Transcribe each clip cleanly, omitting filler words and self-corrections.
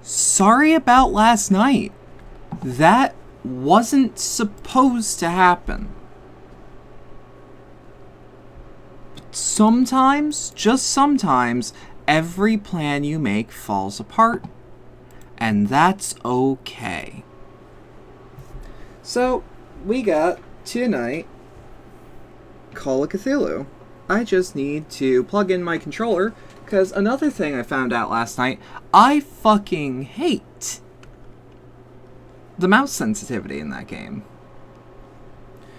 sorry about last night. That wasn't supposed to happen. But sometimes, just sometimes, every plan you make falls apart. And that's okay. So, we got, tonight, Call of Cthulhu. I just need to plug in my controller, because another thing I found out last night, I fucking hate the mouse sensitivity in that game.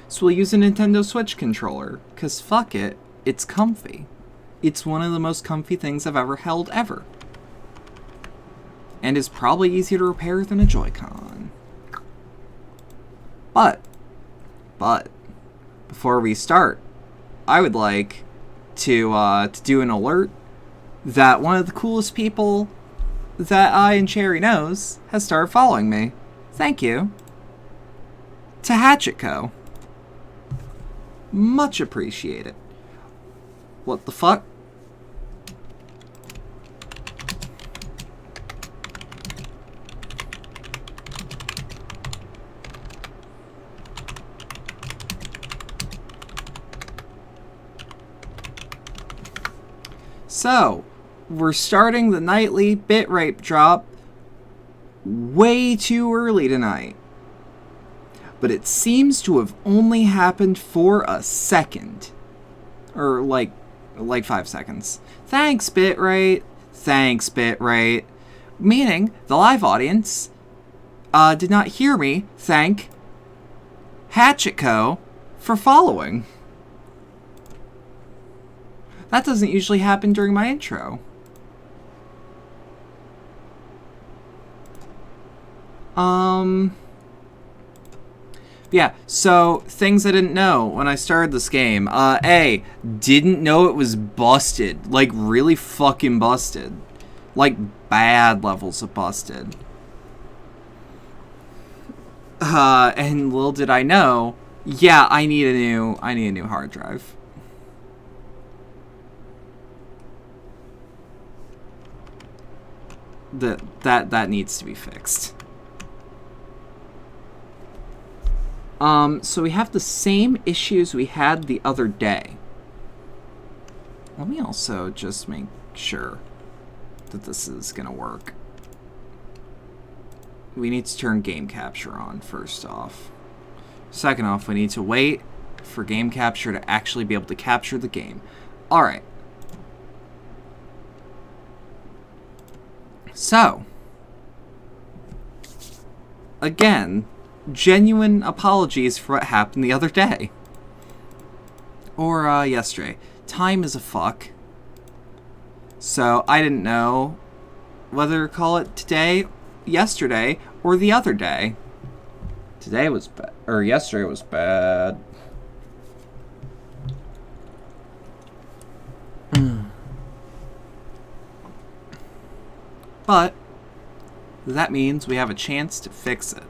So we'll use a Nintendo Switch controller, because fuck it, it's comfy. It's one of the most comfy things I've ever held ever. And is probably easier to repair than a Joy-Con. But, before we start, I would like to do an alert that one of the coolest people that I and Cherry knows has started following me. Thank you. To Hatchet Co. Much appreciated. What the fuck? So, we're starting the nightly bitrate drop way too early tonight. But it seems to have only happened for a second. Or like 5 seconds. Thanks, bitrate. Thanks, bitrate. Meaning, the live audience did not hear me thank Hatchet Co. for following. That doesn't usually happen during my intro. Yeah, so, things I didn't know when I started this game. A, didn't know it was busted. Like, really fucking busted. Like, bad levels of busted. And little did I know, yeah, I need a new hard drive. That needs to be fixed. So we have the same issues we had the other day. Let me also just make sure that this is gonna work. We need to turn game capture on, first off. Second off, we need to wait for game capture to actually be able to capture the game. Alright. So, again, genuine apologies for what happened the other day. Or, yesterday. Time is a fuck. So, I didn't know whether to call it today, yesterday, or the other day. Today was bad. Or yesterday was bad. But that means we have a chance to fix it.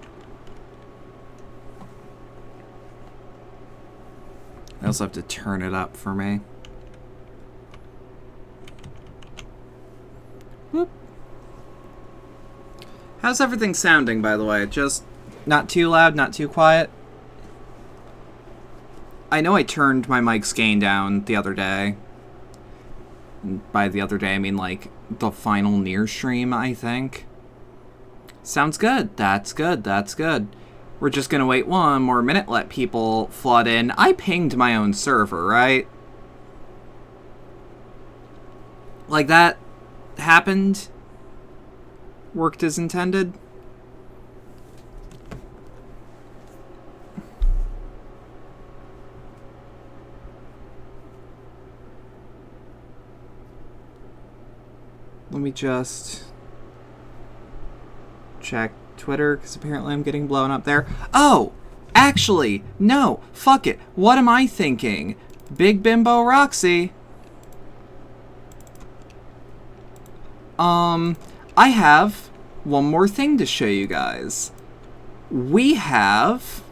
I also have to turn it up for me. Whoop. How's everything sounding, by the way? Just not too loud, not too quiet? I know I turned my mic's gain down the other day. And by the other day, I mean, like, the final near stream, I think. Sounds good. That's good. That's good. We're just gonna wait one more minute, let people flood in. I pinged my own server, right? Like, that happened? Worked as intended? Let me just check Twitter, because apparently I'm getting blown up there. Oh! Actually, no! Fuck it! What am I thinking? Big Bimbo Roxy. I have one more thing to show you guys. We have...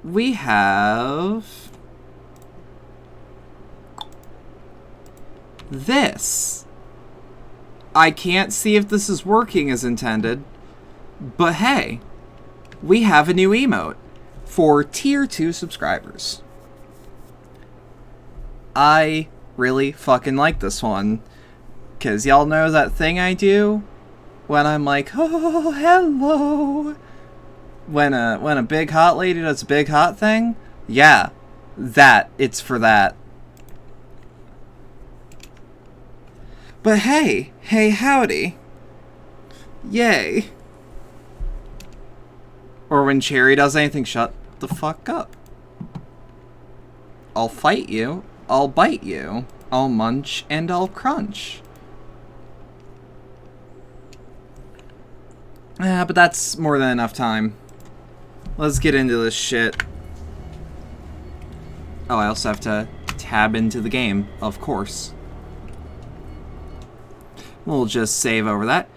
we have this. I can't see if this is working as intended, but hey, we have a new emote for Tier 2 subscribers. I really fucking like this one, because y'all know that thing I do when I'm like, oh, hello. When a big hot lady does a big hot thing, yeah, it's for that. But hey, howdy. Yay. Or when Cherry does anything, shut the fuck up. I'll fight you, I'll bite you, I'll munch, and I'll crunch. But that's more than enough time. Let's get into this shit. Oh, I also have to tab into the game, of course. We'll just save over that.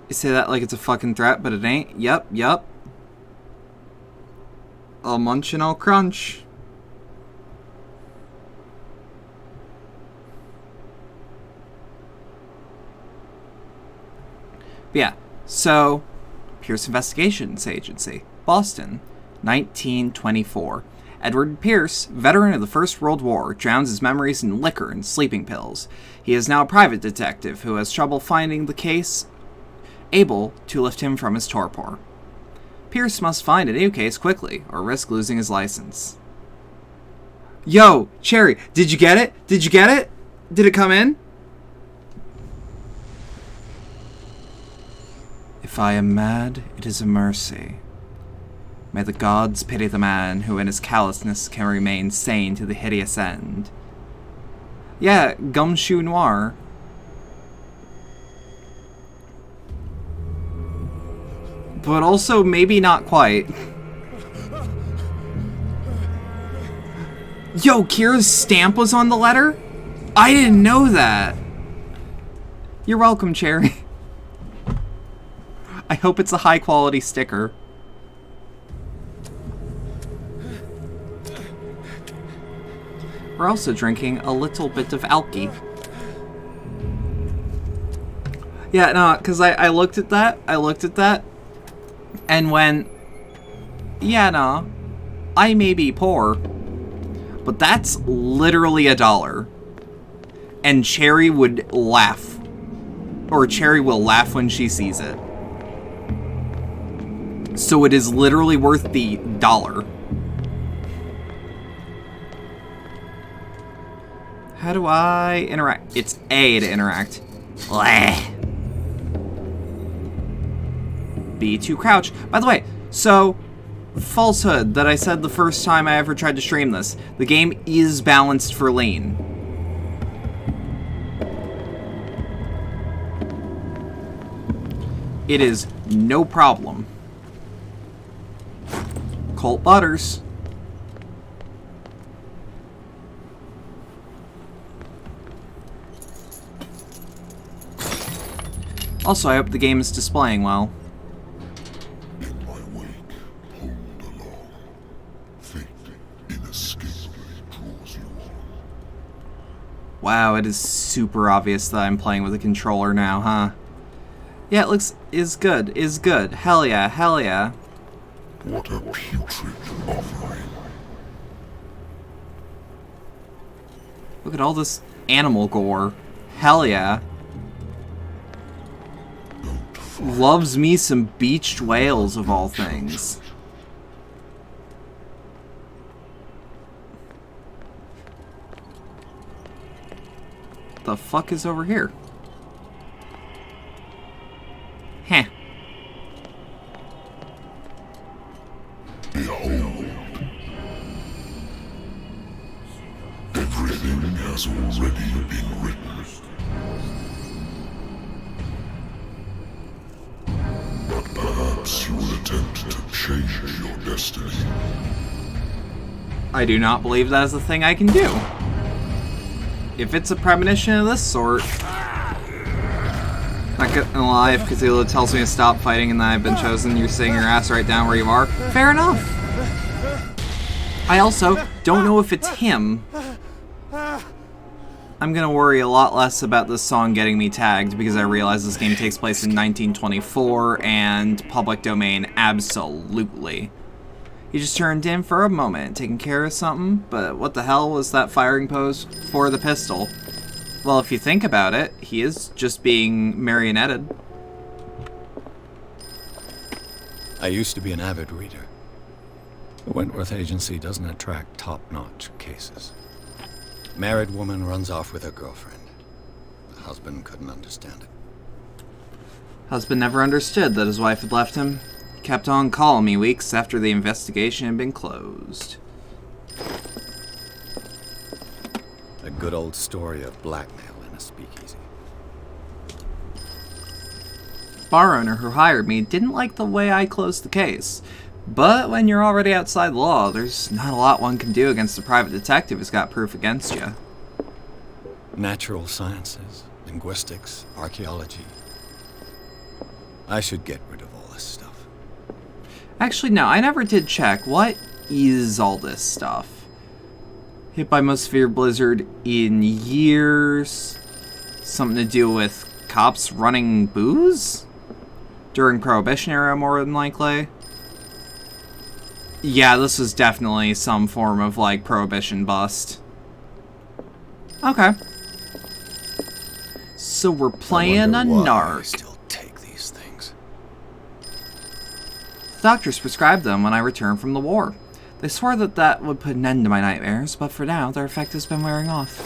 You say that like it's a fucking threat, but it ain't. Yup. I'll munch and I'll crunch. But yeah, so Pierce Investigations Agency, Boston, 1924. Edward Pierce, veteran of the First World War, drowns his memories in liquor and sleeping pills. He is now a private detective who has trouble finding the case able to lift him from his torpor. Pierce must find a new case quickly, or risk losing his license. Yo, Cherry, did you get it? Did you get it? Did it come in? If I am mad, it is a mercy. May the gods pity the man who in his callousness can remain sane to the hideous end. Yeah, gumshoe noir. But also maybe not quite. Yo, Kira's stamp was on the letter? I didn't know that. You're welcome, Cherry. I hope it's a high quality sticker. We're also drinking a little bit of alky. Yeah, no, because I looked at that, and went, yeah, no, I may be poor, but that's literally $1. And Cherry would laugh. Or Cherry will laugh when she sees it. So it is literally worth the $1. How do I interact? It's A to interact. Bleh. B to crouch. By the way, so, falsehood that I said the first time I ever tried to stream this. The game is balanced for lean. It is no problem. Colt Butters. Also, I hope the game is displaying well. In my wake, hold along. Fate inescapably draws you on. Wow, it is super obvious that I'm playing with a controller now, huh? Yeah, it is good. Hell yeah. What a putrid offering. Look at all this animal gore. Hell yeah. Loves me some beached whales of all things. The fuck is over here? Heh. Behold. Everything has already been written. But perhaps you will attempt to change your destiny. I do not believe that is a thing I can do. If it's a premonition of this sort... Not gonna lie, if Cthulhu tells me to stop fighting and that I've been chosen, you're sitting your ass right down where you are. Fair enough. I also don't know if it's him. I'm gonna worry a lot less about this song getting me tagged because I realize this game takes place in 1924 and public domain absolutely. He just turned in for a moment, taking care of something, but what the hell was that firing pose for the pistol? Well, if you think about it, he is just being marionetted. I used to be an avid reader. The Wentworth Agency doesn't attract top-notch cases. Married woman runs off with her girlfriend. The husband couldn't understand it. Husband never understood that his wife had left him. He kept on calling me weeks after the investigation had been closed. A good old story of blackmail in a speakeasy. Bar owner who hired me didn't like the way I closed the case. But when you're already outside the law, there's not a lot one can do against a private detective who's got proof against you. Natural sciences, linguistics, archaeology. I should get rid of all this stuff. Actually, no, I never did check. What is all this stuff? Hit by most severe blizzard in years. Something to do with cops running booze? During Prohibition era, more than likely. Yeah, this was definitely some form of, like, Prohibition bust. Okay. So we're playing a narc. Still take these things. Doctors prescribed them when I returned from the war. They swore that that would put an end to my nightmares, but for now, their effect has been wearing off.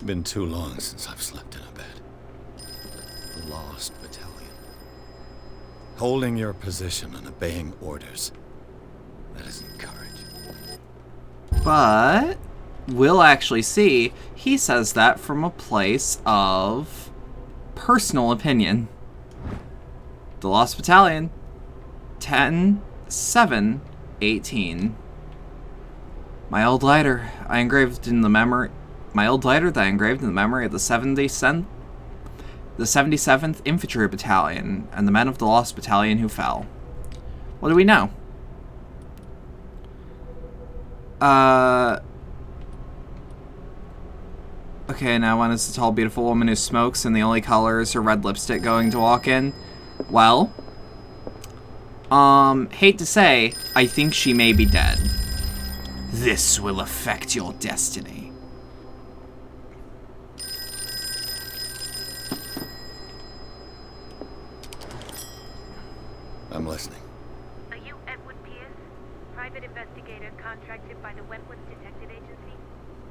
Been too long since I've slept in a bed. The Lost Battalion. Holding your position and obeying orders. That isn't courage. But we'll actually see he says that from a place of personal opinion. The Lost Battalion, 10/7/18. My old lighter that I engraved in the memory of the 77th Infantry Battalion and the men of the Lost Battalion who fell. What do we know? Okay, now one is the tall, beautiful woman who smokes and the only color is her red lipstick going to walk in. Well, hate to say, I think she may be dead. This will affect your destiny. I'm listening. Are you Edward Pierce, private investigator contracted by the Wentworth Detective Agency?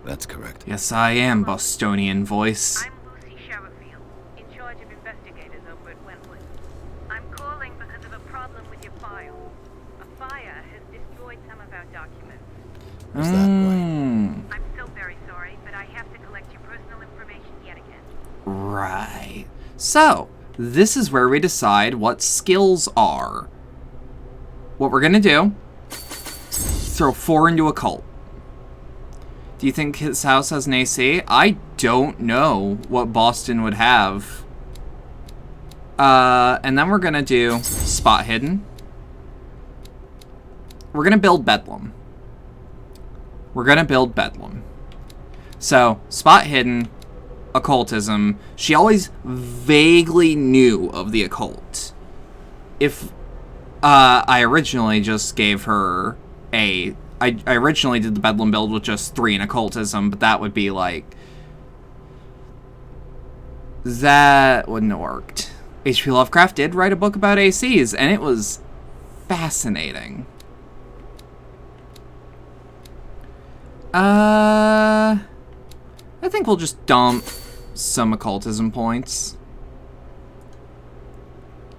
That's correct. Yes, I am, Bostonian voice. I'm Lucy Sherrifield, in charge of investigators over at Wentworth. I'm calling because of a problem with your file. A fire has destroyed some of our documents. Is that right? I'm so very sorry, but I have to collect your personal information yet again. Right. So, this is where we decide what skills are. What we're gonna do, throw 4 into occult. Do you think his house has an AC? I don't know what Boston would have. And then we're gonna do spot hidden. We're gonna build Bedlam. So, spot hidden, occultism. She always vaguely knew of the occult. If I originally just gave her I originally did the Bedlam build with just 3 in occultism, but that would be like... that wouldn't have worked. H.P. Lovecraft did write a book about ACs, and it was fascinating. I think we'll just dump some occultism points.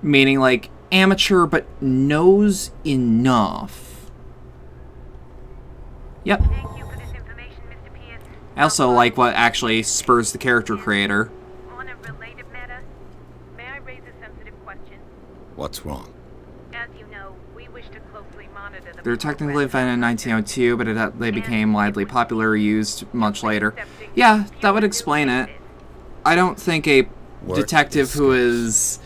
Meaning, like, amateur, but knows enough. Yep. Thank you for this information, Mr. Pierce. I also like what actually spurs the character creator. On a related matter, may I raise a sensitive question? What's wrong? As you know, we wish to closely monitor the... They were technically invented in 1902, but they became widely popular, used much later. Yeah, that would explain it. I don't think a detective who is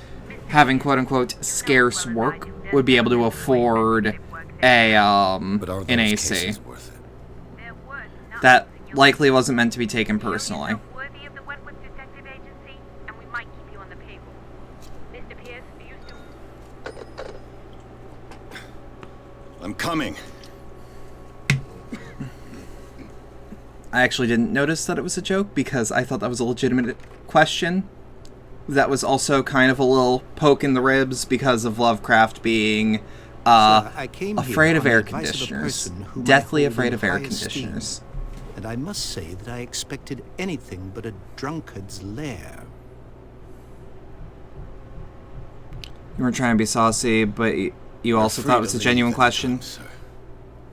having quote-unquote scarce work would be able to afford But are an those AC. cases worth it? They're worth nothing That to you. likely wasn't meant to be taken You're personally. not worthy of the Wentworth Detective Agency, and we might keep you on the payroll. Mr. Pierce, do you still... I'm coming. I actually didn't notice that it was a joke because I thought that was a legitimate question. That was also kind of a little poke in the ribs because of Lovecraft being I came afraid here of on air the advice of a conditioners. person whom I Deathly hold afraid in of air high esteem. conditioners. And I must say that I expected anything but a drunkard's lair. You weren't trying to be saucy, but you also Free thought it to was a leave genuine anytime, question. sir.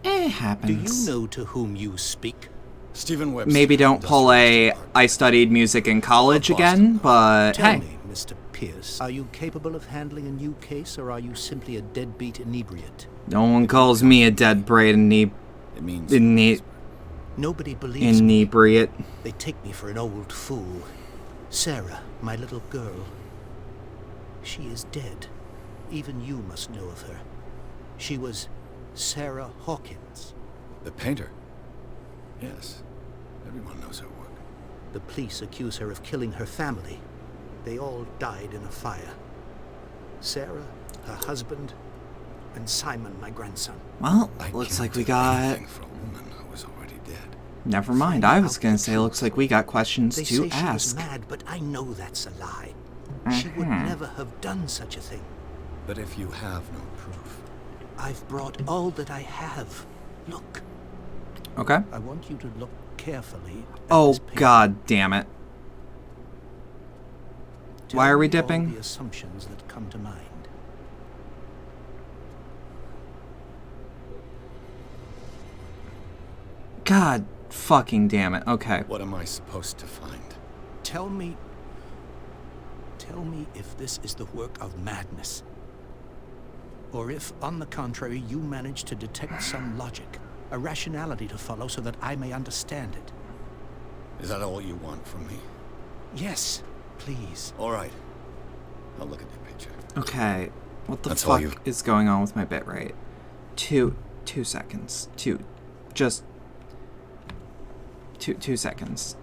It Do happens. you know to whom you speak? Stephen Webster. Maybe don't pull a Industrial I studied music in college Boston. again, but Tell hey. me, Mr. Pierce, are you capable of handling a new case, or are you simply a deadbeat inebriate? No one calls me a dead braid It means Nobody believes me. inebriate. They take me for an old fool. Sarah, my little girl. She is dead. Even you must know of her. She was Sarah Hawkins. the painter. Yes, everyone knows her work. The police accuse her of killing her family. They all died in a fire. Sarah, her husband, and Simon, my grandson. Well, I looks can't like we do got... anything for a woman who was already dead. Never mind, I was gonna say looks like we got questions They to say she was ask. mad, but I know that's a lie. She would never have done such a thing. But if you have no proof, I've brought all that I have. Look, Okay. I want you to look carefully at Oh, this paper. god damn it. Tell Why are we me all dipping? the assumptions that come to mind. God fucking damn it. Okay. what am I supposed to find? Tell me if this is the work of madness. Or if, on the contrary, you manage to detect some logic, a rationality to follow so that I may understand it. Is that all you want from me? Yes, please. All right. I'll look at your picture. Okay. What the That's all fuck you- is going on with my bitrate? 2 seconds. Just 2 seconds.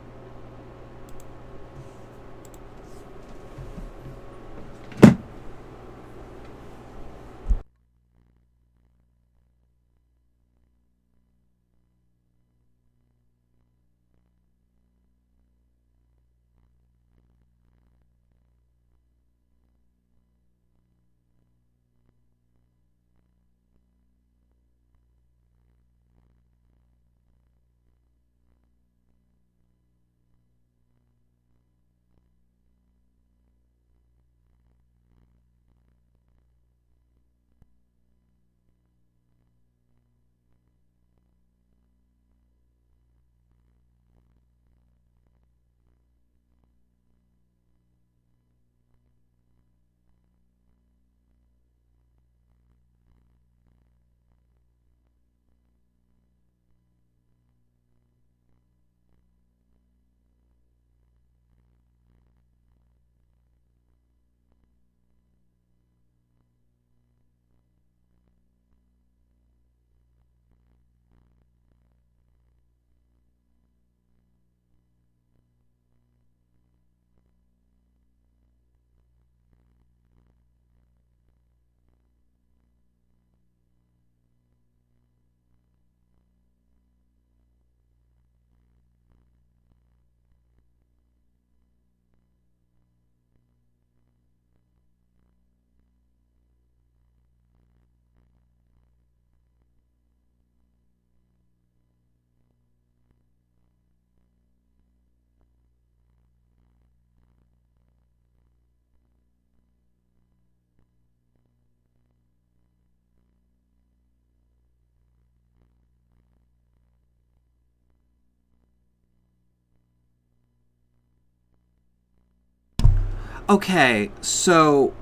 Okay, so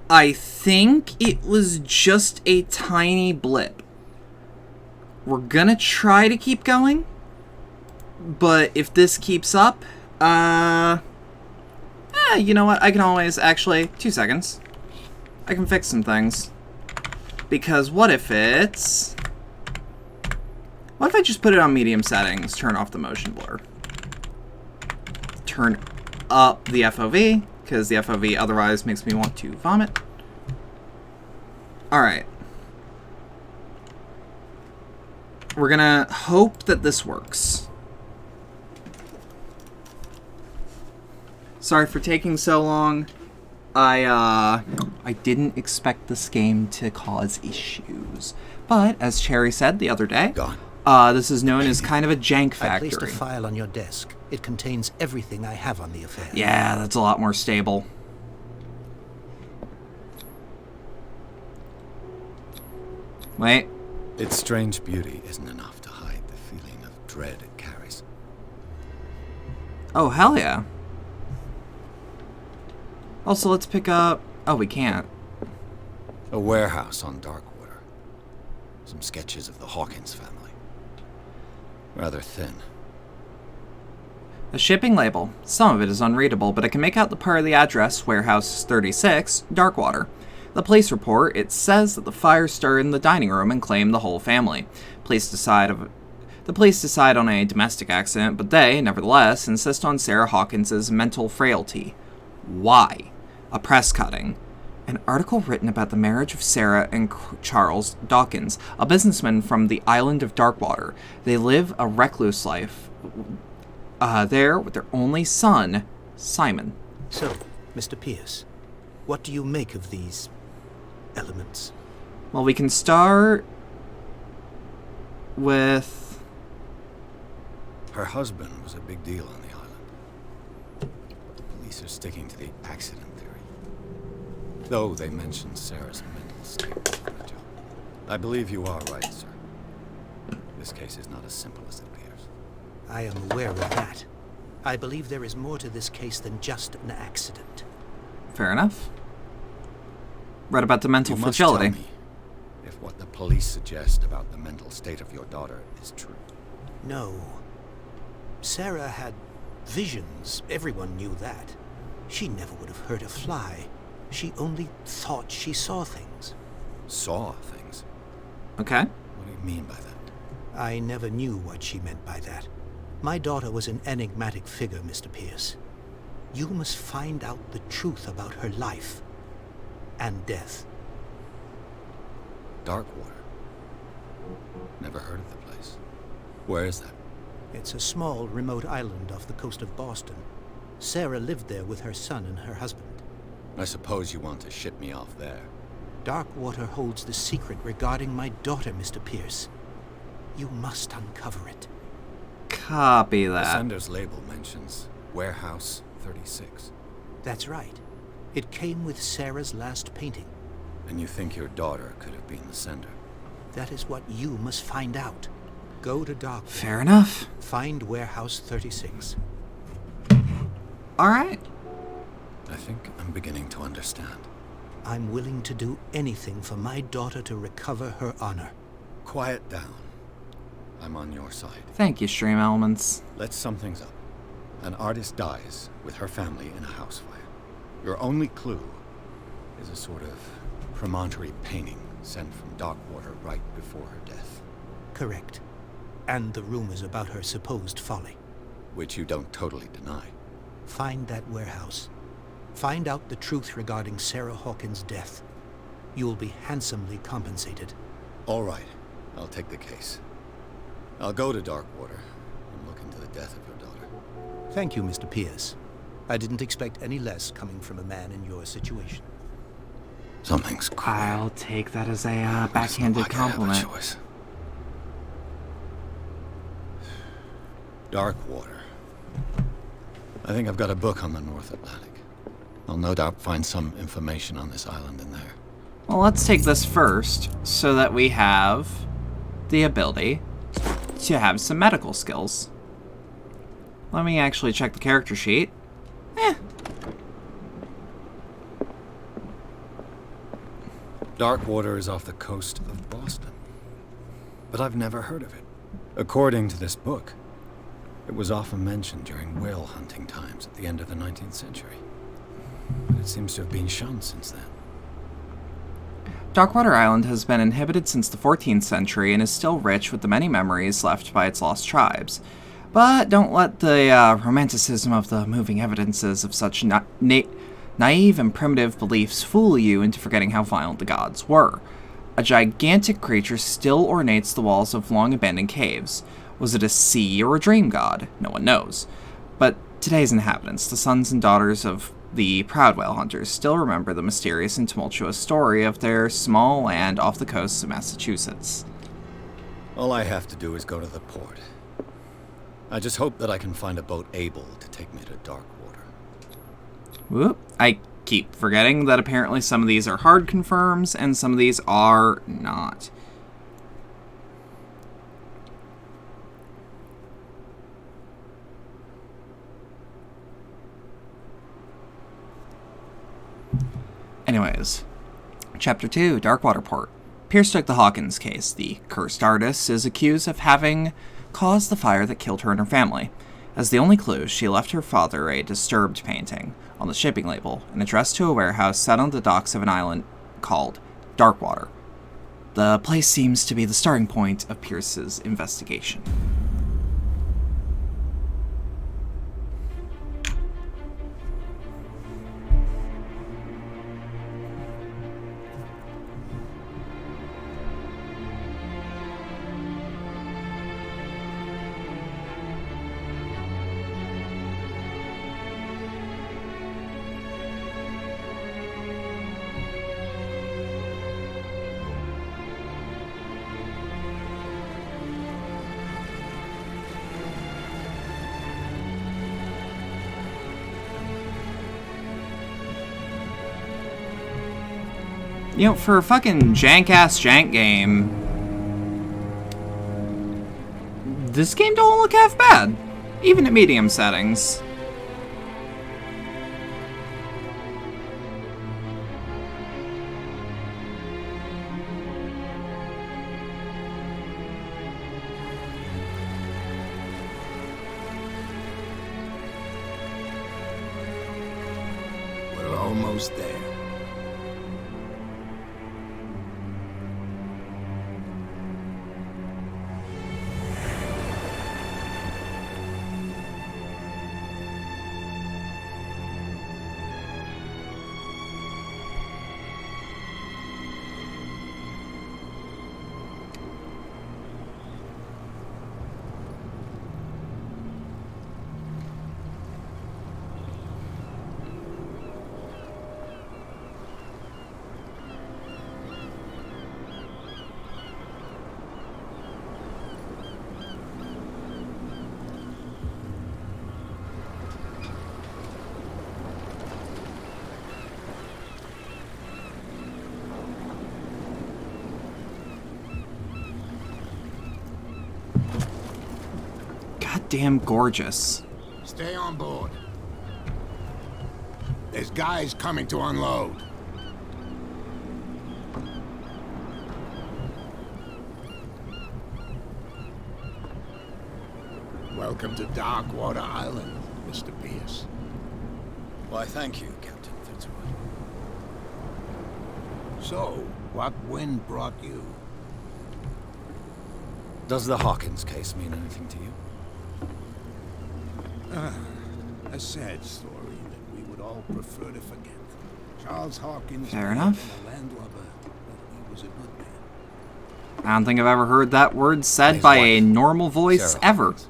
I think it was just a tiny blip. We're gonna try to keep going, but if this keeps up, you know what? I can always actually 2 seconds. I can fix some things Because what if it's... What if I just put it on medium settings, turn off the motion blur? Turn up the FOV, because the FOV otherwise makes me want to vomit. Alright. We're gonna hope that this works. Sorry for taking so long. I didn't expect this game to cause issues. But, as Cherry said the other day, this is known as kind of a jank factory. I placed a file on your desk. It contains everything I have on the affair. Yeah, that's a lot more stable. Wait. Its strange beauty isn't enough to hide the feeling of dread it carries. Oh, hell yeah. Also, let's pick up... Oh, we can't. A warehouse on Darkwater. Some sketches of the Hawkins family. Rather thin. A shipping label. Some of it is unreadable, but I can make out the part of the address, Warehouse 36, Darkwater. The police report, it says that the fire started in the dining room and claimed the whole family. The police decide on a domestic accident, but they, nevertheless, insist on Sarah Hawkins' mental frailty. Why? A press cutting. An article written about the marriage of Sarah and Charles Dawkins, a businessman from the island of Darkwater. They live a recluse life there with their only son, Simon. So, Mr. Pierce, what do you make of these elements? Well, we can start with... Her husband was a big deal on the island. But the police are sticking to the accident theory. Though they mentioned Sarah's mental state was fragile. I believe you are right, sir. This case is not as simple as it appears. I am aware of that. I believe there is more to this case than just an accident. Fair enough. Read about the mental You must fragility. tell me if what the police suggest about the mental state of your daughter is true. No. Sarah had visions. Everyone knew that. She never would have hurt a fly. She only thought she saw things. Saw things? Okay. What do you mean by that? I never knew what she meant by that. My daughter was an enigmatic figure, Mr. Pierce. You must find out the truth about her life and death. Darkwater. Never heard of the place. Where is that? It's a small, remote island off the coast of Boston. Sarah lived there with her son and her husband. I suppose you want to ship me off there. Darkwater holds the secret regarding my daughter, Mr. Pierce. You must uncover it. Copy The that. sender's label mentions Warehouse 36. That's right. It came with Sarah's last painting. And you think your daughter could have been the sender? That is what you must find out. Go to Darkwater. Fair enough. Find Warehouse 36. Alright. I think I'm beginning to understand. I'm willing to do anything for my daughter to recover her honor. Quiet down. I'm on your side. Thank you, Stream Elements. Let's sum things up. An artist dies with her family in a house fire. Your only clue is a sort of promontory painting sent from Darkwater right before her death. Correct. And the rumors about her supposed folly. Which you don't totally deny. Find that warehouse. Find out the truth regarding Sarah Hawkins' death. You'll be handsomely compensated. All right. I'll take the case. I'll go to Darkwater and look into the death of your daughter. Thank you, Mr. Pierce. I didn't expect any less coming from a man in your situation. Something's queer. I'll take that as a It's not backhanded like I have a compliment. choice. Darkwater. I think I've got a book on the North Atlantic. I'll no doubt find some information on this island in there. Well, let's take this first, so that we have the ability to have some medical skills. Let me actually check the character sheet. Darkwater is off the coast of Boston. But I've never heard of it. According to this book, it was often mentioned during whale hunting times at the end of the 19th century. But it seems to have been shunned since then. Darkwater Island has been inhabited since the 14th century and is still rich with the many memories left by its lost tribes. But don't let the romanticism of the moving evidences of such naive and primitive beliefs fool you into forgetting how violent the gods were. A gigantic creature still ornates the walls of long-abandoned caves. Was it a sea or a dream god? No one knows. But today's inhabitants, the sons and daughters of the proud whale hunters, still remember the mysterious and tumultuous story of their small land off the coast of Massachusetts. All I have to do is go to the port. I just hope that I can find a boat able to take me to Darkwater. Whoop. I keep forgetting that apparently some of these are hard confirms and some of these are not. Anyways, Chapter 2, Darkwater Port. Pierce took the Hawkins case. The cursed artist is accused of having caused the fire that killed her and her family. As the only clue, she left her father a disturbed painting on the shipping label and addressed to a warehouse set on the docks of an island called Darkwater. The place seems to be the starting point of Pierce's investigation. You know, for a fucking jank-ass jank game, this game don't look half bad, even at medium settings. We're almost there. Goddamn gorgeous. Stay on board. There's guys coming to unload. Welcome to Darkwater Island, Mr. Pierce. Why, thank you, Captain Fitzroy. So, what wind brought you? Does the Hawkins case mean anything to you? A sad story that we would all prefer to forget. Charles Hawkins Fair was enough. a landlubber, but he was a good man. I don't think I've ever heard that word said His by wife, a normal voice Sarah ever. Hawkins.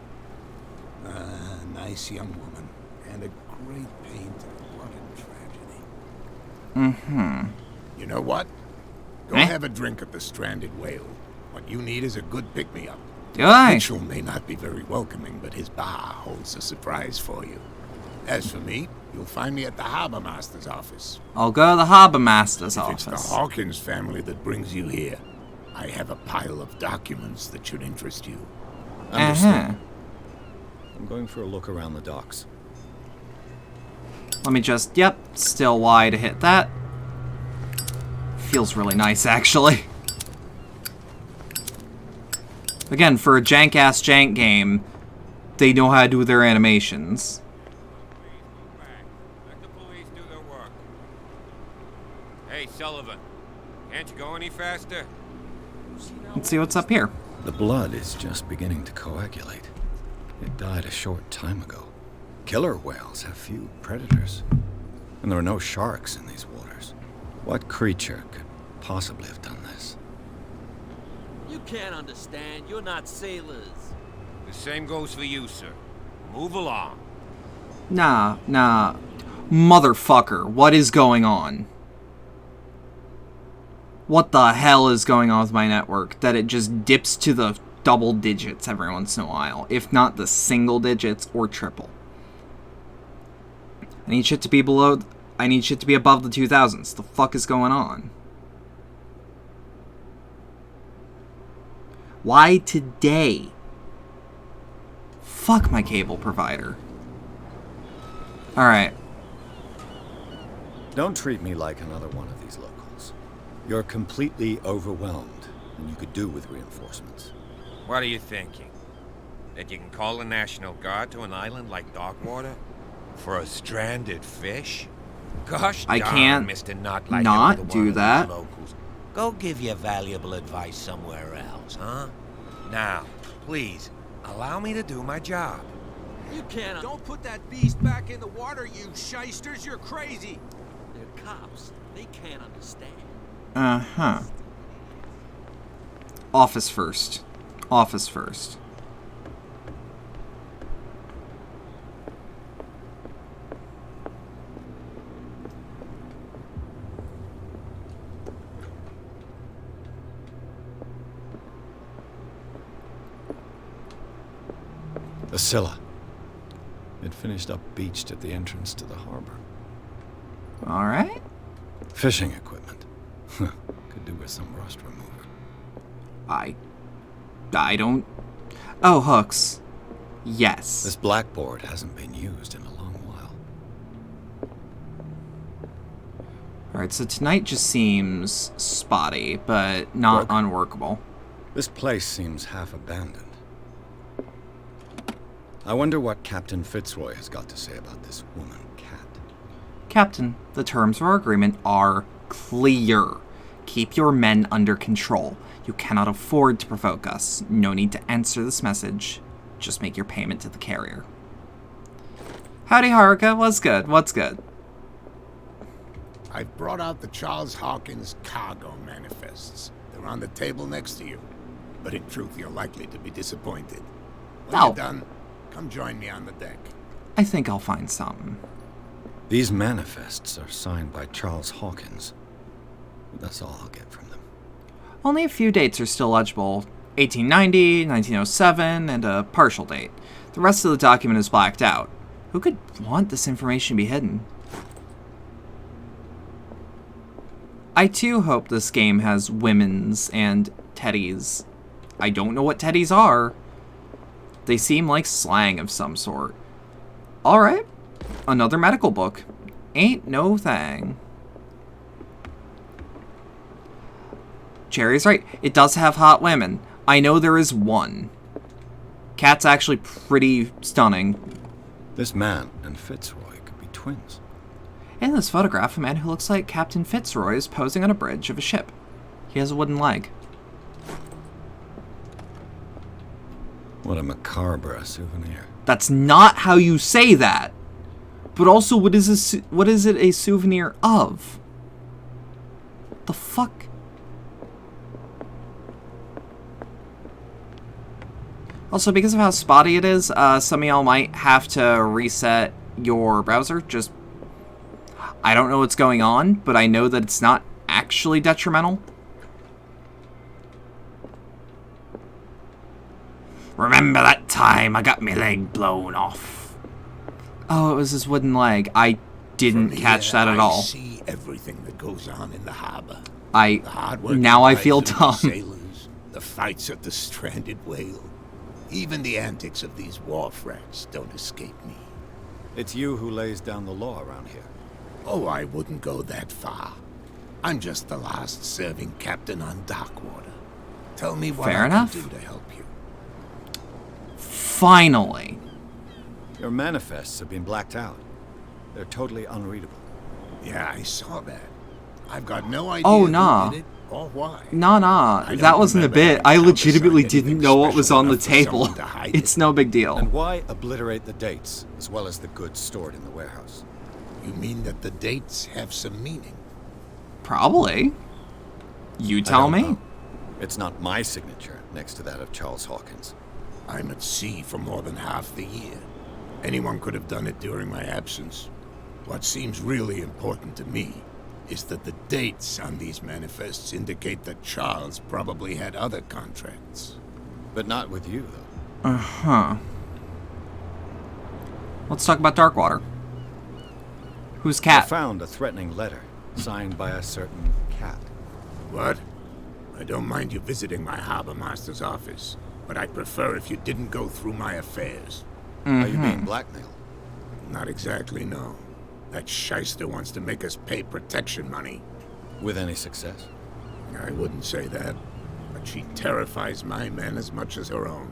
Nice young woman, and a great pain to blood and tragedy. Mm-hmm. You know what? Go Eh? have a drink at the Stranded Whale. What you need is a good pick-me-up. Do I? Mitchell may not be very welcoming, but his bar holds a surprise for you. As for me, you'll find me at the Harbor Master's office. I'll go to the Harbor Master's If it's the office. Hawkins family that brings you here, I have a pile of documents that should interest you. Understood. Uh-huh. I'm going for a look around the docks. Let me just, yep, still Y to hit that. Feels really nice, actually. Again, for a jank-ass jank game, they know how to do their animations. Let the police do their work. Hey, Sullivan. Can't you go any faster? Let's see what's up here. The blood is just beginning to coagulate. It died a short time ago. Killer whales have few predators. And there are no sharks in these waters. What creature could possibly have done this? You can't understand. You're not sailors. The same goes for you, sir. Move along. Nah. Motherfucker, what is going on? What the hell is going on with my network that it just dips to the double digits every once in a while, if not the single digits or triple? I need shit to be above the 2000s. The fuck is going on? Why today? Fuck my cable provider. Alright. Don't treat me like another one of these locals. You're completely overwhelmed, and you could do with reinforcements. What are you thinking? That you can call the National Guard to an island like Darkwater? For a stranded fish? Gosh I darn, can't Mr. Not like not every one do of these that. locals. Go give your valuable advice somewhere else, huh? Now, please, allow me to do my job. You can't. Don't put that beast back in the water, you shysters. You're crazy. They're cops. They can't understand. Uh-huh. Office first. Office first. The Scylla. It finished up beached at the entrance to the harbor. Alright. Fishing equipment. Could do with some rust remover. I don't... Oh, hooks. Yes. This blackboard hasn't been used in a long while. Alright, so tonight just seems spotty, but not Broken. unworkable. This place seems half abandoned. I wonder what Captain Fitzroy has got to say about this woman, Cat. Captain, the terms of our agreement are clear. Keep your men under control. You cannot afford to provoke us. No need to answer this message. Just make your payment to the carrier. Howdy, Haruka. What's good? What's good? I've brought out the Charles Hawkins cargo manifests. They're on the table next to you. But in truth, you're likely to be disappointed. When Oh. you're done, come join me on the deck. I think I'll find something. These manifests are signed by Charles Hawkins. That's all I'll get from them. Only a few dates are still legible. 1890, 1907, and a partial date. The rest of the document is blacked out. Who could want this information to be hidden? I too hope this game has women's and teddies. I don't know what teddies are. They seem like slang of some sort. Alright, another medical book. Ain't no thing. Cherry's right. It does have hot women. I know there is one. Cat's actually pretty stunning. This man and Fitzroy could be twins. In this photograph, a man who looks like Captain Fitzroy is posing on a bridge of a ship. He has a wooden leg. What a macabre souvenir. That's not how you say that. But also, what is it a souvenir of? The fuck? Also, because of how spotty it is, some of y'all might have to reset your browser. Just, I don't know what's going on, but I know that it's not actually detrimental. Remember that time I got my leg blown off? Oh, it was his wooden leg. I didn't From catch here, that at all. I see everything that goes on in the harbor. The now I feel dumb. Sailors, the fights at the stranded whale. Even the antics of these wharf rats don't escape me. It's you who lays down the law around here. Oh, I wouldn't go that far. I'm just the last serving captain on Darkwater. Tell me what Fair I enough. can do to help you. Finally. Your manifests have been blacked out. They're totally unreadable. Yeah, I saw that. I've got no idea Oh, who nah. did it Or why? Nah, I that don't wasn't a remember bit. having I legitimately countersigned didn't know what was special on the enough for table. someone to hide It's it. no big deal. And why obliterate the dates, as well as the goods stored in the warehouse? You mean that the dates have some meaning? Probably. You tell I don't me. know. It's not my signature next to that of Charles Hawkins. I'm at sea for more than half the year. Anyone could have done it during my absence. What seems really important to me is that the dates on these manifests indicate that Charles probably had other contracts. But not with you, though. Uh-huh. Let's talk about Darkwater. Who's I Cat? found a threatening letter, signed by a certain cat. What? I don't mind you visiting my harbor master's office, but I'd prefer if you didn't go through my affairs. Are you being blackmailed? Not exactly, no. That shyster wants to make us pay protection money. With any success? I wouldn't say that, but she terrifies my men as much as her own.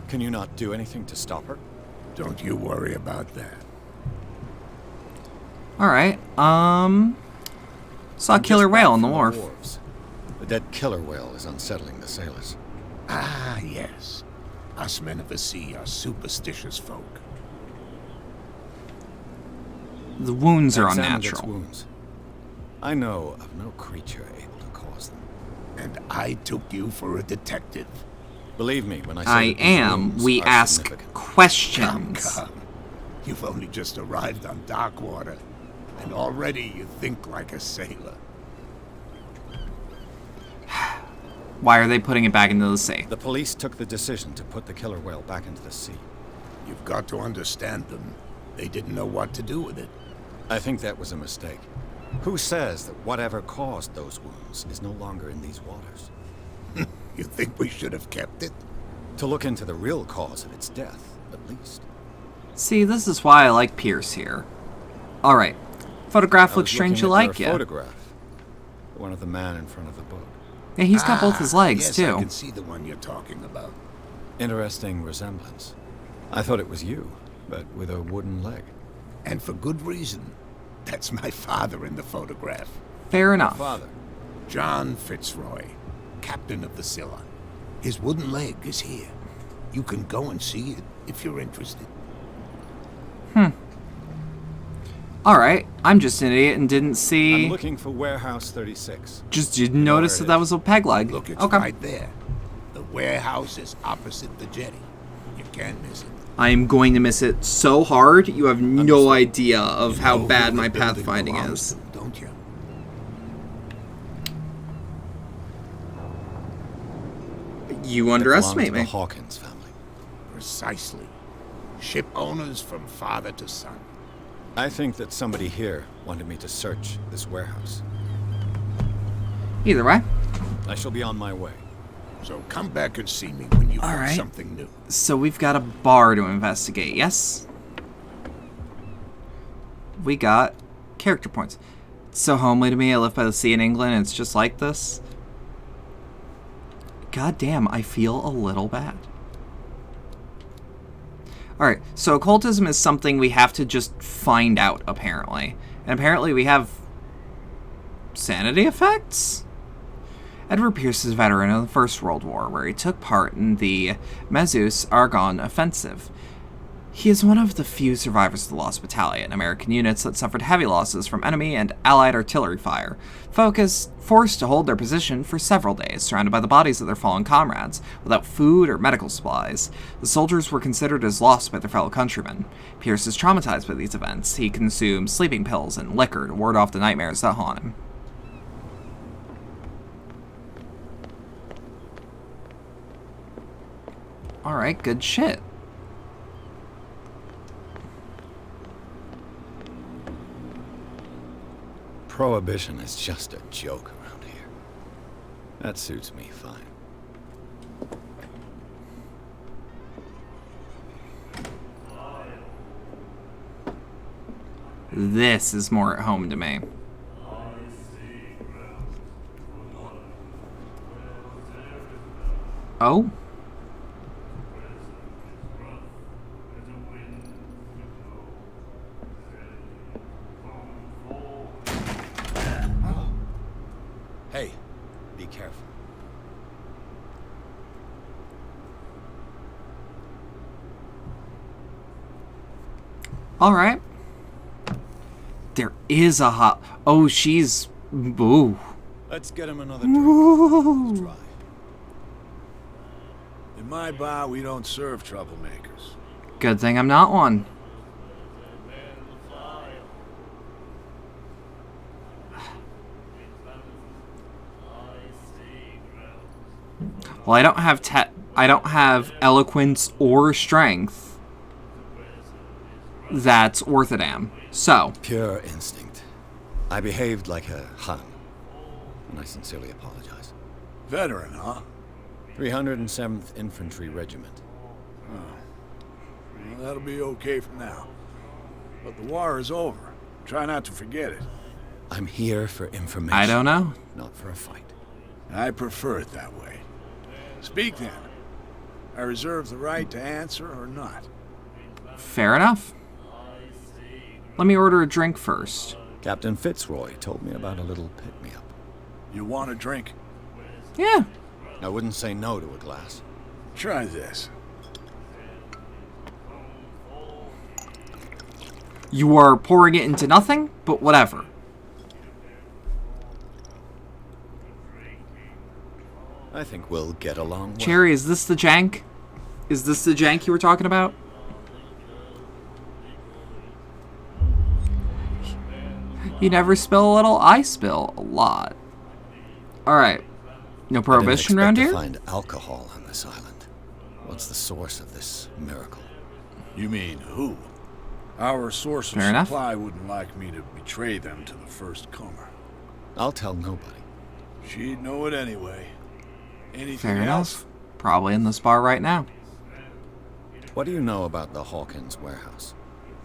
Can you not do anything to stop her? Don't you worry about that. Alright, saw a I'm killer just whale back on the from wharf. wharves. The dead killer whale is unsettling the sailors. Ah, yes. Us men of the sea are superstitious folk. The wounds are Examined its unnatural. wounds. I know of no creature able to cause them. And I took you for a detective. Believe me when I say I that these am. wounds We are ask significant. questions. Come. You've only just arrived on Darkwater, and already you think like a sailor. Why are they putting it back into the sea? The police took the decision to put the killer whale back into the sea. You've got to understand them. They didn't know what to do with it. I think that was a mistake. Who says that whatever caused those wounds is no longer in these waters? You think we should have kept it? To look into the real cause of its death, at least. See, this is why I like Pierce here. Alright. Photograph I looks was looking strangely at like your you. photograph. The one of the man in front of the boat. Yeah, he's got both his legs, yes, too. I can see the one you're talking about. Interesting resemblance. I thought it was you, but with a wooden leg. And for good reason. That's my father in the photograph. Fair enough. Father. John Fitzroy, captain of the Scylla. His wooden leg is here. You can go and see it if you're interested. Alright, I'm just an idiot and didn't see... I'm looking for Warehouse 36. Just didn't notice that that was a peg leg. Look, it's Okay. right there. The warehouse is opposite the jetty. You can't miss it. I am going to miss it so hard, you have no Understood. idea of You how know who bad the my building pathfinding belongs is. to, don't you? You It underestimate belonged me. to the Hawkins family. Precisely. Ship owners from father to son. I think that somebody here wanted me to search this warehouse. Either way. I shall be on my way. So come back and see me when you All got right. something new. So we've got a bar to investigate, yes? We got character points. It's so homely to me. I live by the sea in England, and it's just like this. God damn, I feel a little bad. Alright, so occultism is something we have to just find out, apparently. And apparently we have sanity effects? Edward Pierce is a veteran of the First World War, where he took part in the Meuse-Argonne offensive. He is one of the few survivors of the Lost Battalion, American units that suffered heavy losses from enemy and Allied artillery fire, forced to hold their position for several days, surrounded by the bodies of their fallen comrades, without food or medical supplies. The soldiers were considered as lost by their fellow countrymen. Pierce is traumatized by these events. He consumes sleeping pills and liquor to ward off the nightmares that haunt him. Alright, good shit. Prohibition is just a joke around here. That suits me fine. This is more at home to me. Oh? Hey, the Alright. There is a hot... Oh, she's... Ooh. Let's get him another drink. Let's try. In my bar, we don't serve troublemakers. Good thing I'm not one. Well, I don't have eloquence or strength. That's orthodam. So, Pure instinct. I behaved like a Hun, and I sincerely apologize. Veteran, huh? 307th Infantry Regiment. Well, that'll be okay for now. But the war is over. Try not to forget it. I'm here for information. I don't know. Not for a fight. I prefer it that way. Speak then. I reserve the right to answer or not. Fair enough. Let me order a drink first. Captain Fitzroy told me about a little pick-me-up. You want a drink? Yeah. I wouldn't say no to a glass. Try this. You are pouring it into nothing, but whatever. I think we'll get along well. Cherry, is this the jank? Is this the jank you were talking about? You never spill a little, I spill a lot. Alright. No prohibition around here? I didn't expect to find alcohol on this island. What's the source of this miracle? You mean who? Our source of Fair enough. supply wouldn't like me to betray them to the first comer. I'll tell nobody. She'd know it anyway. Anything Fair else? enough. Probably in this bar right now. What do you know about the Hawkins Warehouse?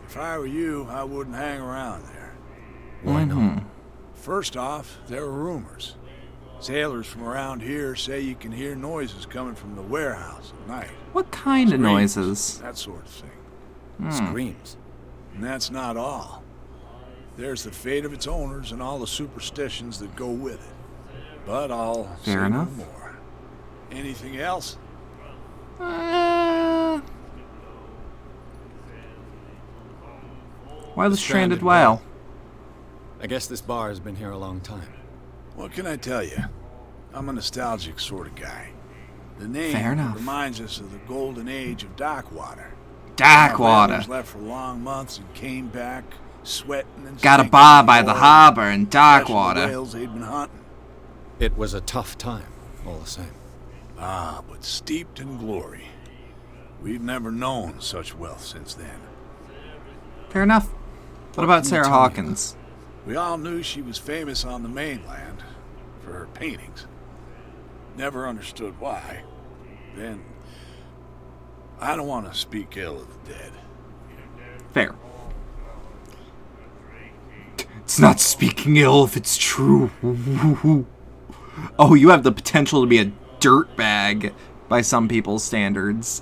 If I were you, I wouldn't hang around there. Why not? First off, there are rumors. Sailors from around here say you can hear noises coming from the warehouse at night. What kind of Screams, noises? that sort of thing. Screams. And that's not all. There's the fate of its owners and all the superstitions that go with it. But I'll say Fair enough. no more. Anything else? Why the stranded Stranded whale? I guess this bar has been here a long time. What can I tell you? I'm a nostalgic sort of guy. The name Fair enough. reminds us of the golden age of dockwater. Darkwater. Our left for long months and came back sweating and Got a stinking bar of by the oil, harbor in catching the Darkwater. whales they'd been hunting. It was a tough time, all the same. Ah, but steeped in glory. We've never known such wealth since then. Fair enough. What about can you Sarah tell me Hawkins? We all knew she was famous on the mainland for her paintings. Never understood why. Then, I don't want to speak ill of the dead. Fair. It's not speaking ill if it's true. Oh, you have the potential to be a dirtbag by some people's standards.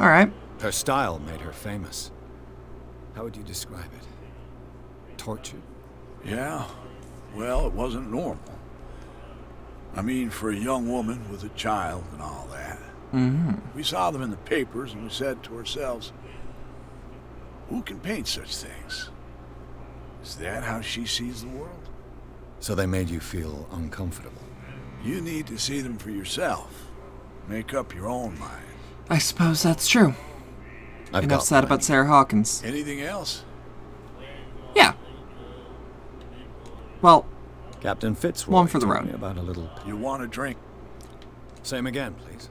Alright. Her style made her famous. How would you describe it? Tortured? Yeah, well, it wasn't normal. I mean, for a young woman with a child and all that. We saw them in the papers and we said to ourselves, who can paint such things? Is that how she sees the world? So they made you feel uncomfortable. You need to see them for yourself. Make up your own mind. I suppose that's true. I've Enough got said about plenty. Sarah Hawkins. Anything else? Yeah. Well, Captain Fitzroy One for the told road. me about a little... You want a drink? Same again, please.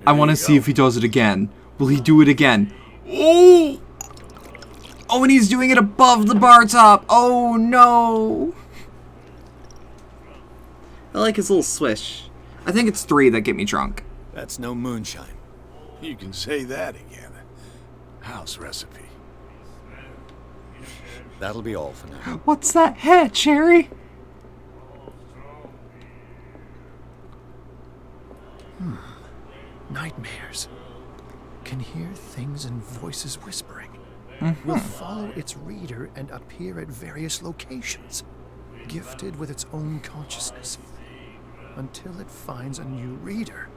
I want to see if he does it again. Will he do it again? Oh! Oh, and he's doing it above the bar top. Oh, no. I like his little swish. I think it's 3 that get me drunk. That's no moonshine. You can say that again. House recipe. That'll be all for now. What's that hat, Cherry? Nightmares. Can hear things and voices whispering. Will follow its reader and appear at various locations, gifted with its own consciousness, until it finds a new reader.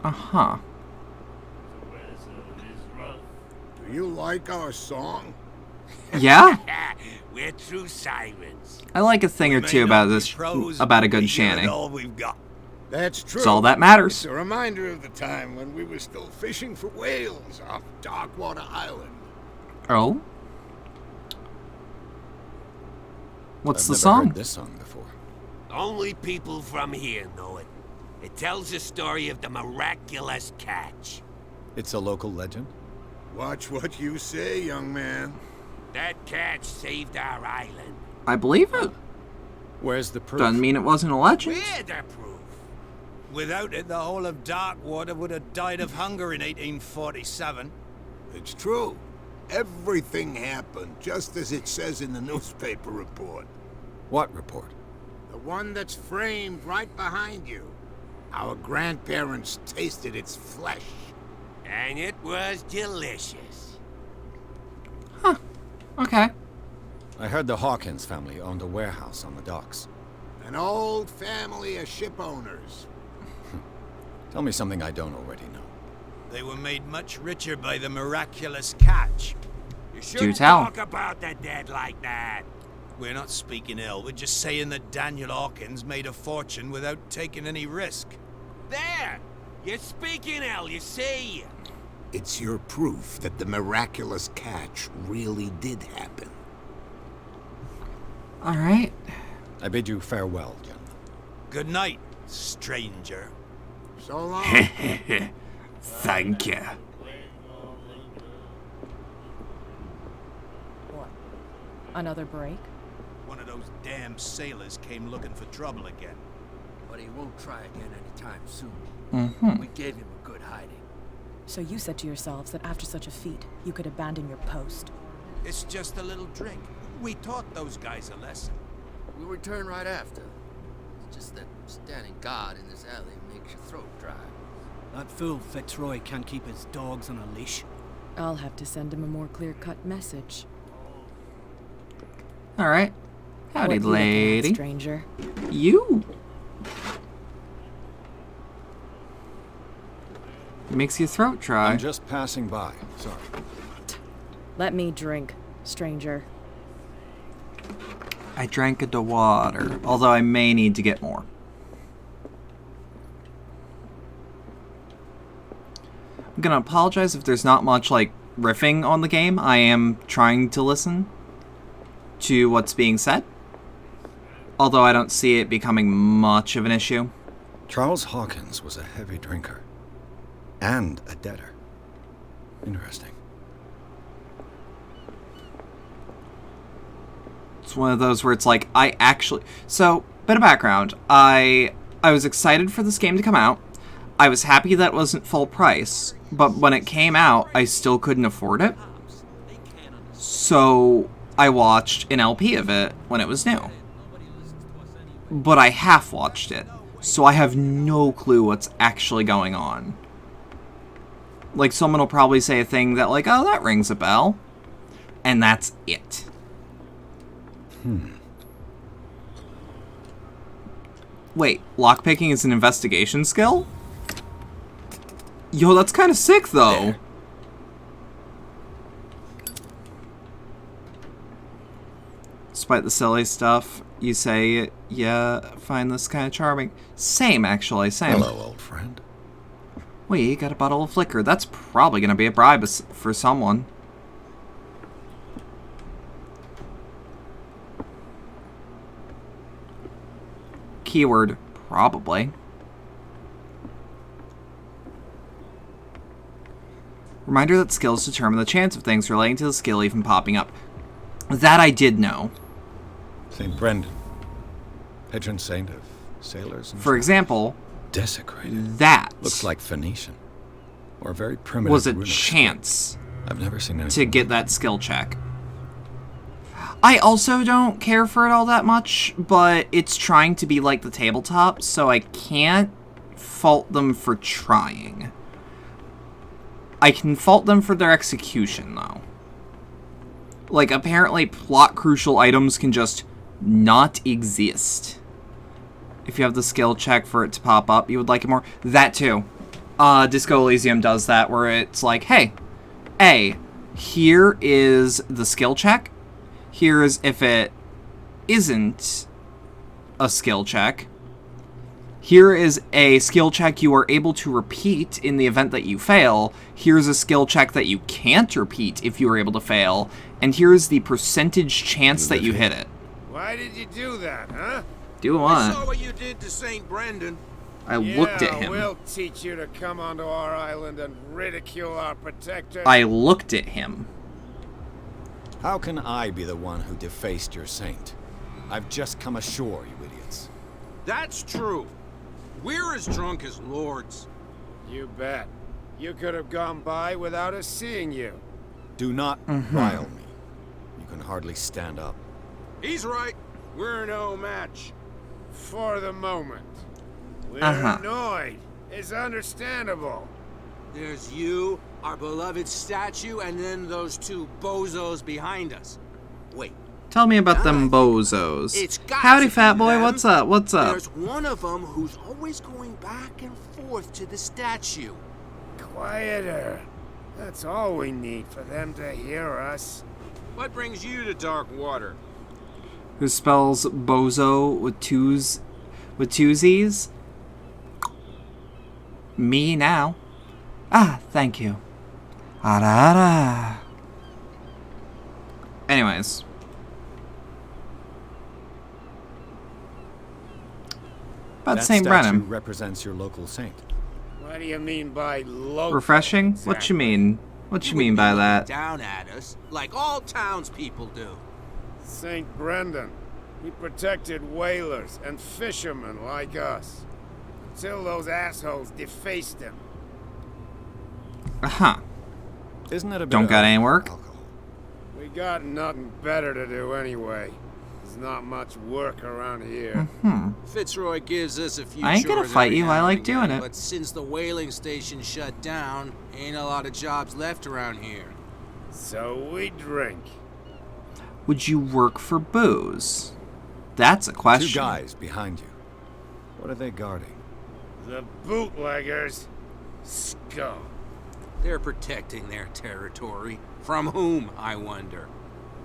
Uh-huh. Do You like our song? Yeah? We're true sirens. I like a thing or two about this, about a good shanty. All we've got. That's true. It's all that matters. It's a reminder of the time when we were still fishing for whales off Darkwater Island. Oh? What's I've the never song? heard this song before. Only people from here know it. It tells the story of the Miraculous Catch. It's a local legend? Watch what you say, young man. That catch saved our island. I believe it. Where's the proof? Doesn't mean it wasn't a legend. We're the proof. Without it, the whole of Darkwater would have died of hunger in 1847. It's true. Everything happened just as it says in the newspaper report. What report? The one that's framed right behind you. Our grandparents tasted its flesh. And it was delicious. Okay. I heard the Hawkins family owned a warehouse on the docks. An old family of ship owners. Tell me something I don't already know. They were made much richer by the Miraculous Catch. You shouldn't tell. talk about the dead like that. We're not speaking ill, we're just saying that Daniel Hawkins made a fortune without taking any risk. There! You're speaking ill, you see. It's your proof that the Miraculous Catch really did happen. Alright. I bid you farewell, gentlemen. Good night, stranger. So long. Thank you. What? Another break? One of those damn sailors came looking for trouble again. But he won't try again anytime soon. Mm-hmm. We gave him a good hiding. So you said to yourselves that after such a feat, you could abandon your post. It's just a little drink. We taught those guys a lesson. We'll return right after. It's just that standing guard in this alley makes your throat dry. That fool Fitzroy can't keep his dogs on a leash. I'll have to send him a more clear-cut message. Alright. Howdy, What you looking at, lady. stranger? You. It makes your throat dry. I'm just passing by. Sorry. Let me drink, stranger. I drank the water, although I may need to get more. I'm gonna apologize if there's not much, like, riffing on the game. I am trying to listen to what's being said, although I don't see it becoming much of an issue. Charles Hawkins was a heavy drinker. And a debtor. Interesting. It's one of those where it's like, I actually... So, bit of background. I was excited for this game to come out. I was happy that it wasn't full price. But when it came out, I still couldn't afford it. So, I watched an LP of it when it was new. But I half watched it. So I have no clue what's actually going on. Like, someone will probably say a thing that, like, oh, that rings a bell. And that's it. Wait, lockpicking is an investigation skill? Yo, that's kind of sick, though. There. Despite the silly stuff, you say, yeah, find this kind of charming. Same, actually, same. Hello, old friend. We got a bottle of liquor. That's probably going to be a bribe for someone. Keyword, probably. Reminder that skills determine the chance of things relating to the skill even popping up. That I did know. St. Brendan. Patron saint of sailors and For example, desecrated. that Looks like Phoenician. Or very primitive. was a runic chance I've never seen anything to get that skill check. I also don't care for it all that much, but it's trying to be like the tabletop, so I can't fault them for trying. I can fault them for their execution, though. Like, apparently plot-crucial items can just not exist. If you have the skill check for it to pop up, you would like it more. That, too. Disco Elysium does that, where it's like, hey, A, Here is the skill check. Here is if it isn't a skill check. Here is a skill check you are able to repeat in the event that you fail. Here's a skill check that you can't repeat if you are able to fail. And here's the percentage chance that you hit it. Why did you do that, huh? Do I what? saw what you did to St. Brendan. I looked at him. We'll teach you to come onto our island and ridicule our protector. I looked at him. How can I be the one who defaced your saint? I've just come ashore, you idiots. That's true. We're as drunk as lords. You bet. You could have gone by without us seeing you. Do not rile me. You can hardly stand up. He's right. We're no match. For the moment. We're annoyed. It's understandable. There's you, our beloved statue, and then those two bozos behind us. Wait. Tell me about them bozos. It's got Howdy, to fat be boy. them. What's up? What's up? There's one of them who's always going back and forth to the statue. Quieter. That's all we need for them to hear us. What brings you to dark water? Who spells bozo with twosies? Me now. Ah, thank you. Arara. Anyways. About St. Brennan. Represents your local saint. What do you mean by local? Refreshing? Exactly. What you mean? What you mean by that? Down at us, like all townspeople do. St. Brendan. He protected whalers and fishermen like us. Until those assholes defaced him. Isn't it a bit Don't got any work? alcohol? We got nothing better to do anyway. There's not much work around here. Fitzroy gives us a few I ain't gonna chores fight every you, now I and like again, doing it. But since the whaling station shut down, ain't a lot of jobs left around here. So we drink. Would you work for booze? That's a question. 2 guys behind you. What are they guarding? The bootleggers. Scum. They're protecting their territory. From whom, I wonder?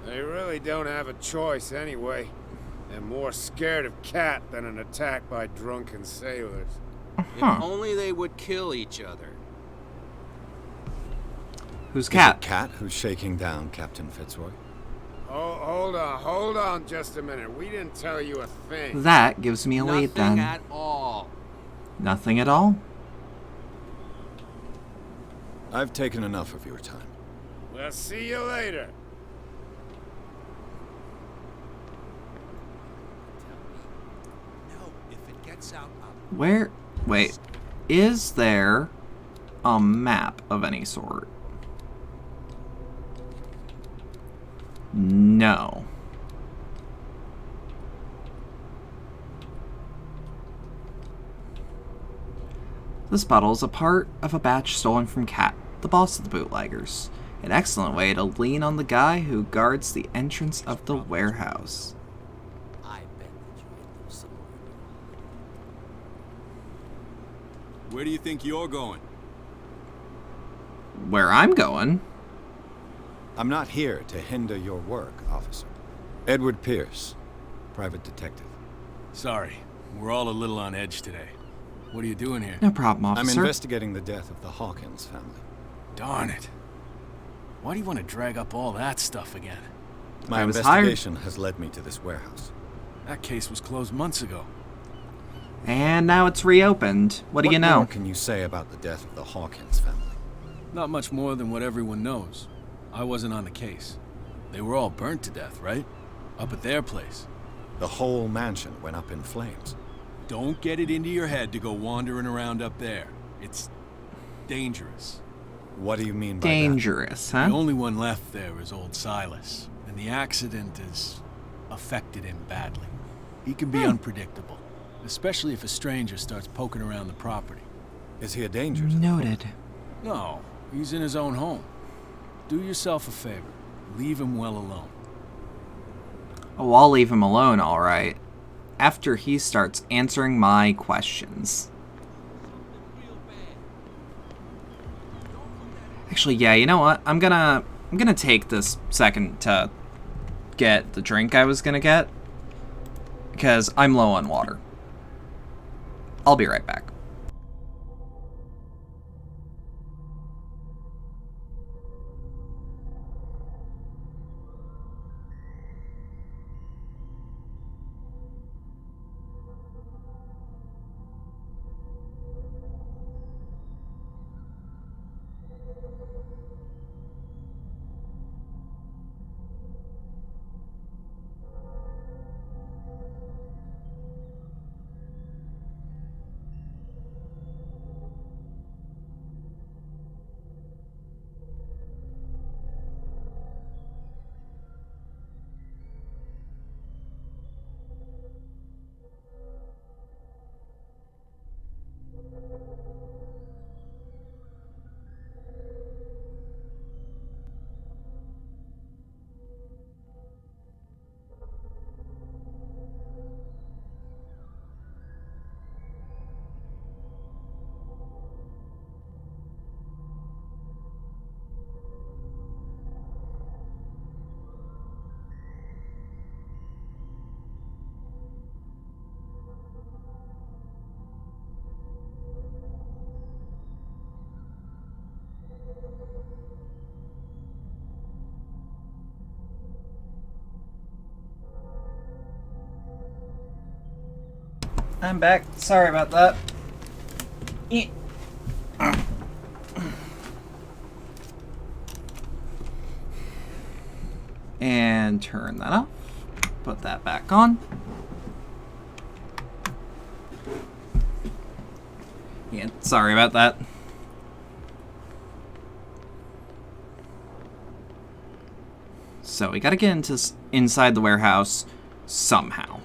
They really don't have a choice anyway. They're more scared of Cat than an attack by drunken sailors. If only they would kill each other. Who's Is Cat? it Cat who's shaking down Captain Fitzroy? Oh, hold on just a minute. We didn't tell you a thing. That gives me a lead Nothing then. at all. Nothing at all? I've taken enough of your time. We'll see you later. No, if it gets out, Where? Wait. Is there a map of any sort? No. This bottle is a part of a batch stolen from Cat, the boss of the bootleggers. An excellent way to lean on the guy who guards the entrance of the warehouse. I bet that you hit them somewhere. Where do you think you're going? Where I'm going? I'm not here to hinder your work, officer. Edward Pierce, private detective. Sorry, we're all a little on edge today. What are you doing here? No problem, I'm officer. investigating the death of the Hawkins family. Darn it. Why do you want to drag up all that stuff again? My I was investigation has led me to this warehouse. That case was closed months ago. And now it's reopened. What do you What know? more can you say about the death of the Hawkins family? Not much more than what everyone knows. I wasn't on the case. They were all burnt to death, right? Up at their place. The whole mansion went up in flames. Don't get it into your head to go wandering around up there. It's dangerous. What do you mean by Dangerous, huh? The only one left there is old Silas, and the accident has affected him badly. He can be unpredictable, especially if a stranger starts poking around the property. that? Is he a danger to Noted. No, he's in his own home. Do yourself a favor. Leave him well alone. Oh, I'll leave him alone, alright. After he starts answering my questions. Actually, yeah, you know what? I'm gonna I'm gonna take this second to get the drink I was gonna get, because I'm low on water. I'll be right back. I'm back. Sorry about that. And turn that off. Put that back on. Yeah, sorry about that. So we gotta get inside the warehouse somehow.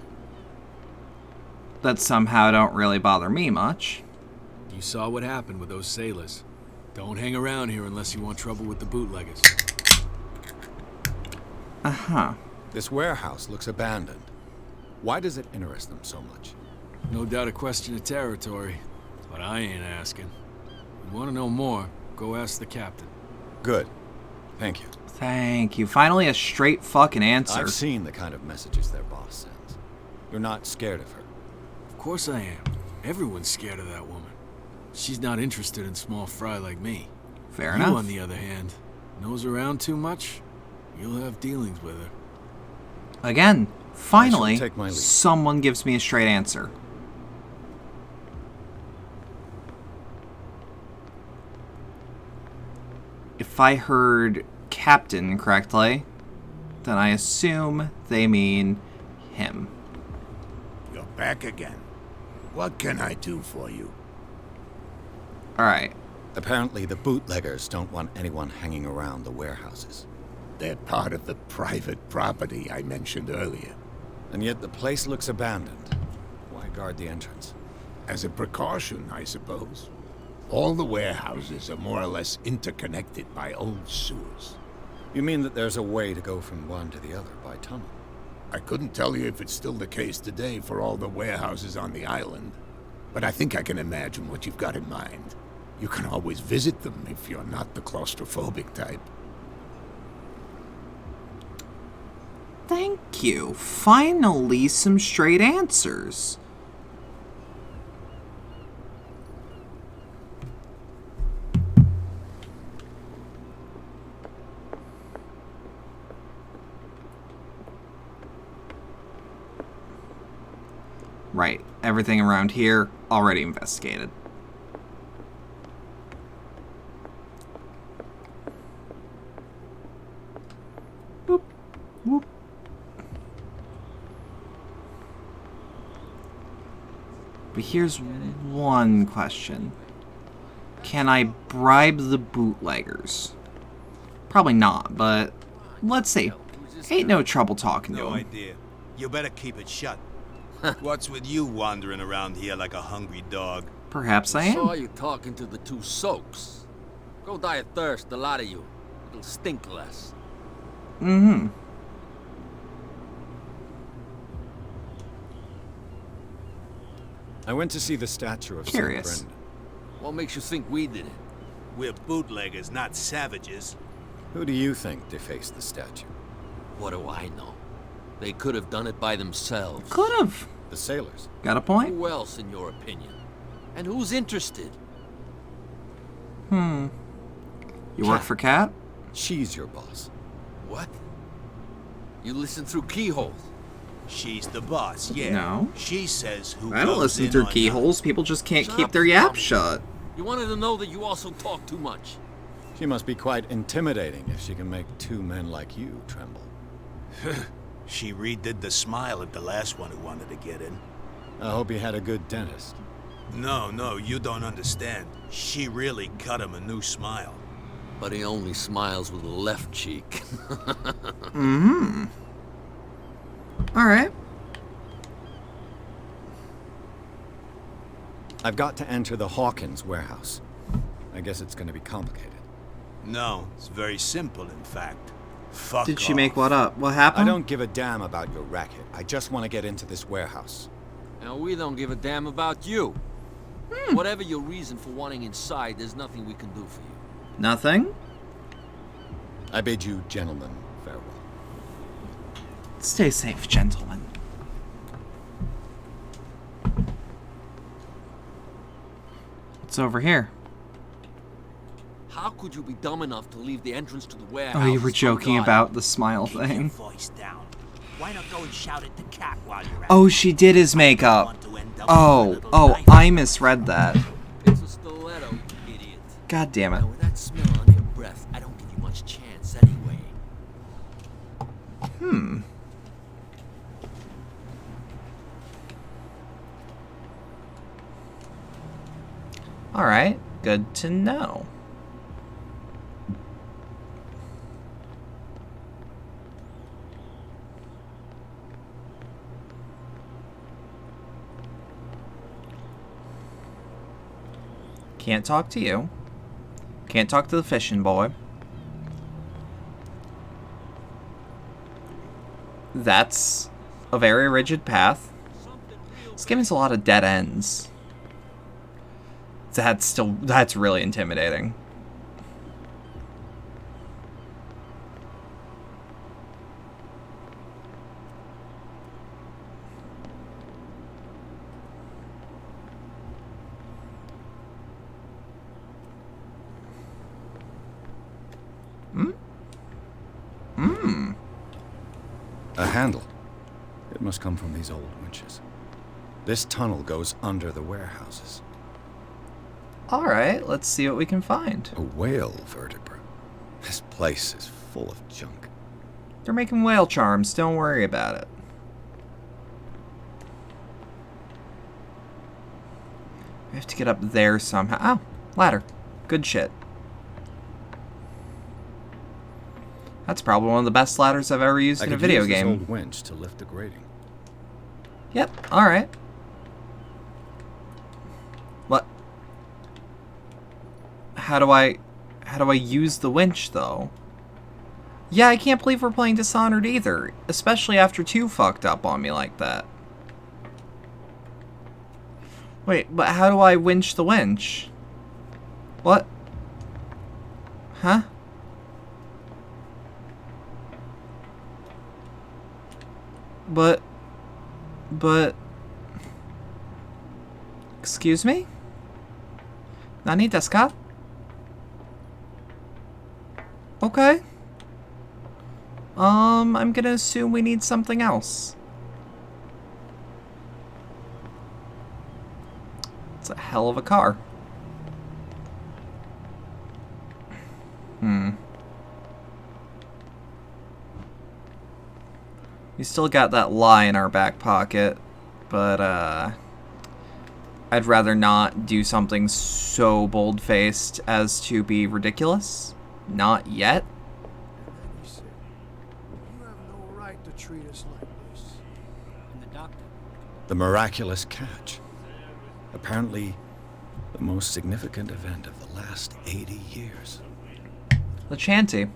That somehow don't really bother me much. You saw what happened with those sailors. Don't hang around here unless you want trouble with the bootleggers. Uh-huh. This warehouse looks abandoned. Why does it interest them so much? No doubt a question of territory, but I ain't asking. You want to know more, go ask the captain. Good. Thank you. Thank you. Finally a straight fucking answer. I've seen the kind of messages their boss sends. You're not scared of her. Of course I am. Everyone's scared of that woman. She's not interested in small fry like me. Fair enough. You, on the other hand, nose around too much, you'll have dealings with her. Again, finally, take my leave. Someone gives me a straight answer. If I heard captain correctly, then I assume they mean him. You're back again. What can I do for you? Alright. Apparently the bootleggers don't want anyone hanging around the warehouses. They're part of the private property I mentioned earlier. And yet the place looks abandoned. Why guard the entrance? As a precaution, I suppose. All the warehouses are more or less interconnected by old sewers. You mean that there's a way to go from one to the other by tunnel? I couldn't tell you if it's still the case today for all the warehouses on the island, but I think I can imagine what you've got in mind. You can always visit them if you're not the claustrophobic type. Thank you. Finally, some straight answers. Right, everything around here already investigated. Boop, boop. But here's one question. Can I bribe the bootleggers? Probably not, but let's see. Ain't no trouble talking to No them. idea. You better keep it shut. What's with you wandering around here like a hungry dog? Perhaps I I saw am. you talking to the two soaks. Go die of thirst, the lot of you. It'll stink less. Mm-hmm. I went to see the statue of Curious. St. Brendan. What makes you think we did it? We're bootleggers, not savages. Who do you think defaced the statue? What do I know? They could have done it by themselves. Could have. The sailors. Got a point? Who else, in your opinion? And who's interested? You work for Cat? She's your boss. What? You listen through keyholes. She's the boss, yeah. No. She says who I don't goes listen in through on keyholes. People just can't Shut keep up, their yaps Tommy. shut. You wanted to know that you also talk too much. She must be quite intimidating if she can make two men like you tremble. She redid the smile at the last one who wanted to get in. I hope he had a good dentist. No, you don't understand. She really cut him a new smile. But he only smiles with the left cheek. Mm-hmm. Alright. I've got to enter the Hawkins Warehouse. I guess it's going to be complicated. No, it's very simple, in fact. Fuck Did she off. make what up? What happened? I don't give a damn about your racket. I just want to get into this warehouse. Now, we don't give a damn about you. Whatever your reason for wanting inside, there's nothing we can do for you. Nothing? I bid you gentlemen farewell. Stay safe, gentlemen. What's over here? How could you be dumb enough to leave the entrance to the warehouse? Oh, you were joking unguarded? about the smile Keep your thing. voice down. Why not go and shout at the cat while you're at Oh, it? she did his makeup. Want to end up with a Oh, little knife. I misread that. It's a stiletto, you idiot. God damn it. Now, with that smell on your breath, I don't give you much chance anyway. Alright, good to know. Can't talk to you. Can't talk to the fishing boy. That's a very rigid path. This game has a lot of dead ends. That's really intimidating. A handle. It must come from these old winches. This tunnel goes under the warehouses. Alright, let's see what we can find. A whale vertebra. This place is full of junk. They're making whale charms, don't worry about it. We have to get up there somehow. Oh, ladder. Good shit. That's probably one of the best ladders I've ever used in a video game. I could use this old winch to lift the grating. Yep, alright. What? How do I use the winch, though? Yeah, I can't believe we're playing Dishonored either. Especially after 2 fucked up on me like that. Wait, but how do I winch the winch? What? Huh? But... Excuse me? Nani desu ka? Okay. I'm gonna assume we need something else. It's a hell of a car. We still got that lie in our back pocket, but, I'd rather not do something so bold-faced as to be ridiculous. Not yet. He said, "You have no right to treat us like this." And the doctor? The Miraculous Catch. Apparently, the most significant event of the last 80 years. The Chanty,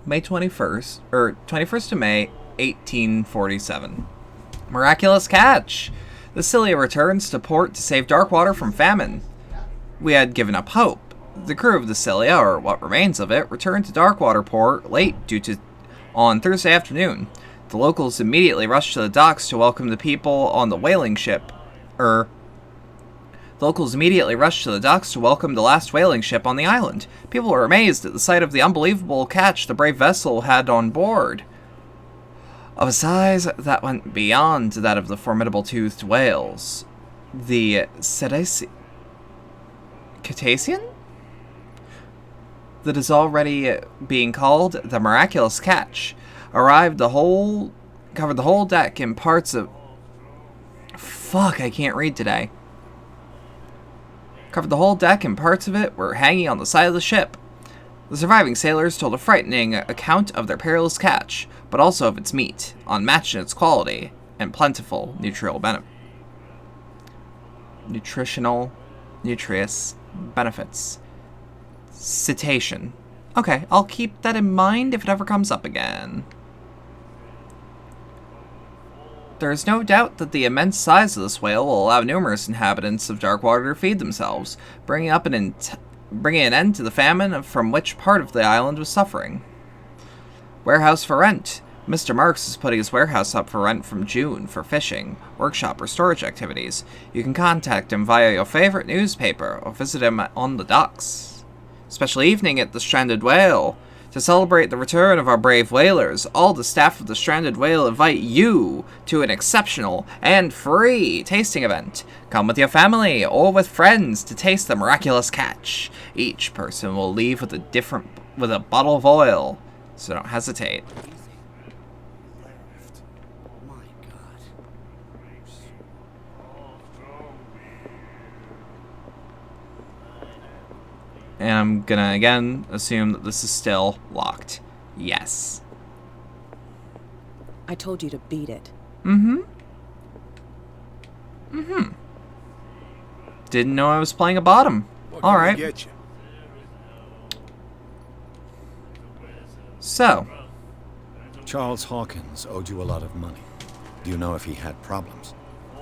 May 21st, or 21st of May, 1847. Miraculous Catch! The Scylla returns to port to save Darkwater from famine. We had given up hope. The crew of the Celia, or what remains of it, returned to Darkwater Port late on Thursday afternoon. The locals immediately rushed to the docks to welcome the people on the whaling ship. Locals immediately rushed to the docks to welcome the last whaling ship on the island. People were amazed at the sight of the unbelievable catch the brave vessel had on board, of a size that went beyond that of the formidable toothed whales. The Cetacean? That is already being called the Miraculous Catch, covered the whole deck in parts of... Fuck, I can't read today. Covered the whole deck and parts of it were hanging on the side of the ship. The surviving sailors told a frightening account of their perilous catch, but also of its meat, unmatched in its quality, and plentiful nutritious benefits. Cetacean. Okay, I'll keep that in mind if it ever comes up again. There is no doubt that the immense size of this whale will allow numerous inhabitants of Darkwater to feed themselves, bringing an end to the famine from which part of the island was suffering. Warehouse for rent. Mr. Marks is putting his warehouse up for rent from June for fishing, workshop, or storage activities. You can contact him via your favorite newspaper or visit him on the docks. Special evening at the Stranded Whale. To celebrate the return of our brave whalers, all the staff of the Stranded Whale invite you to an exceptional and free tasting event. Come with your family or with friends to taste the Miraculous Catch. Each person will leave with a bottle of oil, so don't hesitate. And I'm gonna, again, assume that this is still locked. Yes. I told you to beat it. Didn't know I was playing a bottom. Alright. Get you? So. Charles Hawkins owed you a lot of money. Do you know if he had problems?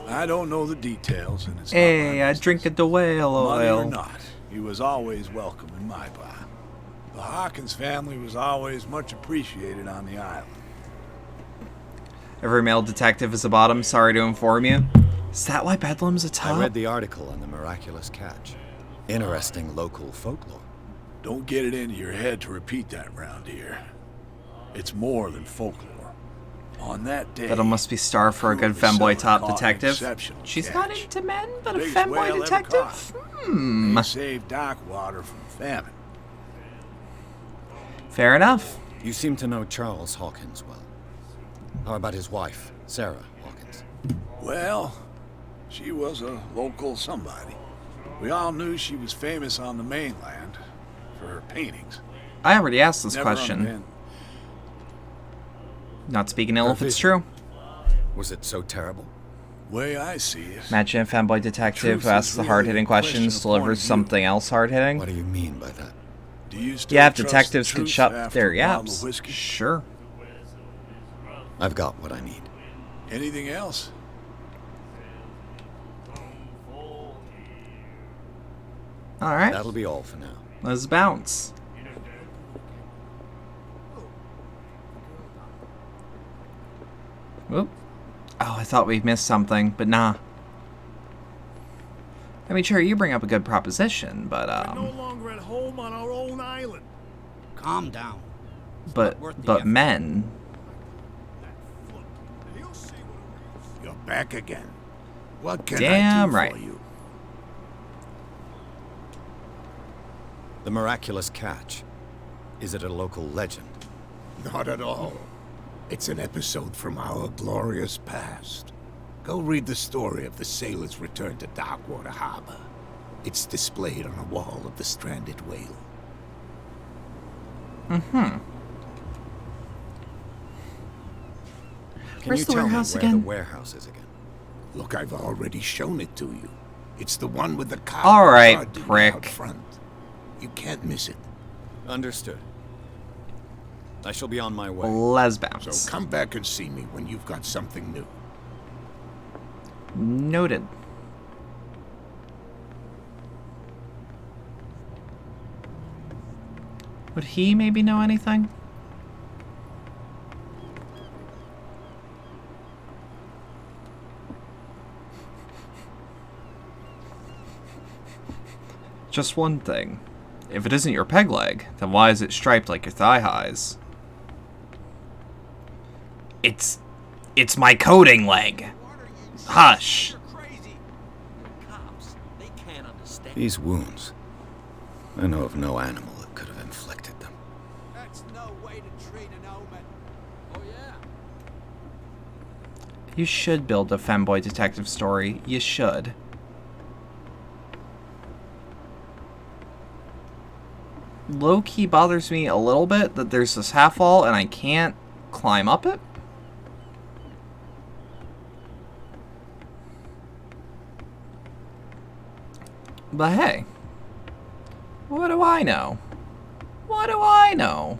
I don't know the details, and it's hey, I drink the whale oil. Money or not, he was always welcome in my bar. The Hawkins family was always much appreciated on the island. Every male detective is a bottom, sorry to inform you. Is that why Bedlam's a top? I read the article on the Miraculous Catch. Interesting local folklore. Don't get it into your head to repeat that round here. It's more than folklore. On that day, Bedlam must be starved for a good femboy top detective. She's not into men, but a femboy detective? They saved Darkwater from famine. Fair enough. You seem to know Charles Hawkins well. How about his wife, Sarah Hawkins? Well, she was a local somebody. We all knew she was famous on the mainland for her paintings. I already asked this question. Not speaking ill if it's true. Was it so terrible? Way I see it. Imagine a fanboy detective who asks the hard-hitting questions delivers something else hard-hitting. What do you mean by that? Do you still yeah, if trust detectives the could truth shut after their a yaps. bottle of whiskey? Sure. I've got what I need. Anything else? Alright. That'll be all for now. Let's bounce. Whoop. Oh, I thought we missed something, but nah. I mean, sure, you bring up a good proposition, but, We're no longer at home on our own island. Calm down. But men. You're back again. What can I Damn do right. for you? The Miraculous Catch. Is it a local legend? Not at all. It's an episode from our glorious past. Go read the story of the sailors' return to Darkwater Harbor. It's displayed on a wall of the Stranded Whale. Can Where's you the tell me warehouse where again? the warehouse is again? Look, I've already shown it to you. It's the one with the car. Alright, prick. Out front. You can't miss it. Understood. I shall be on my way. Les bounce. So come back and see me when you've got something new. Noted. Would he maybe know anything? Just one thing. If it isn't your peg leg, then why is it striped like your thigh highs? It's my coding leg. Hush. These wounds. I know of no animal that could have inflicted them. That's no way to treat an omen. Oh yeah. You should build a femboy detective story. You should. Low-key bothers me a little bit that there's this half wall and I can't climb up it. But hey, what do I know? What do I know?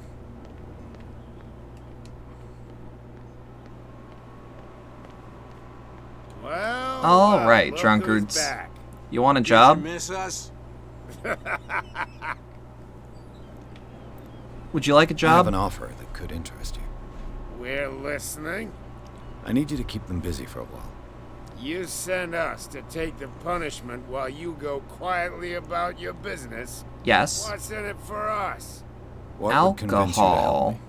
Well, all right, look drunkards. who's back. You want a job? Did you miss us? Would you like a I job? have an offer that could interest you. We're listening. I need you to keep them busy for a while. You send us to take the punishment while you go quietly about your business. Yes. What's in it for us? What would convince you to help Alcohol. me?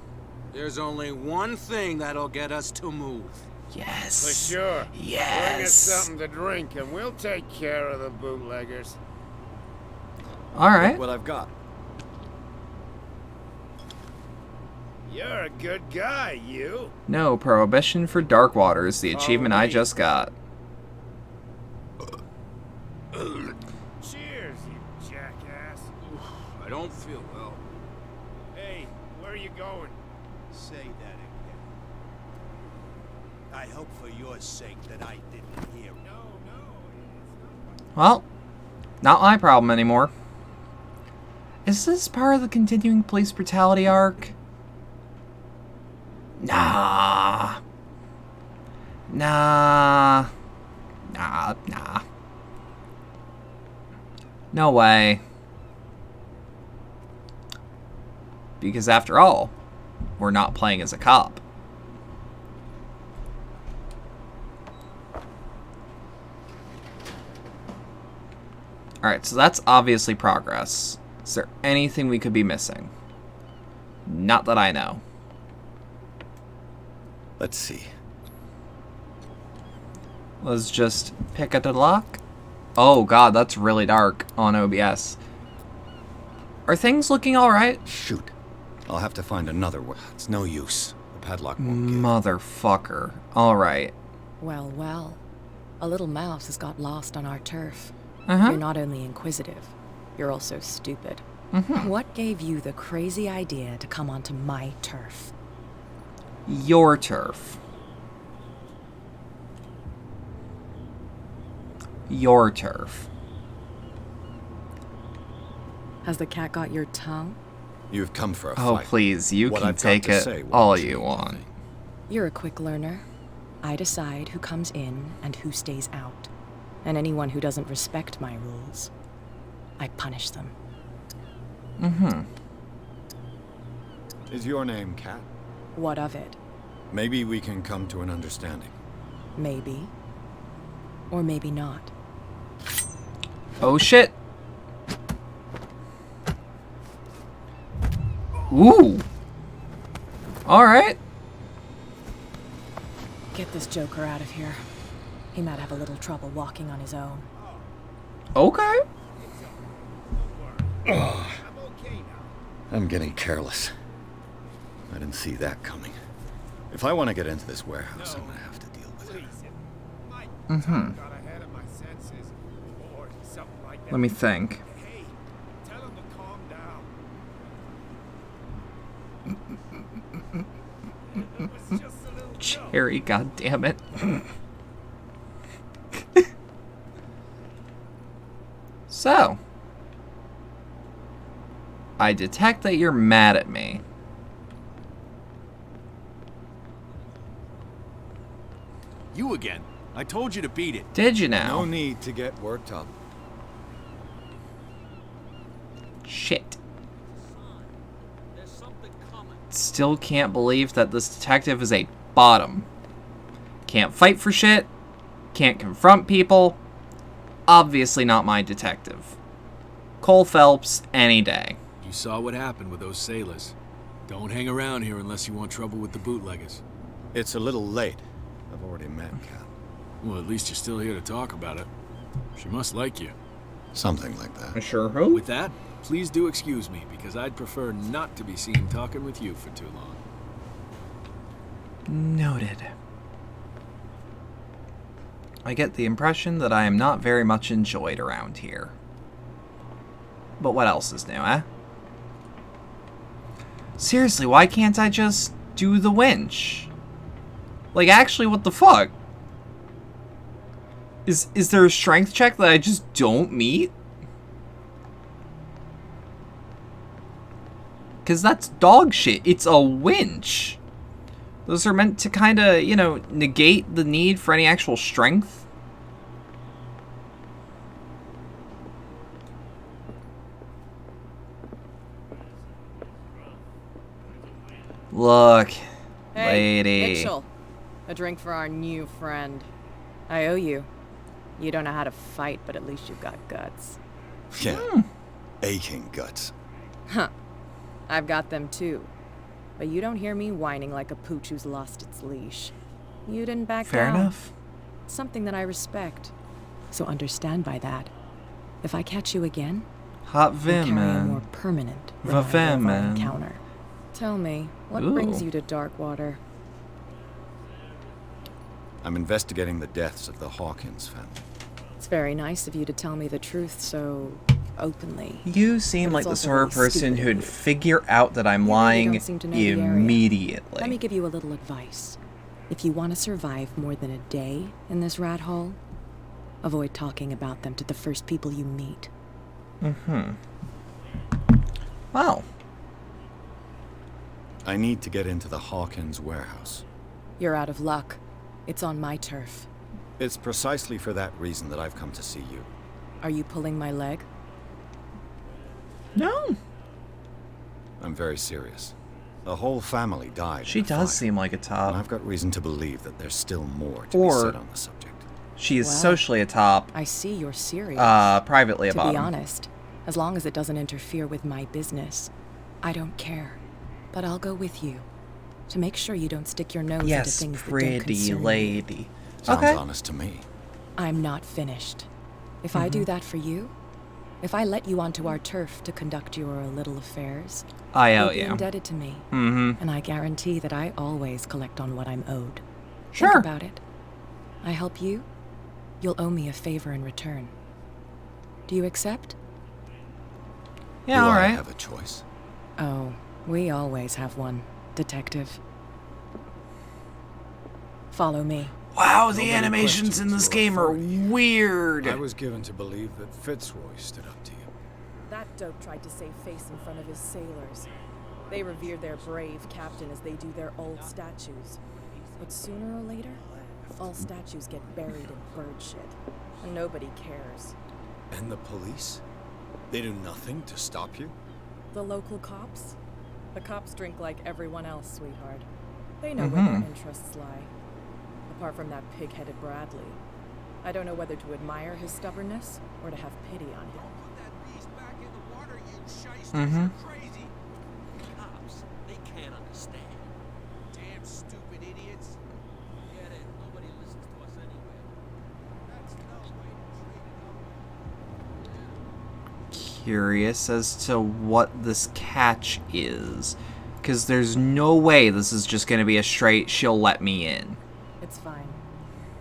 There's only one thing that'll get us to move. Yes. For sure. Yes. Bring us something to drink and we'll take care of the bootleggers. All right. Look what I've got. You're a good guy, you. No, Prohibition for Dark Waters, the achievement I me. just got. Cheers, you jackass. I don't feel well. Hey, where are you going? Say that again. I hope for your sake that I didn't hear it. Well, not my problem anymore. Is this part of the continuing police brutality arc? Nah. Nah. Nah, nah. No way. Because after all, we're not playing as a cop. Alright, so that's obviously progress. Is there anything we could be missing? Not that I know. Let's see. Let's just pick at the lock. Oh god, that's really dark on OBS. Are things looking alright? Shoot. I'll have to find another way. It's no use. The padlock won't give. Motherfucker. Alright. Well, well. A little mouse has got lost on our turf. Uh-huh. You're not only inquisitive, you're also stupid. Mhm. What gave you the crazy idea to come onto my turf? Your turf. Your turf. Has the cat got your tongue? You've come for a Oh, fight. please, you What can I've got take to it say won't all change you want. anything. You're a quick learner. I decide who comes in and who stays out. And anyone who doesn't respect my rules, I punish them. Mm-hmm. Is your name Cat? What of it? Maybe we can come to an understanding. Maybe. Or maybe not. Oh shit. Ooh. Alright. Get this joker out of here. He might have a little trouble walking on his own. Okay. I'm getting careless. I didn't see that coming. If I want to get into this warehouse, I'm gonna have to deal with it. Mm-hmm. Let me think. Hey, tell him to calm down. It was just a little joke. Cherry, goddammit. So, I detect that you're mad at me. You again. I told you to beat it. Did you now? No need to get worked up. Shit. Still can't believe that this detective is a bottom. Can't fight for shit. Can't confront people. Obviously not my detective. Cole Phelps, any day. You saw what happened with those sailors. Don't hang around here unless you want trouble with the bootleggers. It's a little late. I've already met Kat. Well, at least you're still here to talk about it. She must like you. Something like that. I sure hope. With that, please do excuse me, because I'd prefer not to be seen talking with you for too long. Noted. I get the impression that I am not very much enjoyed around here. But what else is new, eh? Seriously, why can't I just do the winch? Like, actually, what the fuck? Is there a strength check that I just don't meet? Because that's dog shit. It's a winch. Those are meant to kind of, you know, negate the need for any actual strength. Look, Hey, lady. Mitchell. A drink for our new friend. I owe you. You don't know how to fight, but at least you've got guts. Yeah. Aching guts. Huh. I've got them too. But you don't hear me whining like a pooch who's lost its leash. You didn't back Fair down. enough. Something that I respect. So understand by that. If I catch you again, Hot I'll carry a Vimmin. more permanent reminder of our Vimmin. encounter. Tell me, what Ooh. brings you to Darkwater? I'm investigating the deaths of the Hawkins family. It's very nice of you to tell me the truth so openly. You seem But like it's the also sort of very person stupid of who'd you. figure out that I'm You really lying don't seem to know the area. immediately. Let me give you a little advice. If you want to survive more than a day in this rat hole, avoid talking about them to the first people you meet. Mm-hmm. Wow. I need to get into the Hawkins Warehouse. You're out of luck. It's on my turf. It's precisely for that reason that I've come to see you. Are you pulling my leg? No. I'm very serious. The whole family died. She in the does fire, seem like a and top. I've got reason to believe that there's still more to Or- be said on the subject. She is Well, socially a top, I see you're serious. privately a To bottom. be honest, as long as it doesn't interfere with my business, I don't care. But I'll go with you to make sure you don't stick your nose Yes, into things that don't pretty concern you. lady. Sounds Okay. honest to me. I'm not finished. If I do that for you, if I let you onto our turf to conduct your little affairs, I owe you'll be you. indebted to me. Mm-hmm. And I guarantee that I always collect on what I'm owed. Sure. Think about it. I help you, you'll owe me a favor in return. Do you accept? Yeah, Do I alright. have a choice? Oh, we always have one, Detective. Follow me. Wow, the Nobody animations in questions this your game are authority. weird. I was given to believe that Fitzroy stood up to you. That dope tried to save face in front of his sailors. They revere their brave captain as they do their old statues. But sooner or later, all statues get buried in bird shit. And nobody cares. And the police? They do nothing to stop you? The local cops? The cops drink like everyone else, sweetheart. They know where their interests lie. Apart from that pig-headed Bradley. I don't know whether to admire his stubbornness or to have pity on him. Put that beast back in the water, you shysters. Mhm. You're crazy. Cops, they can't understand. Damn stupid idiots. Get it? Nobody listens to us anyway. That's no way to treat them. Curious as to what this catch is. Because there's no way this is just going to be a straight, she'll let me in. It's fine.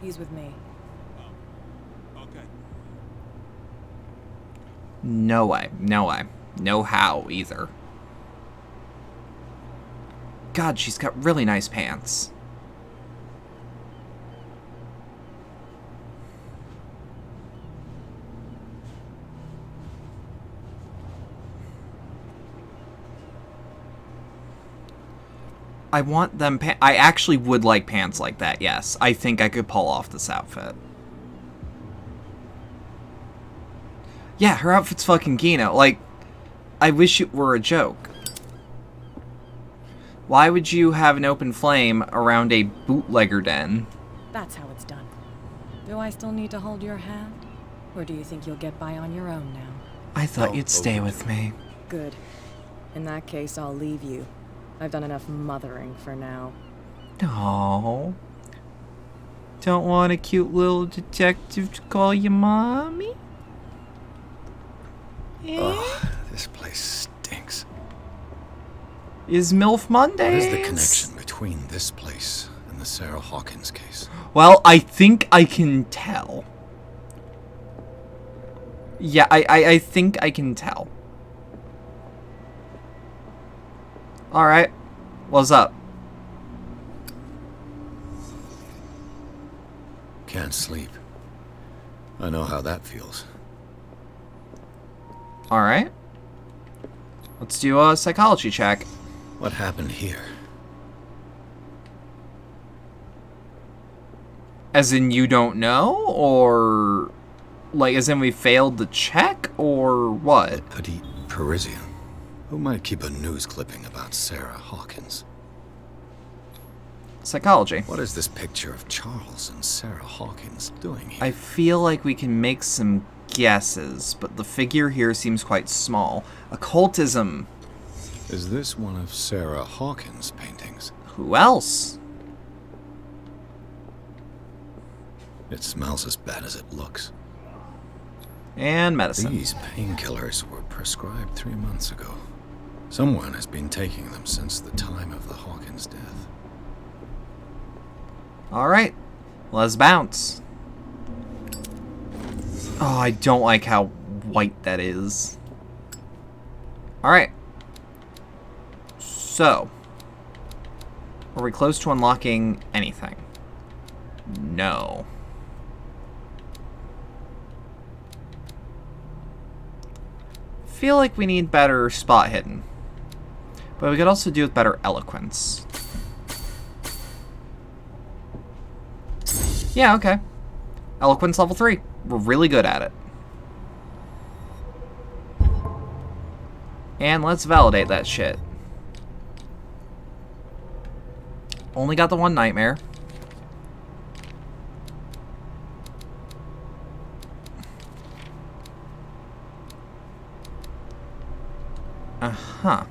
He's with me. Okay. No way. No way. No how, either. God, she's got really nice pants. I want them I actually would like pants like that, yes. I think I could pull off this outfit. Yeah, her outfit's fucking Gino. Like, I wish it were a joke. Why would you have an open flame around a bootlegger den? That's how it's done. Do I still need to hold your hand? Or do you think you'll get by on your own now? I thought you'd stay with me. Good. In that case, I'll leave you. I've done enough mothering for now. No. Don't want a cute little detective to call you mommy? Ugh, this place stinks. Is MILF Mondays? What is the connection between this place and the Sarah Hawkins case? Well, I think I can tell. Yeah, I think I can tell. Alright. What's up? Can't sleep. I know how that feels. Alright. Let's do a psychology check. What happened here? As in you don't know? Or... like, as in we failed the check? Or what? Petite Parisian. Who might keep a news clipping about Sarah Hawkins? Psychology. What is this picture of Charles and Sarah Hawkins doing here? I feel like we can make some guesses, but the figure here seems quite small. Occultism. Is this one of Sarah Hawkins' paintings? Who else? It smells as bad as it looks. And medicine. These painkillers were prescribed 3 months ago. Someone has been taking them since the time of the Hawkins death. Alright, let's bounce. Oh, I don't like how white that is. Alright. So, are we close to unlocking anything? No. Feel like we need better spot hidden. But we could also do with better eloquence. Yeah, okay. Eloquence level 3. We're really good at it. And let's validate that shit. Only got the one nightmare. Uh-huh.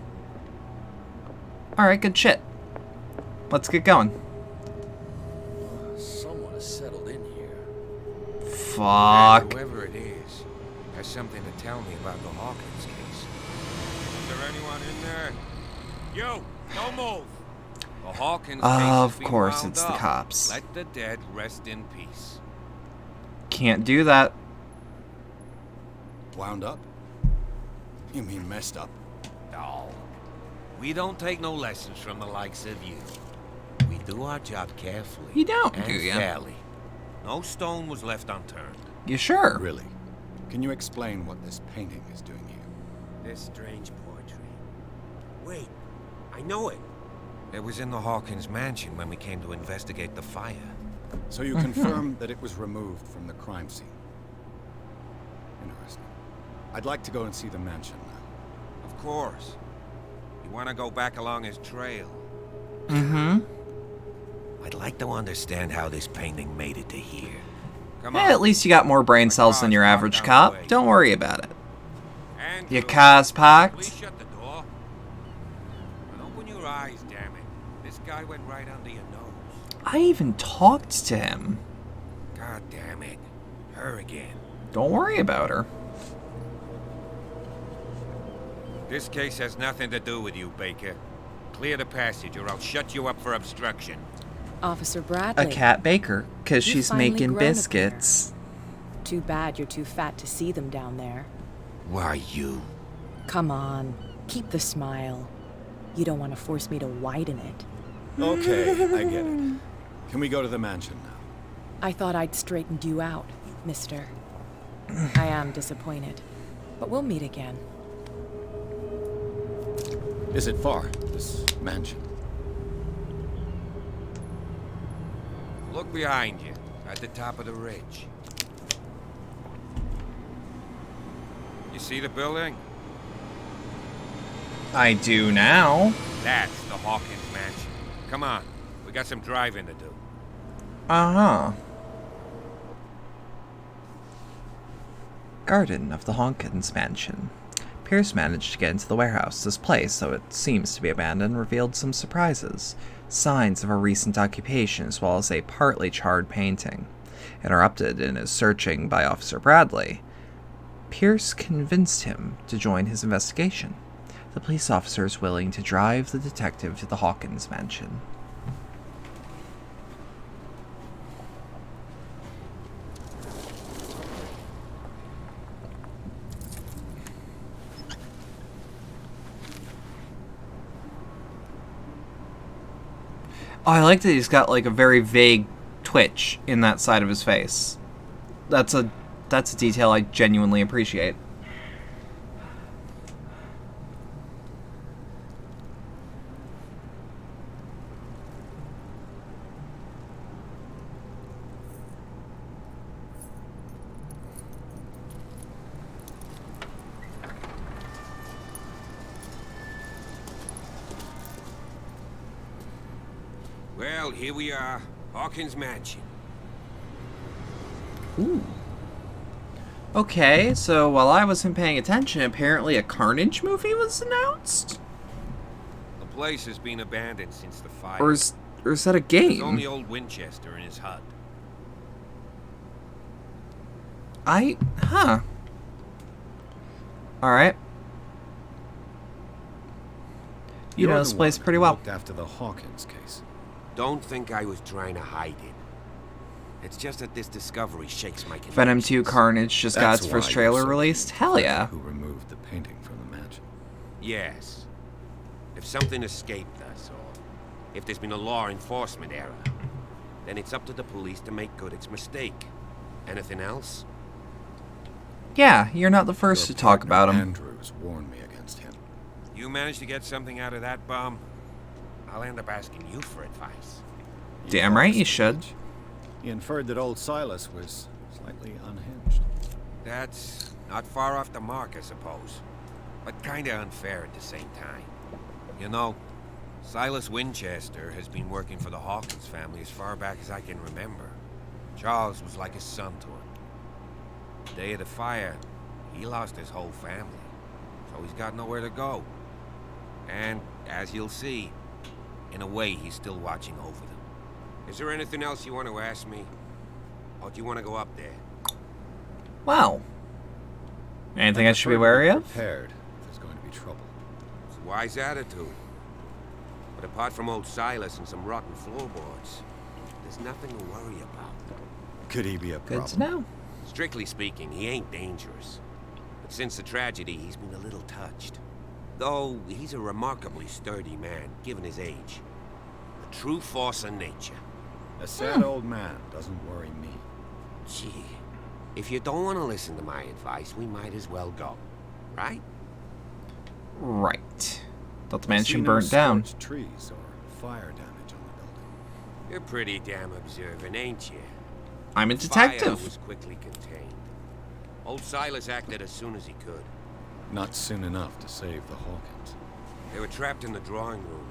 Alright, good shit. Let's get going. Someone has settled in here. Fuck. And whoever it is has something to tell me about the Hawkins case. Is there anyone in there? You, don't move. The Hawkins case has been course, wound it's the up. cops. Let the dead rest in peace. Can't do that. Wound up? You mean messed up? No. We don't take no lessons from the likes of you. We do our job carefully. You don't, and do ya? fairly. No stone was left unturned. You sure? Really? Can you explain what this painting is doing here? This strange poetry. Wait, I know it. It was in the Hawkins Mansion when we came to investigate the fire. So you confirm that it was removed from the crime scene? Interesting. I'd like to go and see the mansion now. Of course. You want to go back along his trail? Mm-hmm. I'd like to understand how this painting made it to here. Come Yeah, on. at least you got more brain cells than your average down cop. the way. Don't worry about it. And Your car's please parked. shut the door. And open your eyes, damn it. This guy went right under your nose. I even talked to him. God damn it. Her again. Don't worry about her. This case has nothing to do with you, Baker. Clear the passage or I'll shut you up for obstruction. Officer Bradley. A cat baker, because You've she's finally making grown a pair. biscuits. Too bad you're too fat to see them down there. Why you? Come on, keep the smile. You don't want to force me to widen it. Okay, I get it. Can we go to the mansion now? I thought I'd straightened you out, mister. I am disappointed, but we'll meet again. Is it far, this mansion? Look behind you, at the top of the ridge. You see the building? I do now. That's the Hawkins Mansion. Come on, we got some driving to do. Uh-huh. Garden of the Hawkins Mansion. Pierce managed to get into the warehouse. This place, though it seems to be abandoned, revealed some surprises. Signs of a recent occupation, as well as a partly charred painting. Interrupted in his searching by Officer Bradley, Pierce convinced him to join his investigation. The police officer is willing to drive the detective to the Hawkins Mansion. Oh, I like that he's got like a very vague twitch in that side of his face. That's a detail I genuinely appreciate. Well, here we are. Hawkins Mansion. Ooh. Okay, so while I wasn't paying attention, apparently a Carnage movie was announced? The place has been abandoned since the fire. Or is that a game? There's only old Winchester in his hut. Huh. Alright. You know this place pretty well. Looked after the Hawkins case. Don't think I was trying to hide it. It's just that this discovery shakes my convictions. Venom 2 Carnage just got its first trailer released? Hell yeah. Who removed the painting from the mansion? Yes. If something escaped us, or if there's been a law enforcement error, then it's up to the police to make good its mistake. Anything else? Yeah, you're not the first to talk about him. Andrews warned me against him. You managed to get something out of that bomb? I'll end up asking you for advice. Damn right you should. He inferred that old Silas was slightly unhinged. That's not far off the mark, I suppose. But kinda unfair at the same time. You know, Silas Winchester has been working for the Hawkins family as far back as I can remember. Charles was like his son to him. The day of the fire, he lost his whole family. So he's got nowhere to go. And, as you'll see, in a way, he's still watching over them. Is there anything else you want to ask me? Or do you want to go up there? Wow. Anything I should be wary of? Prepared if there's going to be trouble. It's a wise attitude. But apart from old Silas and some rotten floorboards, there's nothing to worry about. Could he be a problem? Good to know. Strictly speaking, he ain't dangerous. But since the tragedy, he's been a little touched. Though he's a remarkably sturdy man, given his age. A true force of nature. A sad old man doesn't worry me. Gee, if you don't want to listen to my advice, we might as well go. Right? Right. Thought the mansion burnt down. Trees or fire damage on the building. You're pretty damn observant, ain't you? I'm a The fire detective. was quickly contained. Old Silas acted as soon as he could. Not soon enough to save the Hawkins. They were trapped in the drawing room.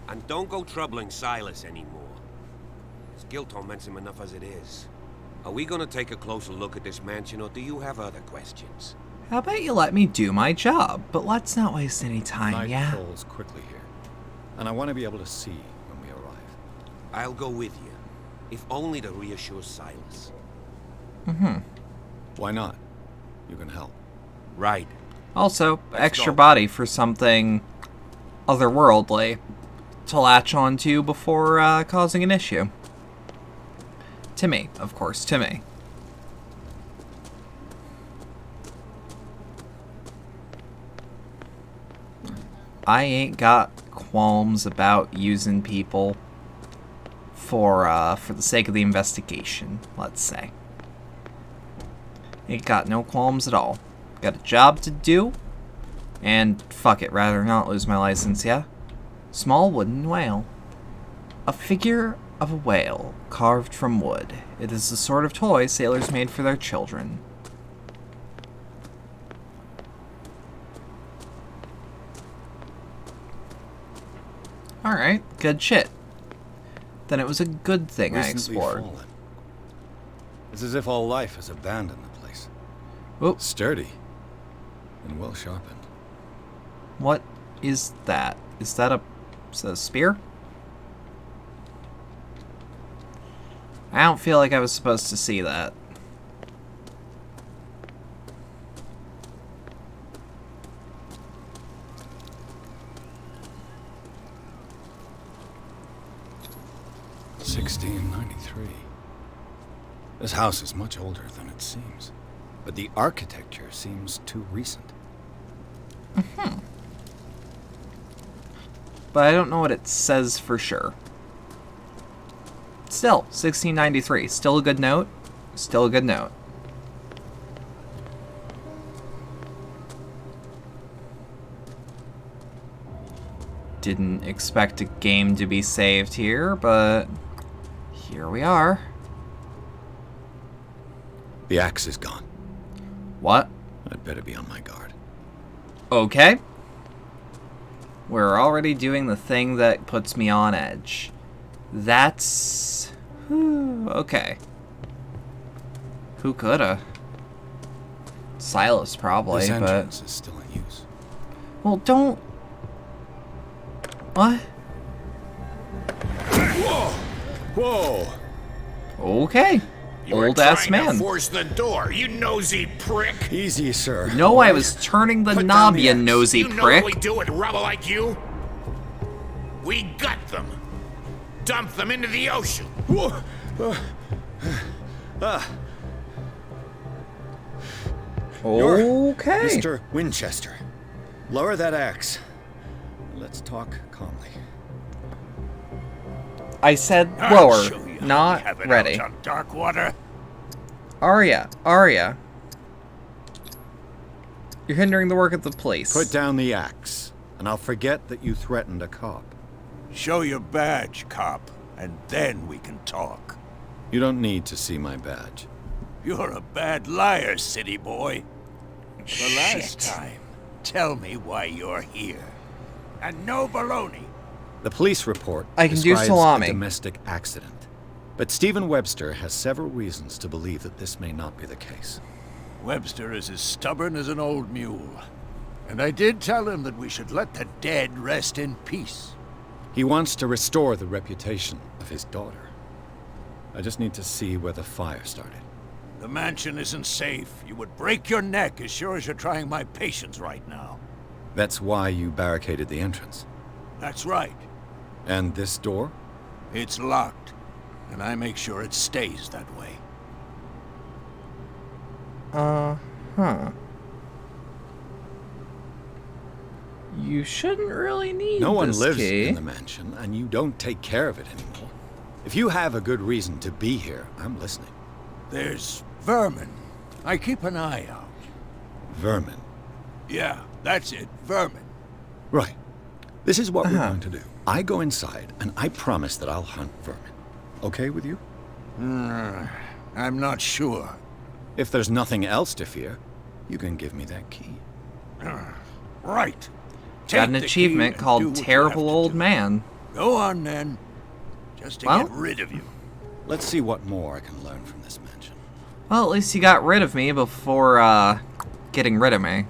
And don't go troubling Silas anymore. His guilt torments him enough as it is. Are we gonna take a closer look at this mansion, or do you have other questions? How about you let me do my job? But let's not waste any time, Night yeah? falls quickly here, and I want to be able to see when we arrive. I'll go with you, if only to reassure Silas. Mm-hmm. Why not? You can help. Right. Also, Let's extra go. body for something otherworldly to latch onto before causing an issue. To me, of course, to me. I ain't got qualms about using people for the sake of the investigation, let's say. Ain't got no qualms at all. Got a job to do, and fuck it, rather not lose my license, yeah? Small wooden whale. A figure of a whale carved from wood. It is the sort of toy sailors made for their children. Alright, good shit. Then it was a good thing I Recently explored. fallen. It's as if all life has abandoned the place. Whoop. Sturdy and well sharpened. What is that? Is that a spear? I don't feel like I was supposed to see that. $1693. This house is much older than it seems, but the architecture seems too recent. But I don't know what it says for sure. Still, 1693. Still a good note. Still a good note. Didn't expect a game to be saved here, but here we are. The axe is gone. What? I'd better be on my guard. Okay. We're already doing the thing that puts me on edge. That's... okay. Who coulda? Silas probably, This but... entrance is still in use. Well, don't... What? Whoa! Okay. You were Old-ass trying man. to force the door, you nosy prick. Easy, sir. No, I was turning the Put knob, down the you axe. nosy You know prick. what we do with rubble like you? We gut them. Dump them into the ocean. Okay. Mr. Winchester, lower that axe. Let's talk calmly. I said lower, not ready. On dark water. Arya. You're hindering the work of the police. Put down the axe, and I'll forget that you threatened a cop. Show your badge, cop, and then we can talk. You don't need to see my badge. You're a bad liar, city boy. The last time, tell me why you're here. And no baloney. The police report I can do describes salami. a domestic accident. But Stephen Webster has several reasons to believe that this may not be the case. Webster is as stubborn as an old mule. And I did tell him that we should let the dead rest in peace. He wants to restore the reputation of his daughter. I just need to see where the fire started. The mansion isn't safe. You would break your neck as sure as you're trying my patience right now. That's why you barricaded the entrance. That's right. And this door? It's locked. And I make sure it stays that way. Huh. You shouldn't really need No one this lives key. in the mansion, and you don't take care of it anymore. If you have a good reason to be here, I'm listening. There's vermin. I keep an eye out. Vermin. Yeah, that's it. Vermin. Right. This is what we're going to do. I go inside, and I promise that I'll hunt vermin. Okay with you? I'm not sure. If there's nothing else to fear, you can give me that key. Right. Got an Take the achievement key and do called what you Terrible have to Old do. Man. Go on, then. Just to Well? get rid of you. Let's see what more I can learn from this mansion. Well, at least you got rid of me before, getting rid of me.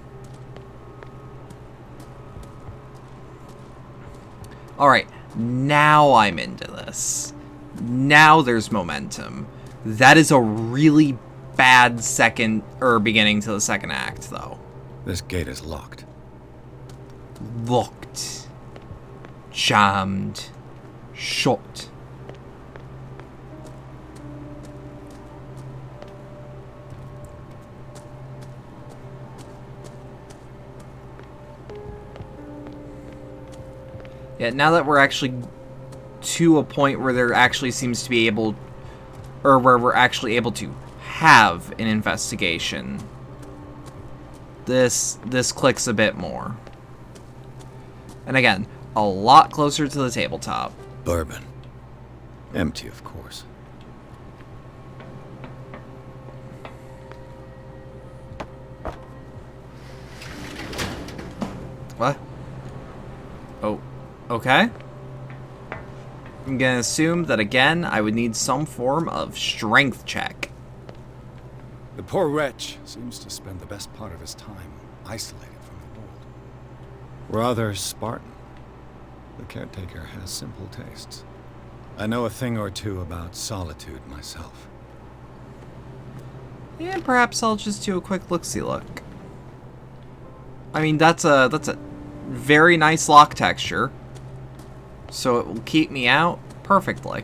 Alright, now I'm into this. Now there's momentum. That is a really bad beginning to the second act, though. This gate is locked. Locked. Jammed. Shut. Yeah, now that we're actually to a point where there actually seems to be able, or where we're actually able to have an investigation, this clicks a bit more. And again, a lot closer to the tabletop. Bourbon. Empty, of course. What? Oh, okay. I'm gonna assume that, again, I would need some form of strength check. The poor wretch seems to spend the best part of his time isolated from the world. Rather Spartan. The caretaker has simple tastes. I know a thing or two about solitude myself. And perhaps I'll just do a quick look-see look. I mean, that's a very nice lock texture. So it will keep me out perfectly.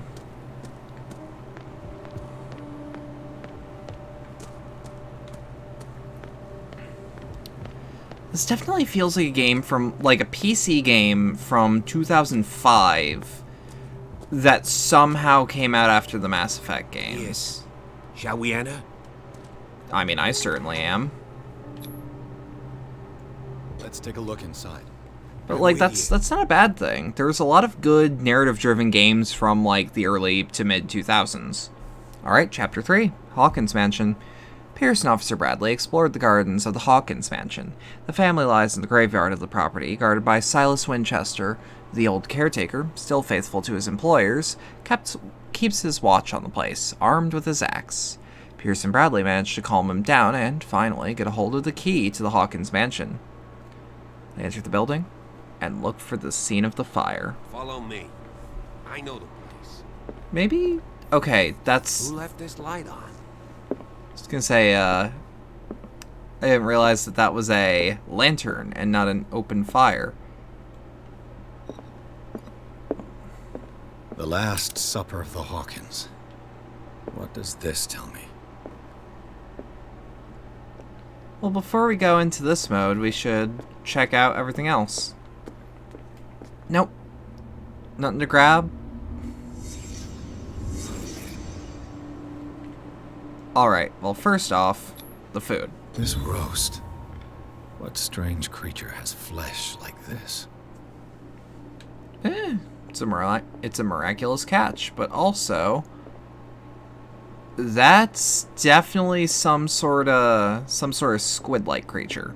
This definitely feels like a game from, like a PC game from 2005 that somehow came out after the Mass Effect games. Yes. Shall we enter? I mean, I certainly am. Let's take a look inside. But, like, that's not a bad thing. There's a lot of good narrative-driven games from, like, the early to mid-2000s. Alright, Chapter 3, Hawkins Mansion. Pierce and Officer Bradley explored the gardens of the Hawkins Mansion. The family lies in the graveyard of the property, guarded by Silas Winchester. The old caretaker, still faithful to his employers, keeps his watch on the place, armed with his axe. Pierce and Bradley manage to calm him down and, finally, get a hold of the key to the Hawkins Mansion. They enter the building and look for the scene of the fire. Follow me. I know the place. Maybe? Okay, that's... Who left this light on? I was gonna say, I didn't realize that that was a lantern and not an open fire. The Last Supper of the Hawkins. What does this tell me? Well, before we go into this mode, we should check out everything else. Nope. Nothing to grab. Alright, well, first off, the food. This roast. What strange creature has flesh like this? It's a miraculous catch, but also that's definitely some sort of squid-like creature.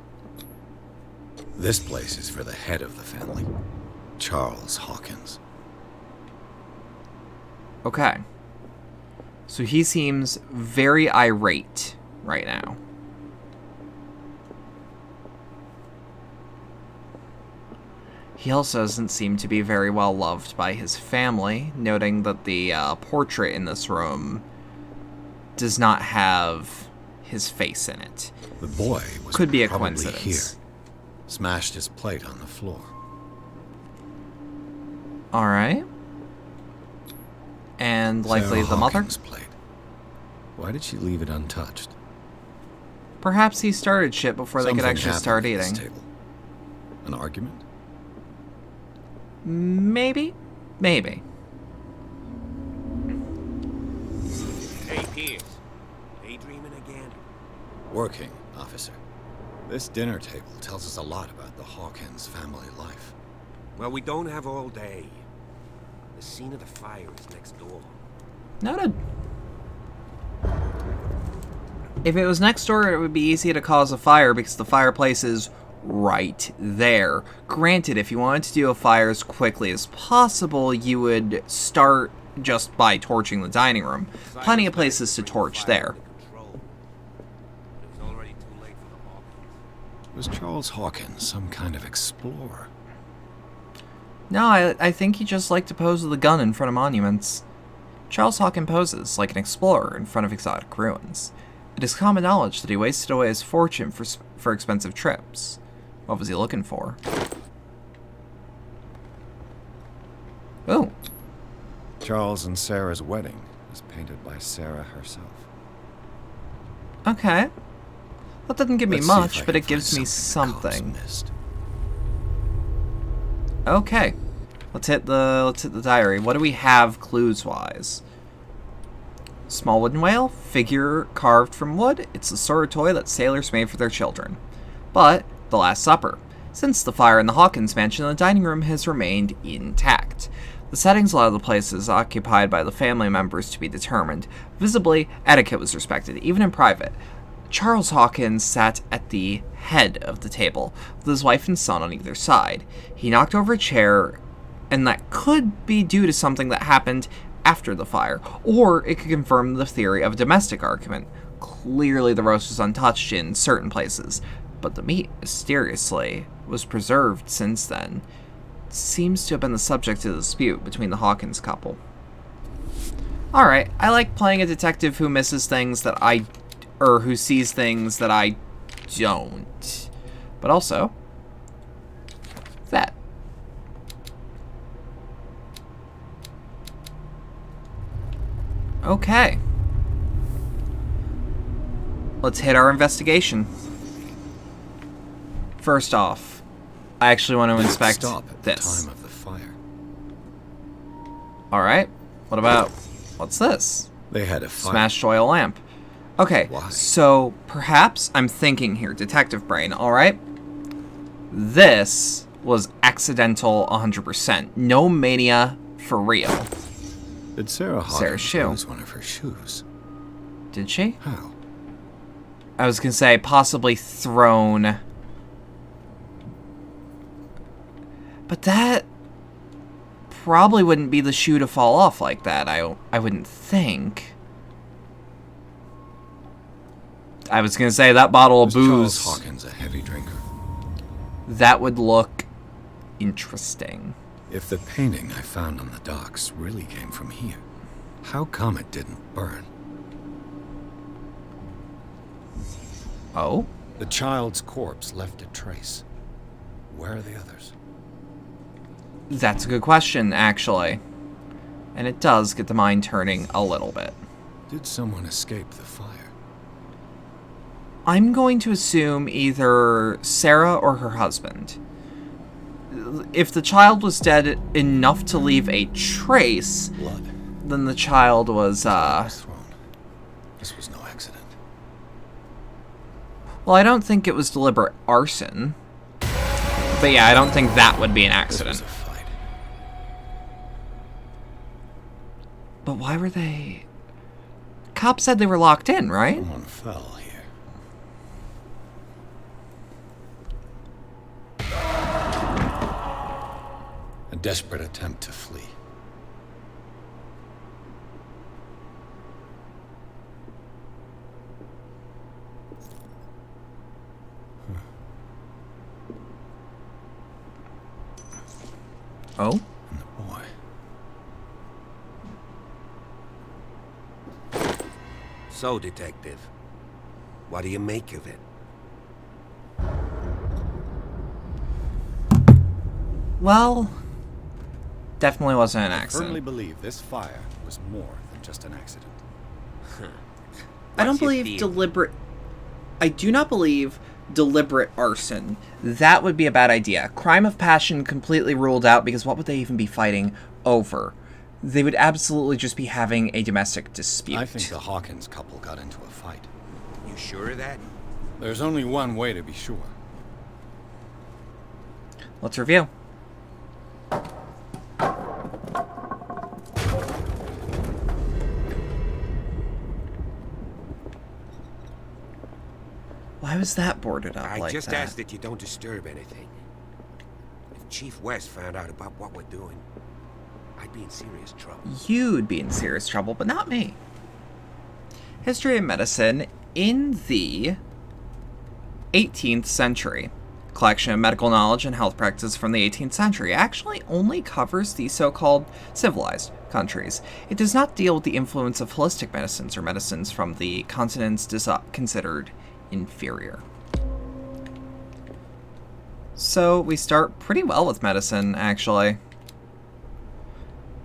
This place is for the head of the family, Charles Hawkins. Okay. So he seems very irate right now. He also doesn't seem to be very well loved by his family, noting that the portrait in this room does not have his face in it. The boy was could be a probably coincidence. Here. Smashed his plate on the floor. All right. And likely Sarah the mother? Hawkins' plate. Why did she leave it untouched? Perhaps he started shit before they could actually start happened at eating. this table. An argument? Maybe. Maybe. Hey, Pierce. Daydreaming again? Working, officer. This dinner table tells us a lot about the Hawkins family life. Well, we don't have all day. The scene of the fire is next door. Noted. If it was next door, it would be easy to cause a fire because the fireplace is right there. Granted, if you wanted to do a fire as quickly as possible, you would start just by torching the dining room. Plenty of places to torch there. Was Charles Hawkins some kind of explorer? No, I think he just liked to pose with a gun in front of monuments. Charles Hawkins poses like an explorer in front of exotic ruins. It is common knowledge that he wasted away his fortune for expensive trips. What was he looking for? Oh. Charles and Sarah's wedding was painted by Sarah herself. Okay. That doesn't give me Let's see if much, I but can it gives find me something the something. cops missed. Okay. Let's hit the diary. What do we have clues-wise? Small wooden whale, figure carved from wood. It's the sort of toy that sailors made for their children. But the Last Supper. Since the fire in the Hawkins Mansion, the dining room has remained intact. The settings allowed the places occupied by the family members to be determined. Visibly, etiquette was respected, even in private. Charles Hawkins sat at the head of the table, with his wife and son on either side. He knocked over a chair And that could be due to something that happened after the fire, or it could confirm the theory of a domestic argument. Clearly the roast was untouched in certain places, but the meat, mysteriously, was preserved since then. It seems to have been the subject of the dispute between the Hawkins couple. Alright, I like playing a detective who misses things that who sees things that I don't. But also, that. Okay. Let's hit our investigation. First off, I actually want to inspect this. Time of the fire. Alright. What about... what's this? They had a fire. Smashed oil lamp. Okay, Why? so perhaps I'm thinking here, detective brain, alright? This was accidental 100%. No mania for real. Did Sarah Hawkins lose one of her shoes? Did she? How? I was gonna say, possibly thrown. But that probably wouldn't be the shoe to fall off like that, I wouldn't think. I was gonna say, that bottle of booze... Charles Hawkins a heavy drinker? That would look interesting. If the painting I found on the docks really came from here, how come it didn't burn? Oh? The child's corpse left a trace. Where are the others? That's a good question, actually. And it does get the mind turning a little bit. Did someone escape the fire? I'm going to assume either Sarah or her husband. If the child was dead enough to leave a trace, Blood. Then the child was, This was no accident. Well, I don't think it was deliberate arson. But yeah, I don't think that would be an accident. This was a fight. But why were they... Cops said they were locked in, right? Someone fell here. A desperate attempt to flee. Oh? And the boy. So, Detective, what do you make of it? Well, definitely wasn't an I accident. firmly believe this fire was more than just an accident. I don't believe deliberate... I do not believe deliberate arson. That would be a bad idea. Crime of passion completely ruled out, because what would they even be fighting over? They would absolutely just be having a domestic dispute. I think the Hawkins couple got into a fight. You sure of that? There's only one way to be sure. Let's review. Why was that boarded up I like just that? asked that you don't disturb anything. If Chief West found out about what we're doing, I'd be in serious trouble. You'd be in serious trouble, but not me. History of medicine in the 18th century. Collection of medical knowledge and health practices from the 18th century actually only covers the so-called civilized countries. It does not deal with the influence of holistic medicines or medicines from the continents considered inferior. So we start pretty well with medicine, actually. I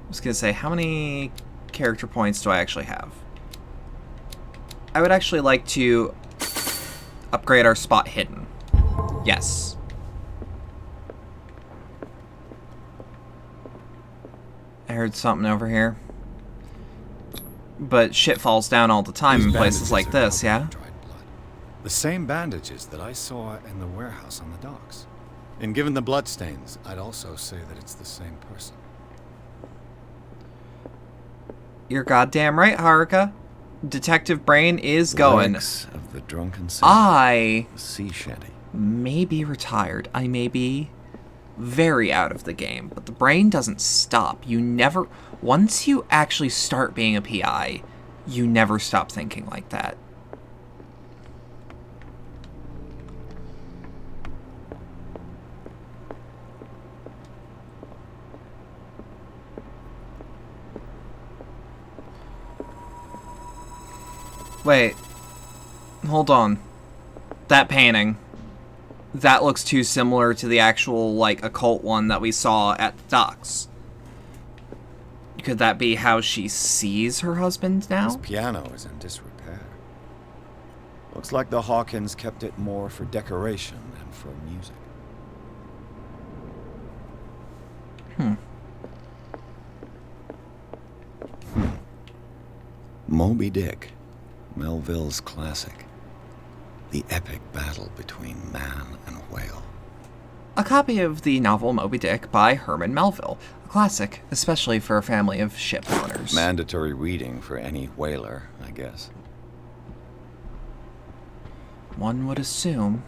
was gonna say, how many character points do I actually have? I would actually like to upgrade our spot hidden. Yes. I heard something over here. But shit falls down all the time in places like this, yeah? The same bandages that I saw in the warehouse on the docks. And given the bloodstains, I'd also say that it's the same person. You're goddamn right, Haruka. Detective Brain is going. Of the drunken I sea shanty. may be retired. I may be very out of the game, but the brain doesn't stop. You never, once you actually start being a PI, you never stop thinking like that. Wait, hold on. That painting. That looks too similar to the actual, like, occult one that we saw at the docks. Could that be how she sees her husband now? This piano is in disrepair. Looks like the Hawkins kept it more for decoration than for music. Moby Dick, Melville's classic. The epic battle between man and whale. A copy of the novel Moby Dick by Herman Melville. A classic, especially for a family of ship owners. Mandatory reading for any whaler, I guess. One would assume.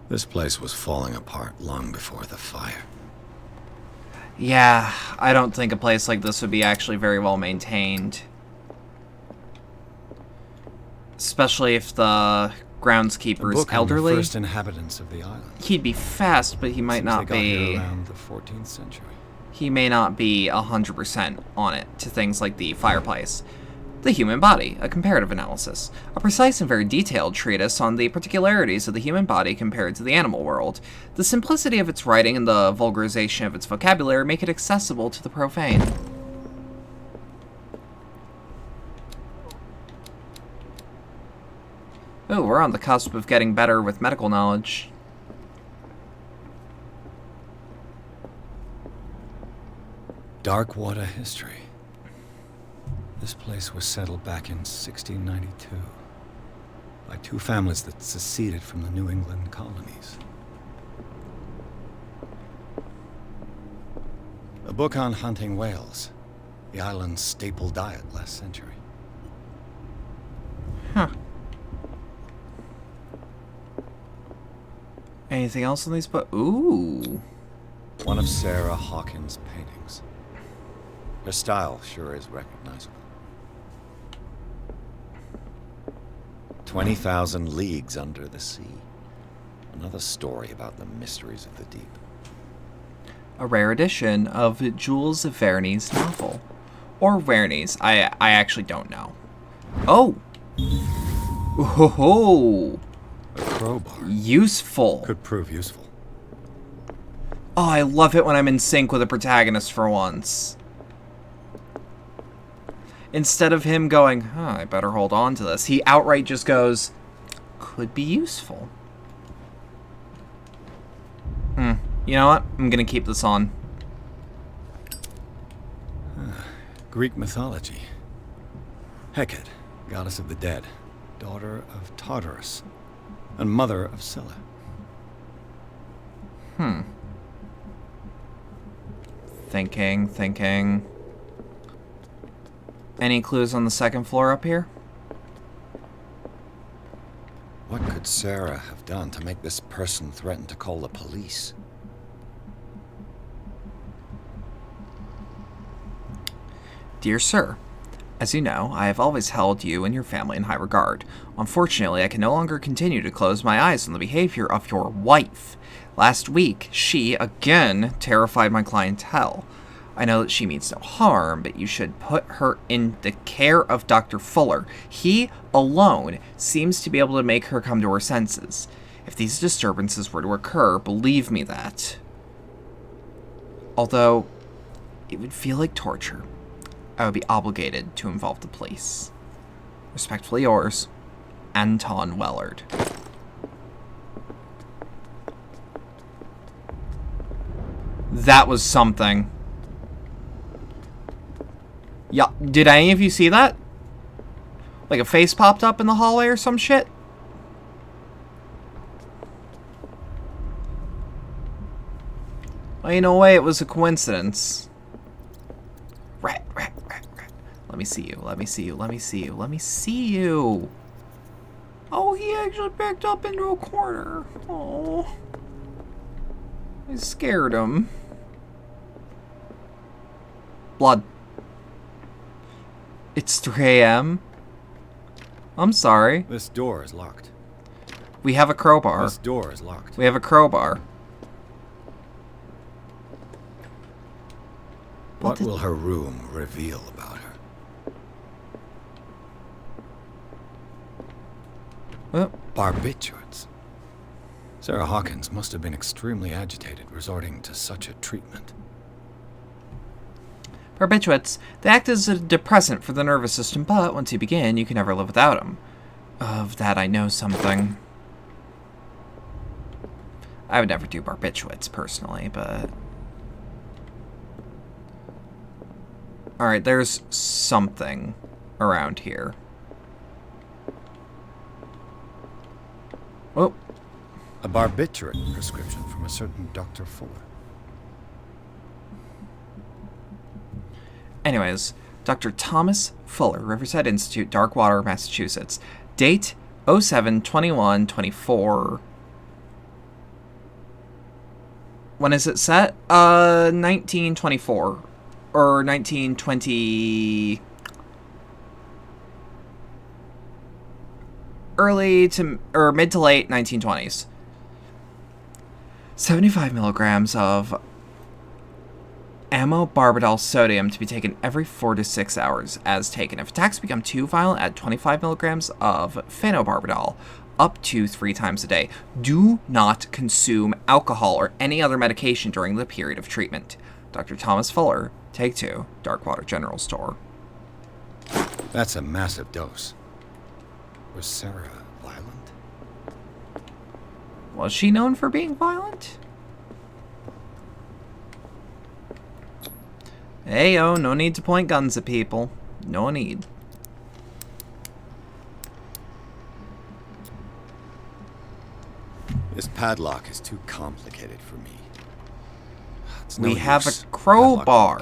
This place was falling apart long before the fire. Yeah, I don't think a place like this would be actually very well maintained. Especially if the groundskeeper's elderly. The first inhabitants of the island. He'd be fast, but he might not they got be. Here around the 14th century. He may not be 100% on it to things like the fireplace. The Human Body, a comparative analysis. A precise and very detailed treatise on the particularities of the human body compared to the animal world. The simplicity of its writing and the vulgarization of its vocabulary make it accessible to the profane. Oh, we're on the cusp of getting better with medical knowledge. Dark water history. This place was settled back in 1692 by two families that seceded from the New England colonies. A book on hunting whales, the island's staple diet last century. Huh. Anything else on these books? Ooh. One of Sarah Hawkins' paintings. Her style sure is recognizable. 20,000 Leagues Under the Sea. Another story about the mysteries of the deep. A rare edition of Jules Verne's novel. Or Verne's. I actually don't know. Oh! Oh! A crowbar. Useful. Could prove useful. Oh, I love it when I'm in sync with a protagonist for once. Instead of him going, huh, I better hold on to this, he outright just goes, could be useful. You know what? I'm gonna keep this on. Greek mythology. Hecate, goddess of the dead, daughter of Tartarus, and mother of Scylla. Thinking. Any clues on the second floor up here? What could Sarah have done to make this person threaten to call the police? Dear Sir, as you know, I have always held you and your family in high regard. Unfortunately, I can no longer continue to close my eyes on the behavior of your wife. Last week, she, again, terrified my clientele. I know that she means no harm, but you should put her in the care of Dr. Fuller. He alone seems to be able to make her come to her senses. If these disturbances were to occur, believe me that. Although, it would feel like torture. I would be obligated to involve the police. Respectfully yours, Anton Wellard. That was something. Yeah, did any of you see that? Like a face popped up in the hallway or some shit? Well, ain't no way it was a coincidence. Rat. Let me see you. Oh, he actually backed up into a corner. Oh. I scared him. Blood. It's 3 a.m. I'm sorry. This door is locked. We have a crowbar. This door is locked. We have a crowbar. What will her room reveal about her? Barbiturates. Sarah Hawkins must have been extremely agitated, resorting to such a treatment. Barbiturates, they act as a depressant for the nervous system, but once you begin, you can never live without them. Of that I know something. I would never do barbiturates, personally, but... Alright, there's something around here. Oh. A barbiturate prescription from a certain Dr. Fuller. Anyways, Dr. Thomas Fuller, Riverside Institute, Darkwater, Massachusetts. Date 07/21/24. When is it set? 1924. Or 1920... Early to... or mid to late 1920s. 75 milligrams of amobarbitol sodium to be taken every 4 to 6 hours as taken. If attacks become too violent, add 25 milligrams of phenobarbital up to 3 times a day. Do not consume alcohol or any other medication during the period of treatment. Dr. Thomas Fuller, Take 2, Darkwater General Store. That's a massive dose. Was Sarah violent? Was she known for being violent? Hey-oh, no need to point guns at people. No need. This padlock is too complicated for me. We have a crowbar.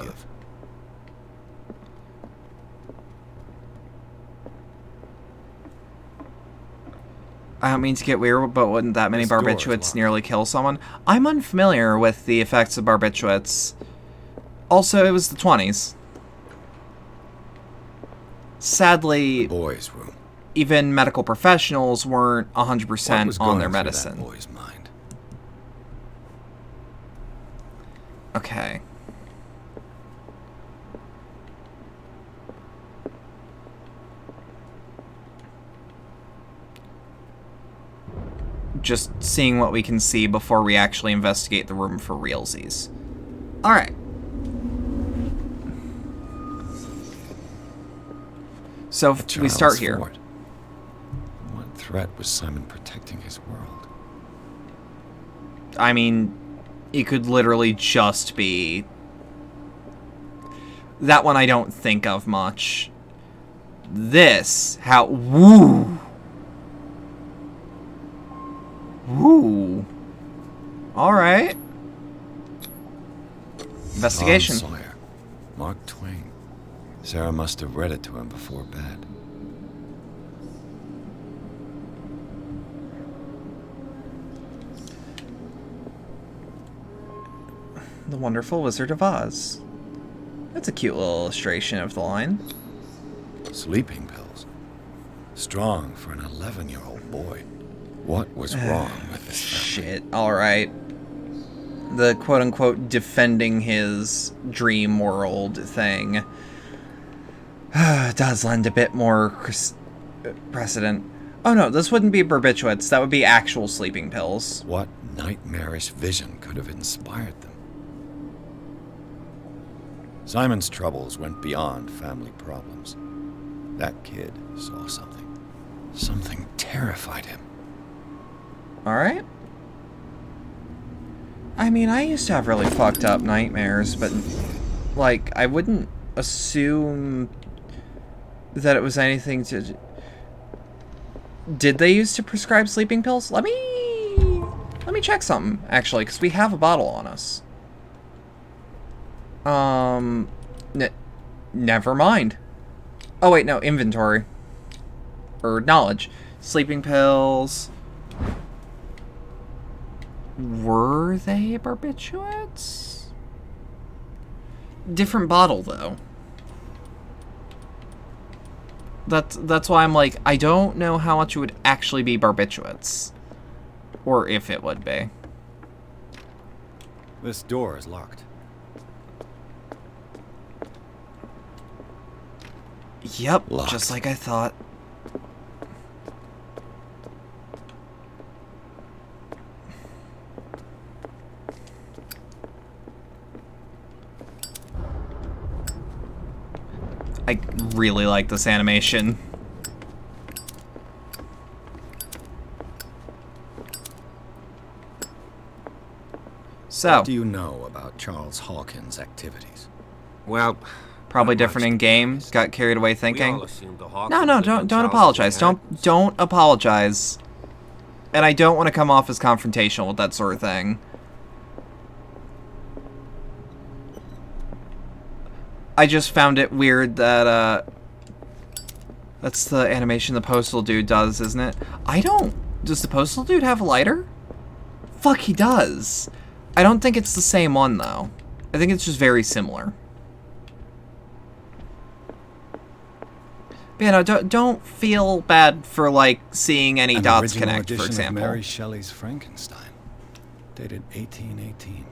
I don't mean to get weird, but wouldn't that many barbiturates nearly kill someone? I'm unfamiliar with the effects of barbiturates. Also, it was the 20s. Sadly, the boys' room. Even medical professionals weren't 100% on their medicine. That boy's mind? Okay. Just seeing what we can see before we actually investigate the room for realsies. Alright. So we start here. What threat was Simon protecting his world? I mean, it could literally just be... That one I don't think of much. This, how... Woo! Woo! Alright. Investigation. Tom Sawyer. Mark Twain. Sarah must have read it to him before bed. The Wonderful Wizard of Oz. That's a cute little illustration of the line. Sleeping pills. Strong for an 11-year-old boy. What was wrong with this family? Shit, alright. The quote-unquote defending his dream world thing does lend a bit more precedent. Oh no, this wouldn't be barbiturates. That would be actual sleeping pills. What nightmarish vision could have inspired them? Simon's troubles went beyond family problems. That kid saw something. Something terrified him. Alright. I mean, I used to have really fucked up nightmares, but, like, I wouldn't assume that it was anything to... Did they used to prescribe sleeping pills? Let me check something, actually, because we have a bottle on us. Never mind. Oh, wait, no, inventory. Or knowledge. Sleeping pills. Were they barbiturates? Different bottle, though. That's why I'm like, I don't know how much it would actually be barbiturates. Or if it would be. This door is locked. Yep, Locked. just like I thought. I really like this animation. So, What do you know about Charles Hawkins' activities? Well, probably different in game. Got carried away we thinking. all assumed the Hawkins No, lived on don't Charles apologize. Street. Don't apologize. And I don't want to come off as confrontational with that sort of thing. I just found it weird that that's the animation the postal dude does, isn't it? Does the postal dude have a lighter? Fuck, he does. I don't think it's the same one though. I think it's just very similar. But, you know, don't feel bad for like seeing any dots connect, for example. Of Mary Shelley's Frankenstein, dated 1818.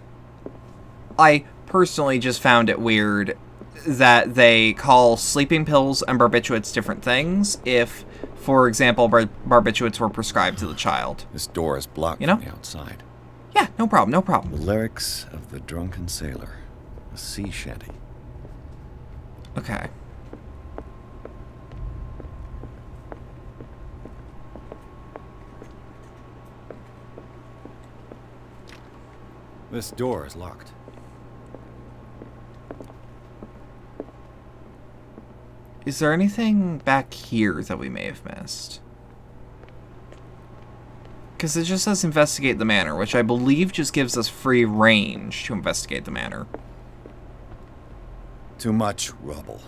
I personally just found it weird that they call sleeping pills and barbiturates different things if, for example, barbiturates were prescribed to the child. This door is blocked You know? from the outside. Yeah, no problem, no problem. The lyrics of the drunken sailor, a sea shanty. Okay. This door is locked. Is there anything back here that we may have missed? Because it just says investigate the manor, which I believe just gives us free range to investigate the manor. Too much rubble.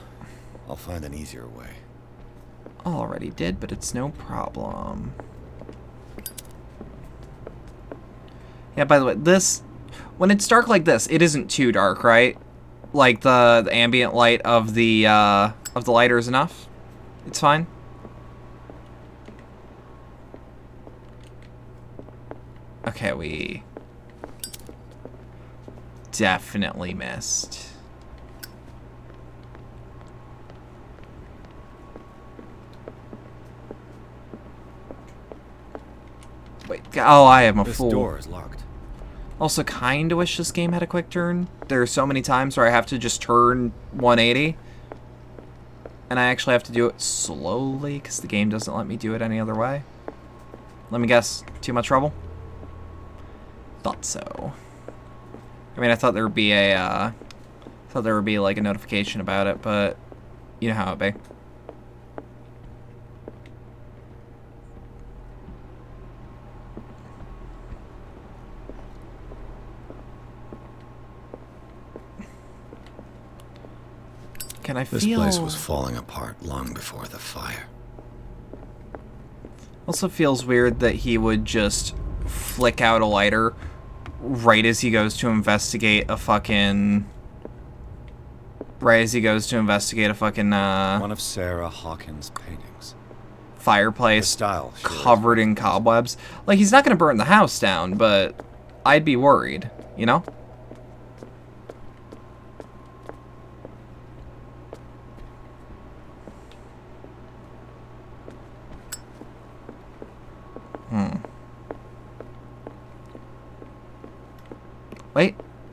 I'll find an easier way. Already did, but it's no problem. Yeah, by the way, this... When it's dark like this, it isn't too dark, right? Like, the ambient light of the lighter is enough? It's fine? Okay, we... definitely missed. Wait, oh, I am a fool. This door is locked. Also, kinda wish this game had a quick turn. There are so many times where I have to just turn 180. And I actually have to do it slowly, because the game doesn't let me do it any other way. Let me guess, too much trouble? Thought so. I mean, I thought there would be a, like a notification about it, but you know how it be. Can I feel... This place was falling apart long before the fire. Also feels weird that he would just flick out a lighter right as he goes to investigate a fucking... Right as he goes to investigate a fucking, One of Sarah Hawkins' paintings. Fireplace The style, sure, covered in cobwebs. Like, he's not gonna burn the house down, but I'd be worried, you know?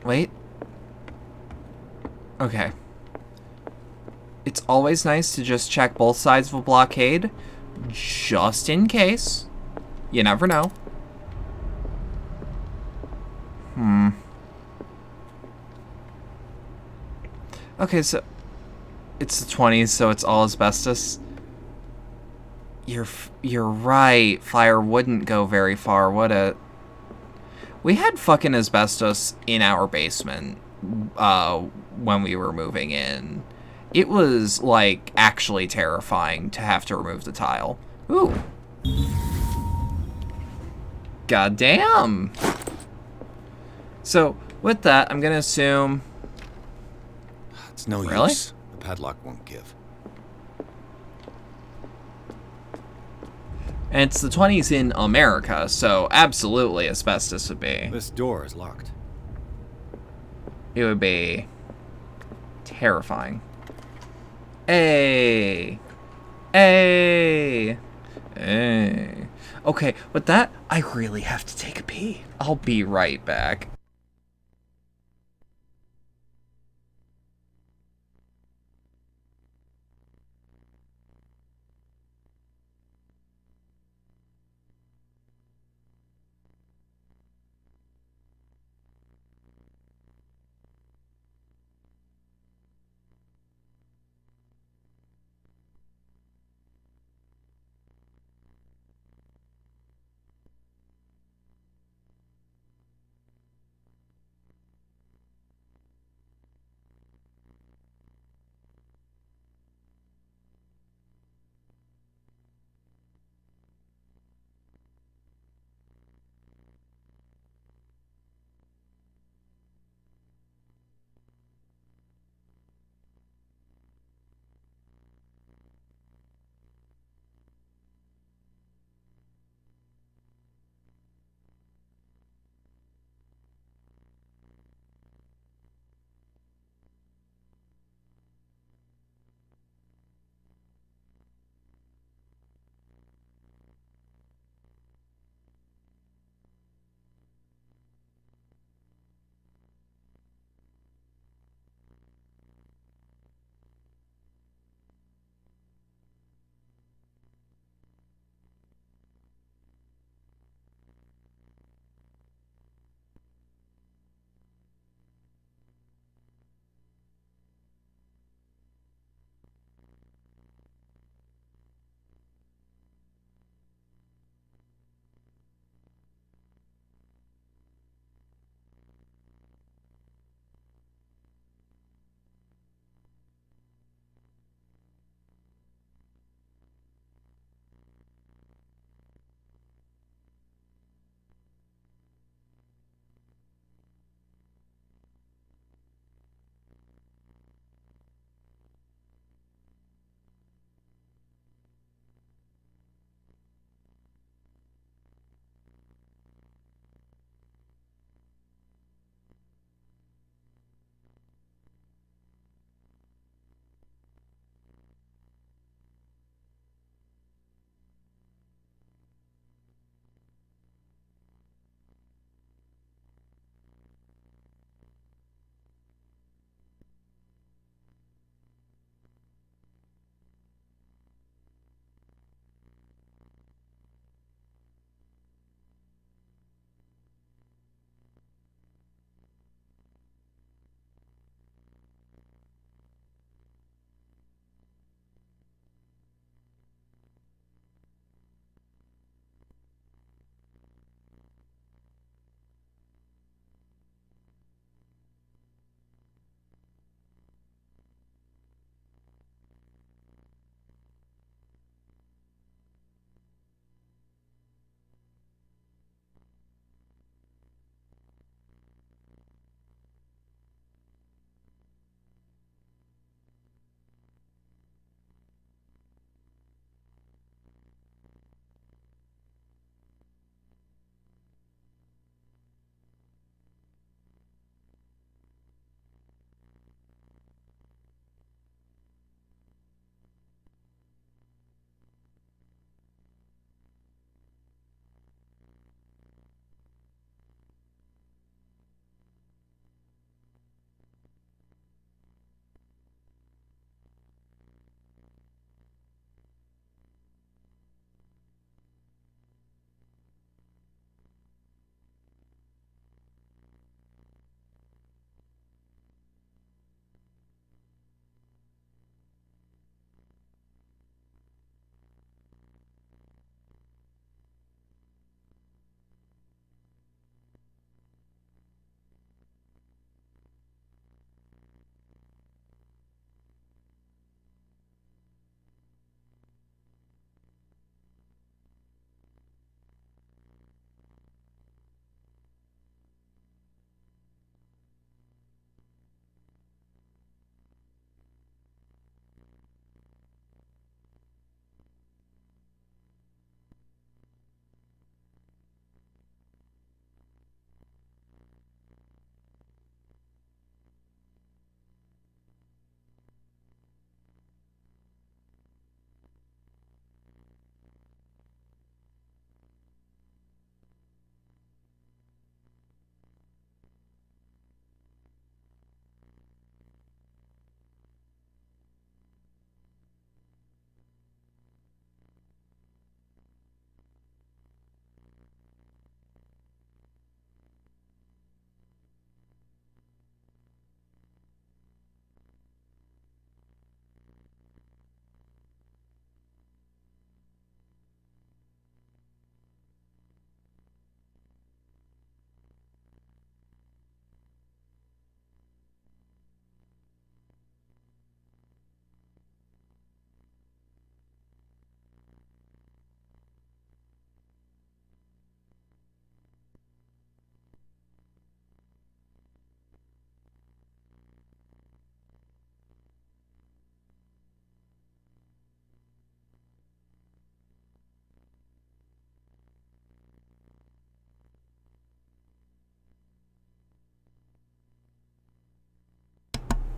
Wait. Okay. It's always nice to just check both sides of a blockade, just in case. You never know. Okay, so it's the 20s, so it's all asbestos. You're right. Fire wouldn't go very far, would it? We had fucking asbestos in our basement when we were moving in. It was, like, actually terrifying to have to remove the tile. Ooh, Goddamn. So, with that, I'm gonna assume... It's no Really? use. The padlock won't give. And it's the 20s in America, so absolutely asbestos would be. This door is locked. It would be terrifying. Hey! Hey! Hey. Okay, with that, I really have to take a pee. I'll be right back.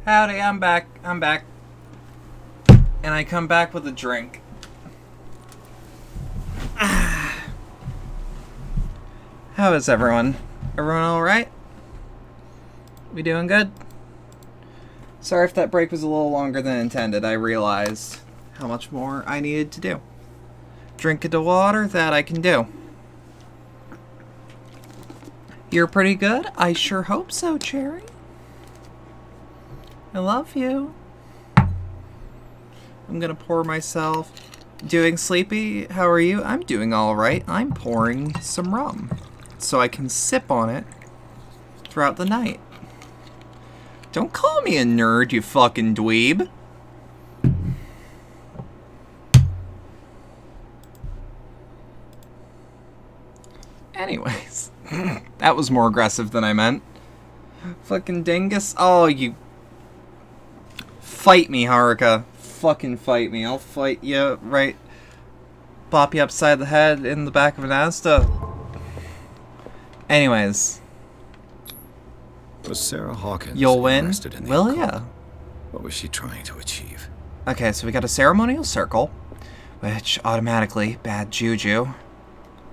Howdy, I'm back. I'm back. And I come back with a drink. How is everyone? Everyone alright? We doing good? Sorry if that break was a little longer than intended. I realized how much more I needed to do. Drink of the water, that I can do. You're pretty good? I sure hope so, Cherry. I love you. I'm gonna pour myself. Doing sleepy? How are you? I'm doing alright. I'm pouring some rum so I can sip on it throughout the night. Don't call me a nerd, you fucking dweeb. Anyways, that was more aggressive than I meant. Fucking dingus. Oh, you... Fight me, Haruka. Fucking fight me. I'll fight you, right? Bop you upside the head in the back of an Asda. Anyways. Was Sarah Hawkins You'll win? interested in the Well, occult? yeah. What was she trying to achieve? Okay, so we got a ceremonial circle, which automatically bad juju.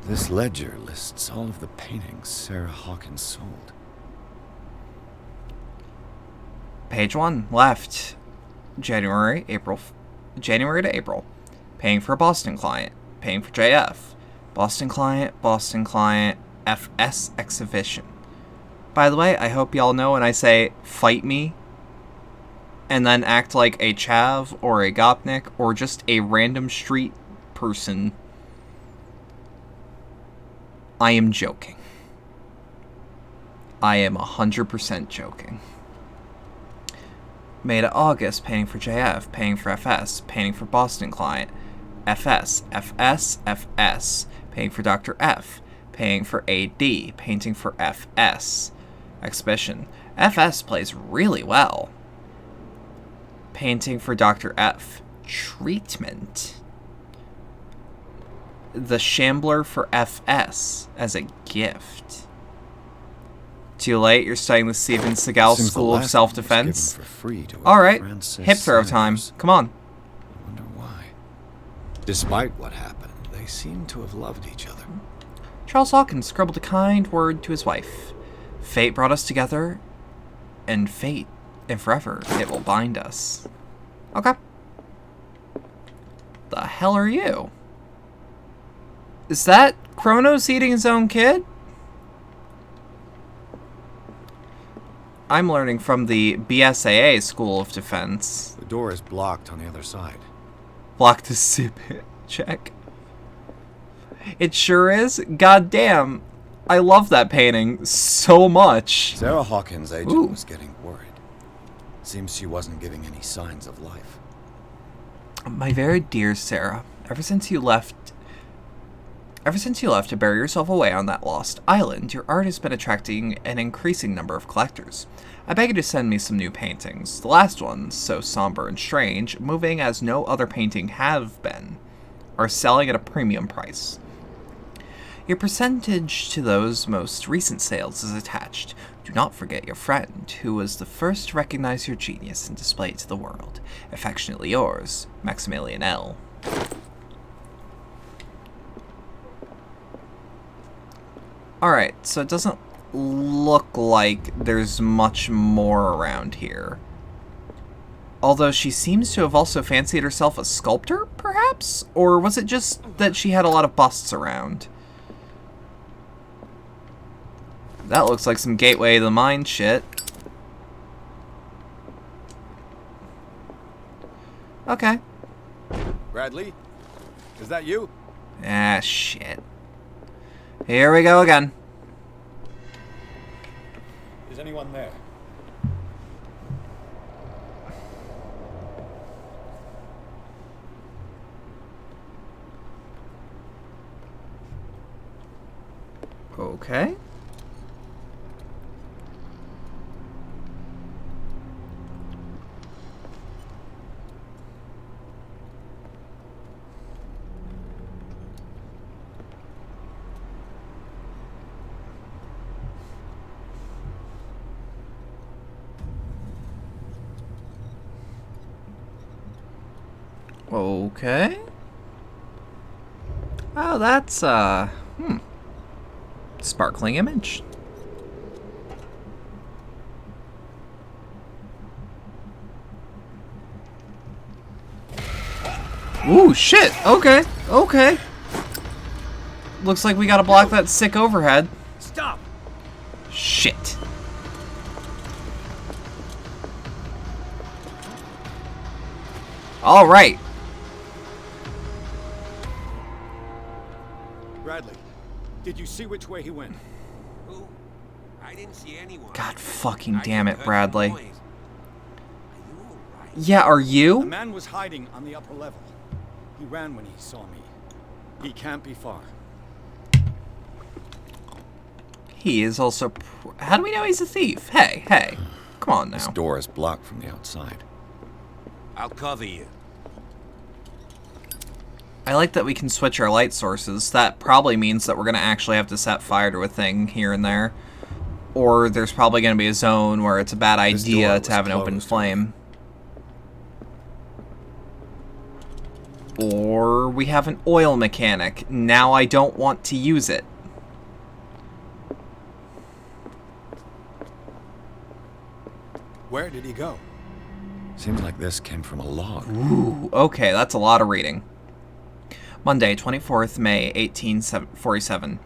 This ledger lists all of the paintings Sarah Hawkins sold. Page 1, left. January to April. Paying for a Boston client. Paying for JF. Boston client, FS exhibition. By the way, I hope y'all know when I say fight me and then act like a chav or a gopnik or just a random street person, I am joking. I am 100% joking. May to August, painting for JF, painting for FS, painting for Boston client, FS, painting for Dr. F, painting for AD, painting for FS, exhibition. FS plays really well. Painting for Dr. F, treatment. The Shambler for FS as a gift. Too late, you're studying the Steven Seagal School of Self-Defense. Alright, hip throw time. Come on. I wonder why. Despite what happened, they seem to have loved each other. Charles Hawkins scribbled a kind word to his wife. Fate brought us together, and fate, and forever, it will bind us. Okay. The hell are you? Is that Kronos eating his own kid? I'm learning from the BSAA School of Defense. The door is blocked on the other side. Block to sip it. Check. It sure is. God damn. I love that painting so much. Sarah Hawkins' agent was getting worried. Seems she wasn't giving any signs of life. My very dear Sarah, ever since you left to bury yourself away on that lost island, your art has been attracting an increasing number of collectors. I beg you to send me some new paintings. The last ones, so somber and strange, moving as no other painting have been, are selling at a premium price. Your percentage to those most recent sales is attached. Do not forget your friend, who was the first to recognize your genius and display it to the world. Affectionately yours, Maximilian L. Alright, so it doesn't look like there's much more around here. Although she seems to have also fancied herself a sculptor, perhaps? Or was it just that she had a lot of busts around? That looks like some Gateway to the Mind shit. Okay. Bradley? Is that you? Ah, shit. Here we go again. Is anyone there? Okay. Okay. Oh, that's, sparkling image. Ooh, shit! Okay, okay. Looks like we gotta block that sick overhead. Stop! Shit. Alright. Bradley, did you see which way he went? Who? I didn't see anyone. God fucking damn it, Bradley. Noise. Are you all right? Yeah, are A you? man was hiding on the upper level. He ran when he saw me. He can't be far. He is also... How do we know he's a thief? Hey, hey. Come on This now. door is blocked from the outside. I'll cover you. I like that we can switch our light sources. That probably means that we're going to actually have to set fire to a thing here and there. Or there's probably going to be a zone where it's a bad idea to have an open flame. Or we have an oil mechanic. Now I don't want to use it. Where did he go? Seems like this came from a log. Ooh, okay, that's a lot of reading. Monday, 24th May, 1847.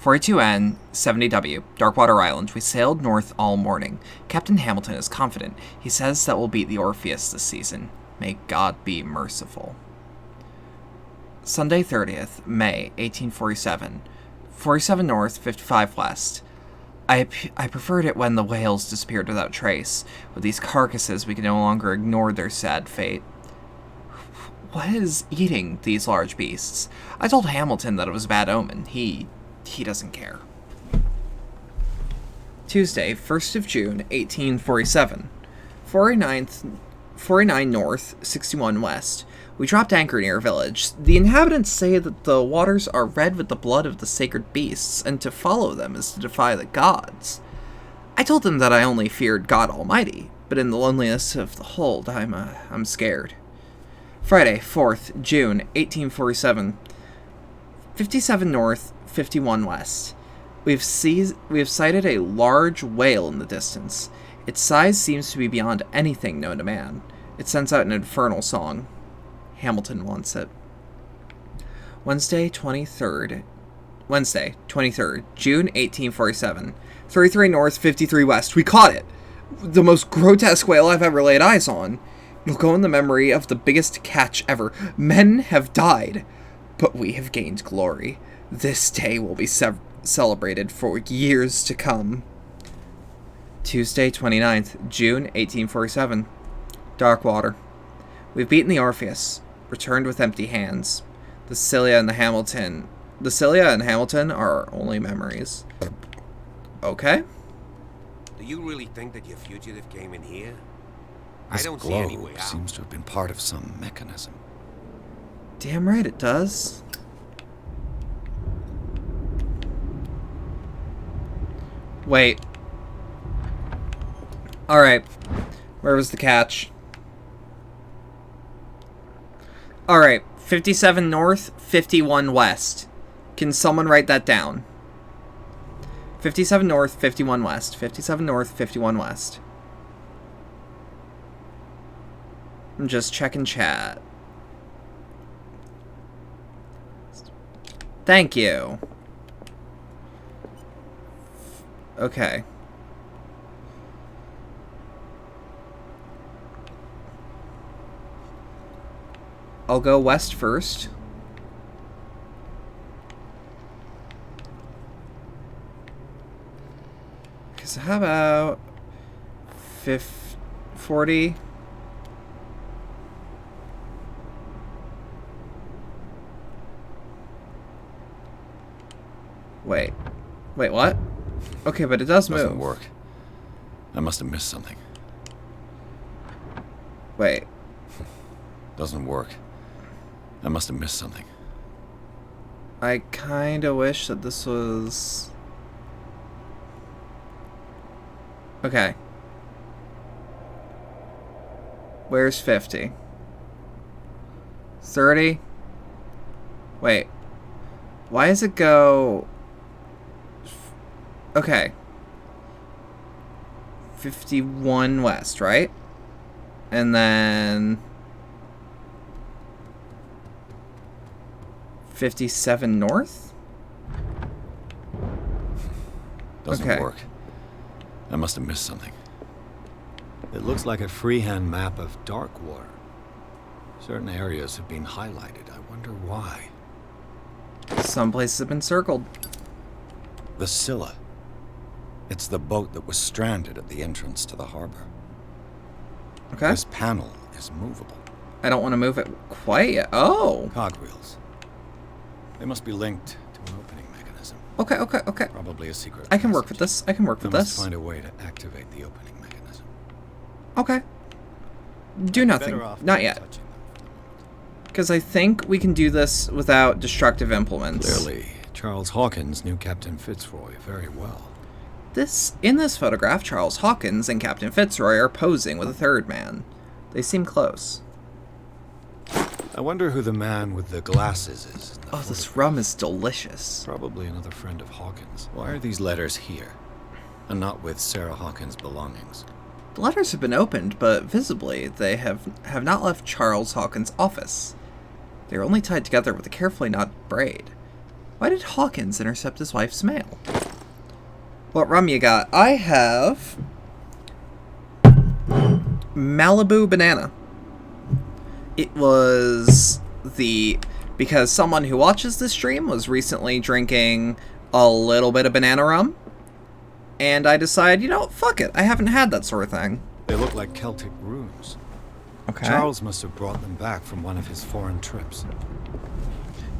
42N, 70W, Darkwater Island. We sailed north all morning. Captain Hamilton is confident. He says that we'll beat the Orpheus this season. May God be merciful. Sunday, 30th May, 1847. 47 north, 55 west. I preferred it when the whales disappeared without trace. With these carcasses, we can no longer ignore their sad fate. What is eating these large beasts? I told Hamilton that it was a bad omen. He doesn't care. Tuesday, 1st of June, 1847. 49 north, 61 west. We dropped anchor near a village. The inhabitants say that the waters are red with the blood of the sacred beasts, and to follow them is to defy the gods. I told them that I only feared God Almighty, but in the loneliness of the hold, I'm scared. Friday, 4th June, 1847. 57 north, 51 west. We have sighted a large whale in the distance. Its size seems to be beyond anything known to man. It sends out an infernal song. Hamilton wants it. Wednesday, 23rd, June 1847. 33 north, 53 west. We caught it! The most grotesque whale I've ever laid eyes on. It'll go in the memory of the biggest catch ever. Men have died, but we have gained glory. This day will be celebrated for years to come. Tuesday, 29th, June 1847. Darkwater. We've beaten the Orpheus. Returned with empty hands. The Scylla and Hamilton are our only memories. Okay. Do you really think that your fugitive came in here? I This don't see any globe way out. seems to have been part of some mechanism. Damn right it does. Wait. Alright. Where was the catch? Alright. 57 north, 51 west. Can someone write that down? 57 north, 51 west. 57 north, 51 west. I'm just checking chat. Thank you. Okay. I'll go west first. So how about 40? Wait, what? Okay, but it does move. Doesn't work. I must have missed something. Wait. Doesn't work. I must have missed something. I kinda wish that this was... Okay. Where's 50? 30. Wait. Why does it go... Okay. 51 west, right? And then... 57 north? Doesn't work. I must have missed something. It looks like a freehand map of dark water. Certain areas have been highlighted. I wonder why. Some places have been circled. The Scylla. It's the boat that was stranded at the entrance to the harbor. Okay. This panel is movable. I don't want to move it quite yet. Oh! Cogwheels. They must be linked to an opening mechanism. Okay. Probably a secret I can work with this. I must find a way to activate the opening mechanism. Okay. Do nothing. Not yet. Because I think we can do this without destructive implements. Clearly, Charles Hawkins knew Captain Fitzroy very well. In this photograph, Charles Hawkins and Captain Fitzroy are posing with a third man. They seem close. I wonder who the man with the glasses is. Oh, this rum is delicious. Probably another friend of Hawkins. Why are these letters here, and not with Sarah Hawkins' belongings? The letters have been opened, but visibly they have not left Charles Hawkins' office. They are only tied together with a carefully knotted braid. Why did Hawkins intercept his wife's mail? What rum you got? I have Malibu Banana. It was because someone who watches this stream was recently drinking a little bit of banana rum, and I decided, you know, fuck it. I haven't had that sort of thing. They look like Celtic runes. Okay. Charles must have brought them back from one of his foreign trips.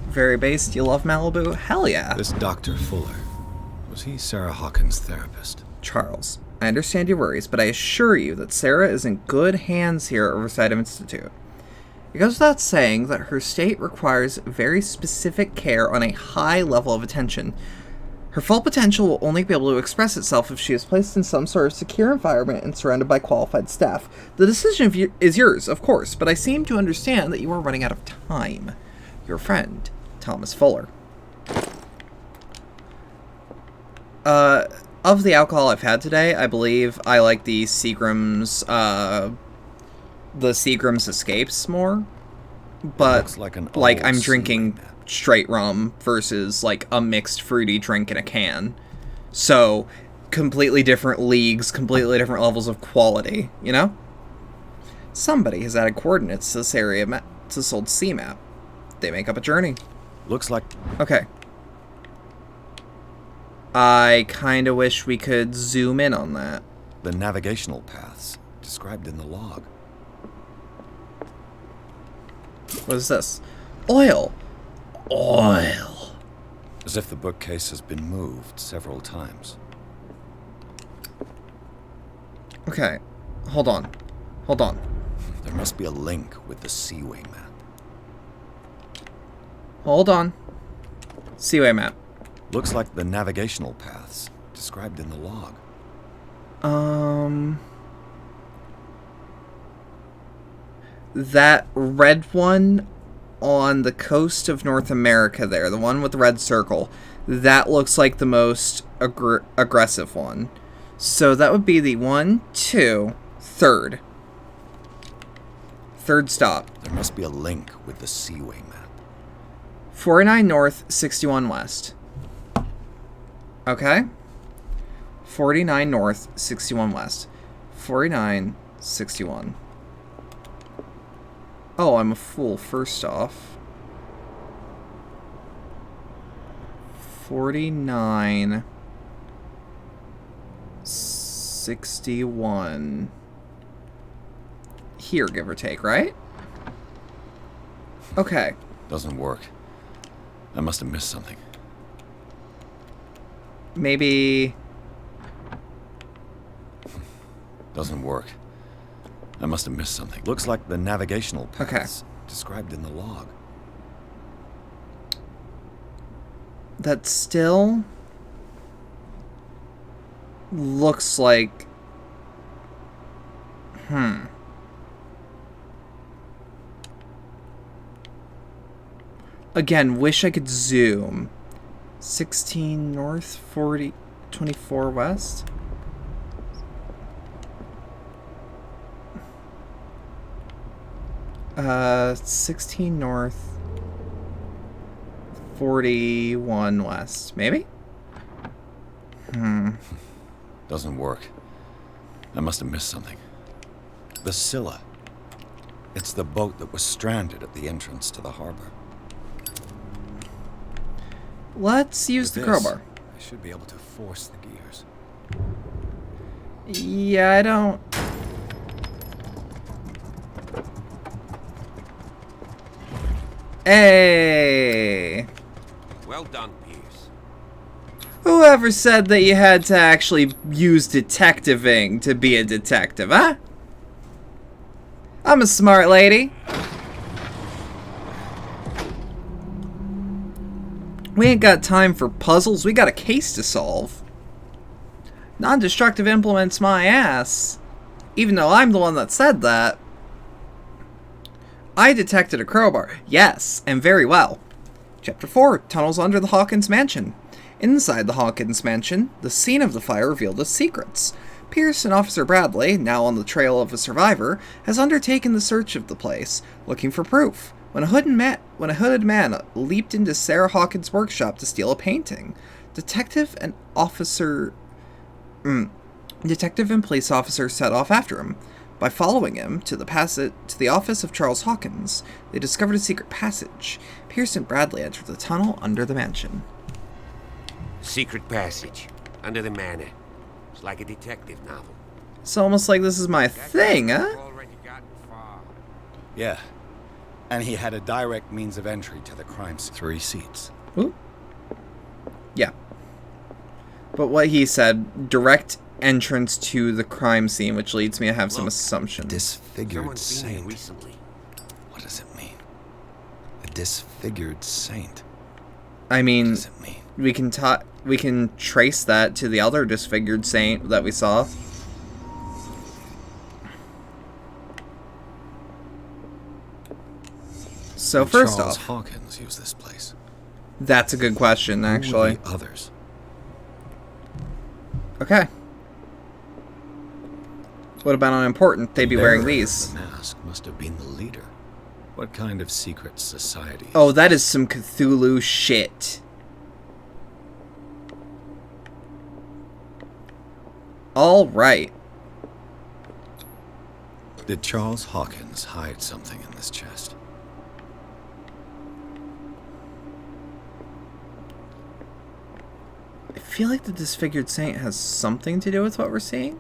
Very based. You love Malibu? Hell yeah. This Dr. Fuller, was he Sarah Hawkins' therapist? Charles, I understand your worries, but I assure you that Sarah is in good hands here at Riverside Institute. It goes without saying that her state requires very specific care on a high level of attention. Her full potential will only be able to express itself if she is placed in some sort of secure environment and surrounded by qualified staff. The decision is yours, of course, but I seem to understand that you are running out of time. Your friend, Thomas Fuller. Of the alcohol I've had today, I believe I like the Seagram's Escapes more, but like I'm drinking straight rum versus like a mixed fruity drink in a can, so completely different leagues, completely different levels of quality, you know? Somebody has added coordinates to this area to this old sea map. They make up a journey. Looks like... Okay. I kind of wish we could zoom in on that. The navigational paths described in the log. What is this? Oil! Oil! As if the bookcase has been moved several times. Okay. Hold on. There must be a link with the Seaway map. Hold on. Seaway map. Looks like the navigational paths described in the log. That red one on the coast of North America there, the one with the red circle, that looks like the most aggressive one. So that would be the 1, 2, third. Third stop. There must be a link with the Seaway map. 49 north, 61 west. Okay. 49 north, 61 west. 49, 61. Oh, I'm a fool, first off. 49, 61. Here, give or take, right? Okay. Doesn't work. I must have missed something. Maybe... Doesn't work. I must have missed something. Looks like the navigational paths described in the log. That still looks like... Again, wish I could zoom. 16 north, 24 west. Uh, 16 north, 41 west. Maybe? Doesn't work. I must have missed something. The Scylla. It's the boat that was stranded at the entrance to the harbor. Let's use the crowbar. I should be able to force the gears. Yeah, I don't... Hey! Well done, Pierce. Whoever said that you had to actually use detectiving to be a detective, huh? I'm a smart lady. We ain't got time for puzzles, we got a case to solve. Non-destructive implements my ass. Even though I'm the one that said that. I detected a crowbar. Yes, and very well. Chapter 4, Tunnels Under the Hawkins Mansion. Inside the Hawkins Mansion, the scene of the fire revealed its secrets. Pierce and Officer Bradley, now on the trail of a survivor, has undertaken the search of the place, looking for proof, when a hooded man leaped into Sarah Hawkins' workshop to steal a painting. Detective and police officer set off after him. By following him to the office of Charles Hawkins, they discovered a secret passage. Pierce and Bradley entered the tunnel under the mansion. Secret passage under the manor. It's like a detective novel. It's almost like this is my thing, huh? Yeah. And he had a direct means of entry to the crime scene. 3 seats. Ooh. Yeah. But what he said, direct entrance to the crime scene, which leads me to have some assumptions. Disfigured saint. What does it mean? A disfigured saint. I mean, what does it mean? We can trace that to the other disfigured saint that we saw. So Did first Charles off, Hawkins use this place? That's a good question, actually. Who were the others? Okay. What about unimportant? They'd be wearing these. The mask must have been the leader. What kind of secret society? Oh, that is some Cthulhu shit. All right. Did Charles Hawkins hide something in this chest? I feel like the disfigured saint has something to do with what we're seeing.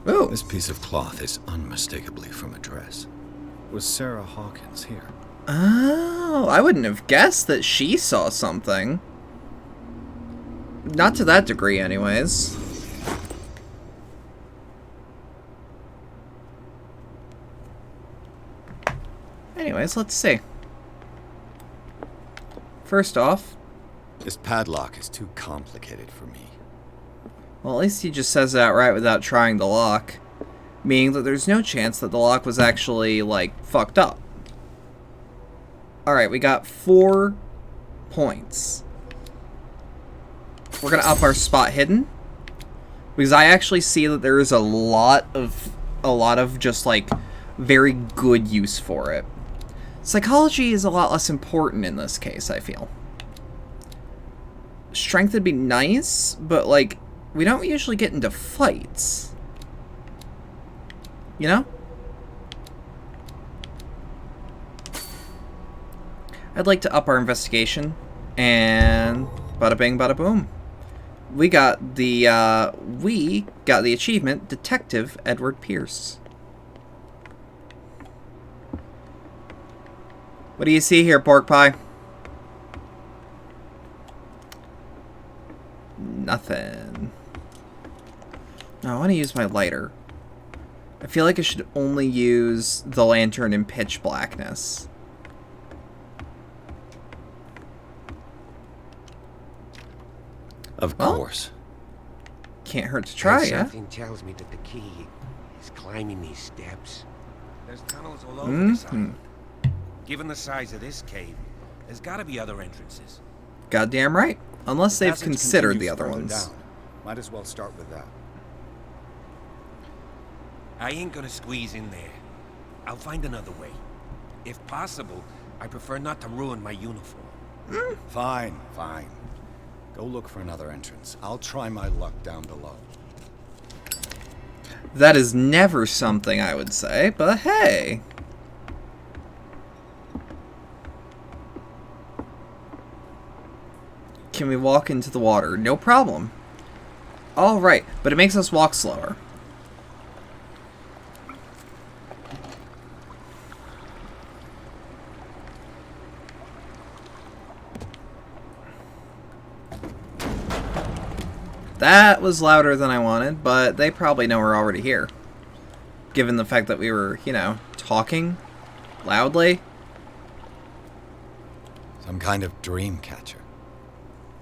Ooh. This piece of cloth is unmistakably from a dress. Was Sarah Hawkins here? Oh, I wouldn't have guessed that she saw something. Not to that degree, anyways. Anyways, let's see. First off, this padlock is too complicated for me. Well, at least he just says it outright without trying the lock. Meaning that there's no chance that the lock was actually, like, fucked up. Alright, we got 4 points. We're gonna up our spot hidden. Because I actually see that there is a lot of just, like, very good use for it. Psychology is a lot less important in this case, I feel. Strength would be nice, but, like, we don't usually get into fights. You know? I'd like to up our investigation, and bada bing, bada boom. We got the achievement, Detective Edward Pierce. What do you see here, pork pie? Nothing. No, I want to use my lighter. I feel like I should only use the lantern in pitch blackness. Of course. Can't hurt to try, yeah? Something tells me that the key is climbing these steps. There's tunnels all over this island. Given the size of this cave, There's gotta be other entrances. Goddamn right. Unless they've Passage considered the continues other further ones. down. Might as well start with that. I ain't gonna squeeze in there. I'll find another way. If possible, I prefer not to ruin my uniform. Fine, fine. Go look for another entrance. I'll try my luck down below. That is never something I would say, but hey. Can we walk into the water? No problem. Alright, but it makes us walk slower. That was louder than I wanted, but they probably know we're already here. Given the fact that we were, you know, talking loudly. Some kind of dream catcher.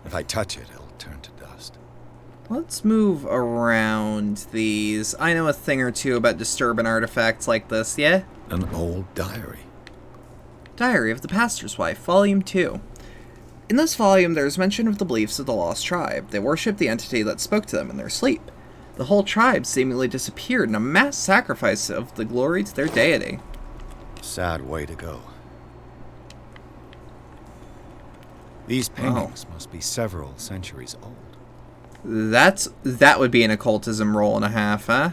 If I touch it, it'll turn to dust. Let's move around these. I know a thing or two about disturbing artifacts like this, yeah? An old diary. Diary of the Pastor's Wife, Volume 2. In this volume, there is mention of the beliefs of the Lost Tribe. They worshipped the entity that spoke to them in their sleep. The whole tribe seemingly disappeared in a mass sacrifice of the glory to their deity. Sad way to go. These paintings must be several centuries old. That would be an occultism roll and a half, huh?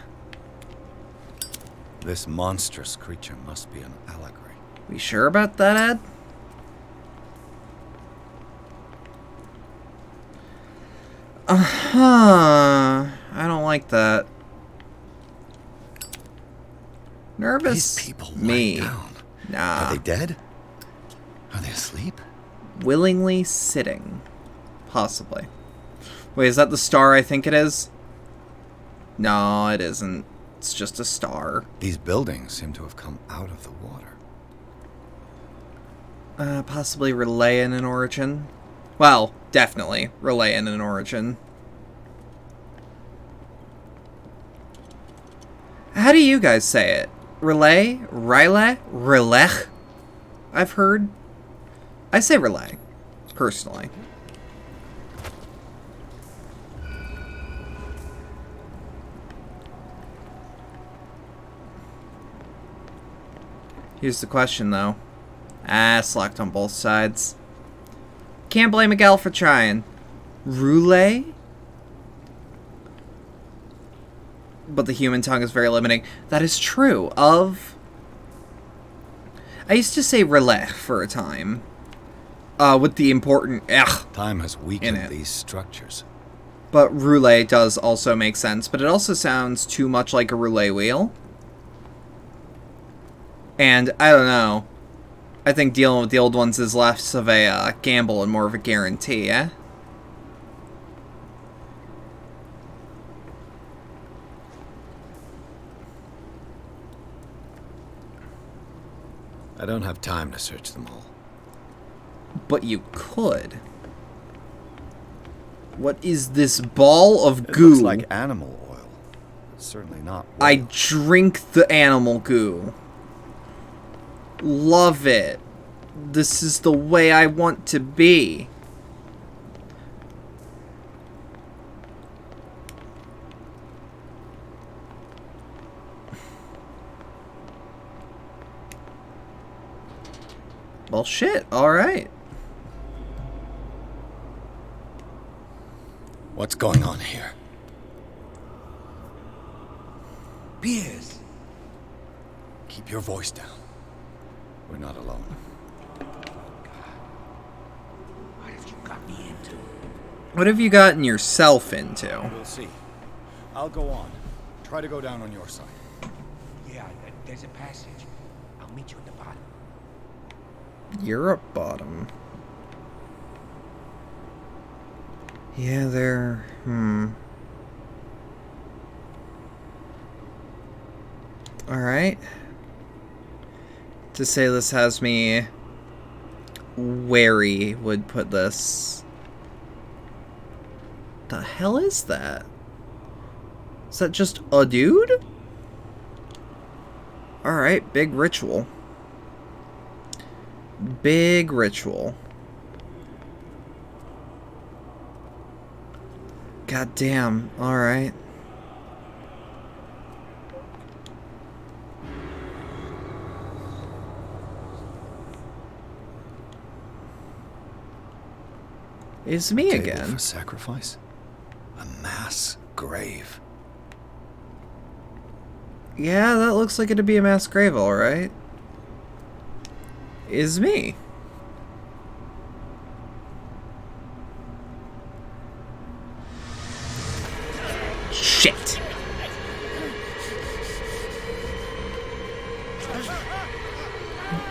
This monstrous creature must be an allegory. We sure about that, Ed? I don't like that. Nervous? These people Me. down. Nah. Are they dead? Are they asleep? Willingly sitting. Possibly. Wait, is that the star I think it is? No, it isn't. It's just a star. These buildings seem to have come out of the water. Possibly relaying an origin. Well, definitely relaying an origin. How do you guys say it? Relay? Relay? Relay? I've heard. I say relay, personally. Here's the question, though. Select on both sides. Can't blame Miguel for trying. Roulette? But the human tongue is very limiting. That is true. I used to say relais for a time. With the important Time has weakened these structures. But roulette does also make sense. But it also sounds too much like a roulette wheel. And I don't know. I think dealing with the old ones is less of a gamble and more of a guarantee, eh? I don't have time to search them all. But you could. What is this ball of goo? It looks like animal oil. It's certainly not oil. I drink the animal goo. Love it. This is the way I want to be. Well, shit. All right. What's going on here? Piers! Keep your voice down. We're not alone. What have you got me into? What have you gotten yourself into? We'll see. I'll go on. Try to go down on your side. Yeah, there's a passage. I'll meet you at the bottom. You're a bottom. Yeah, they're... Alright. To say this has me wary would put this. The hell is that? Is that just a dude? Alright, big ritual. Big ritual. God damn. Alright. It's me Table again. for sacrifice? A mass grave. Yeah, that looks like it'd be a mass grave, alright. Is me. Shit.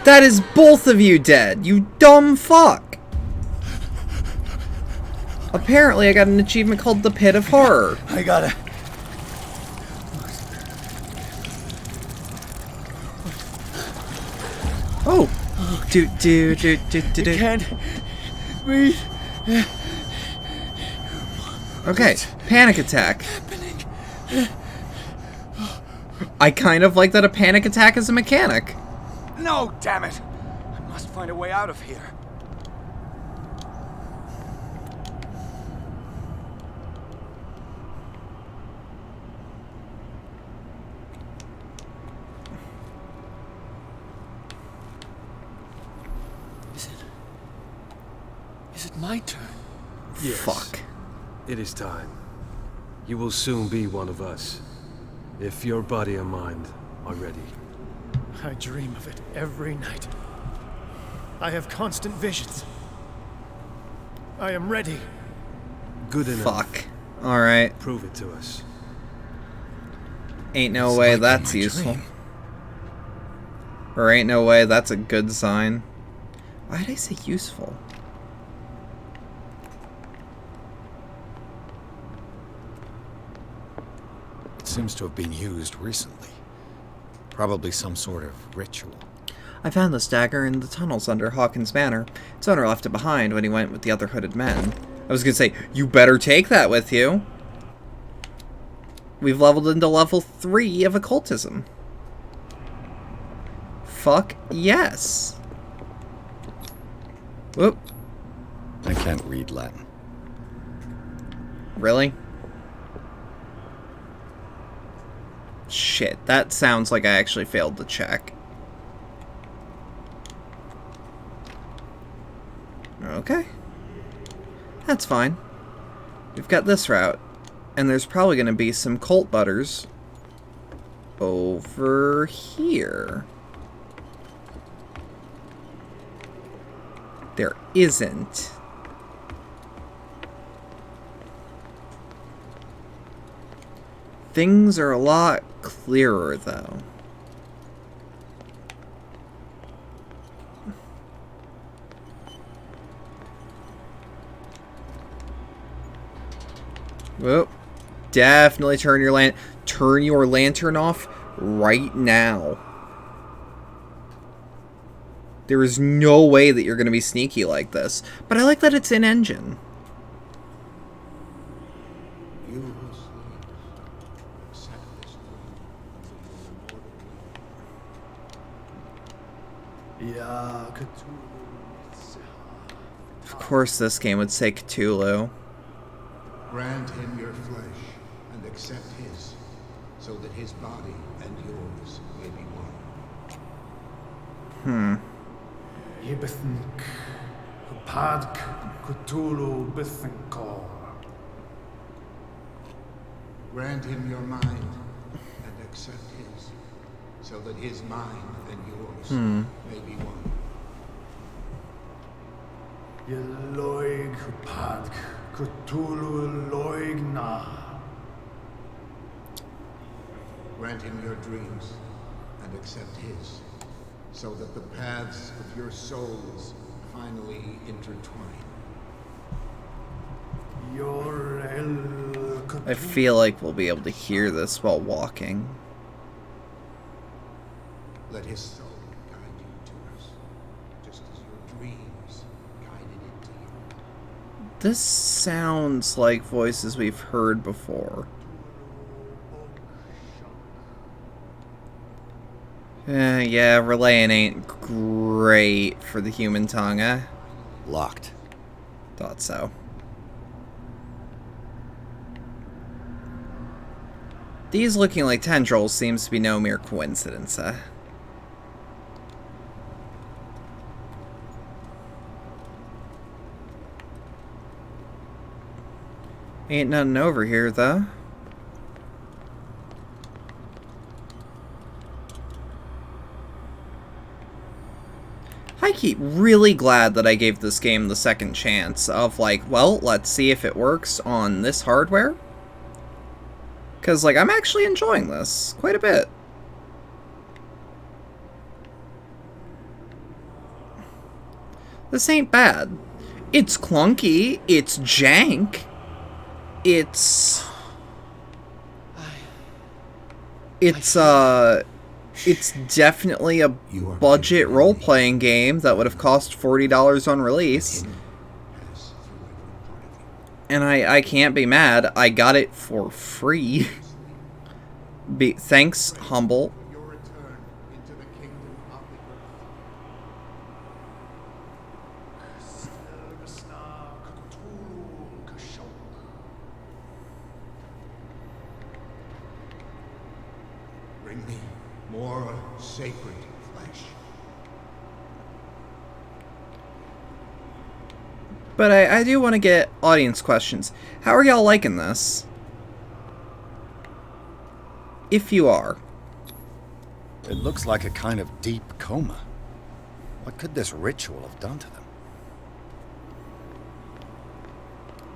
That is both of you dead, you dumb fuck. Apparently I got an achievement called the Pit of Horror. I gotta... Oh. Do. I can't breathe. Okay, panic attack. I kind of like that a panic attack is a mechanic. No, damn it! I must find a way out of here. Is it my turn? Yes. Fuck. It is time. You will soon be one of us, if your body and mind are ready. I dream of it every night. I have constant visions. I am ready. Good enough. Fuck. Alright. Prove it to us. Ain't no way that's useful. Or ain't no way that's a good sign. Why did I say useful? It seems to have been used recently. Probably some sort of ritual. I found this dagger in the tunnels under Hawkins Manor. Its owner left it behind when he went with the other hooded men. I was gonna say, you better take that with you. We've leveled into level 3 of occultism. Fuck yes. Whoop. I can't read Latin. Really? Shit, that sounds like I actually failed the check. Okay. That's fine. We've got this route. And there's probably going to be some cult butters over here. There isn't. Things are a lot clearer, though. Whoop. Definitely turn your lantern off right now. There is no way that you're going to be sneaky like this. But I like that it's in engine. Of course this game would say Cthulhu. Grant him your flesh and accept his, so that his body and yours may be one. Yibithink, Padk, Cthulhu, Bithinkor. Grant him your mind and accept his, so that his mind and yours may be one. Yeloig, Padk, Cthulhu, Loigna. Grant him your dreams and accept his, so that the paths of your souls finally intertwine. I feel like we'll be able to hear this while walking. Let his soul guide you to us, just as your dreams guided it to you. This sounds like voices we've heard before. Yeah, relaying ain't great for the human tongue, eh? Locked. Thought so. These looking like tendrils seems to be no mere coincidence, huh? Ain't nothing over here, though. I keep really glad that I gave this game the second chance of, like, well, let's see if it works on this hardware. Because, like, I'm actually enjoying this quite a bit. This ain't bad. It's clunky. It's jank. It's definitely a budget role-playing game that would have cost $40 on release. And I can't be mad. I got it for free. Thanks, Humble. Bring me more sacred flesh. But I do want to get audience questions. How are y'all liking this? If you are. It looks like a kind of deep coma. What could this ritual have done to them?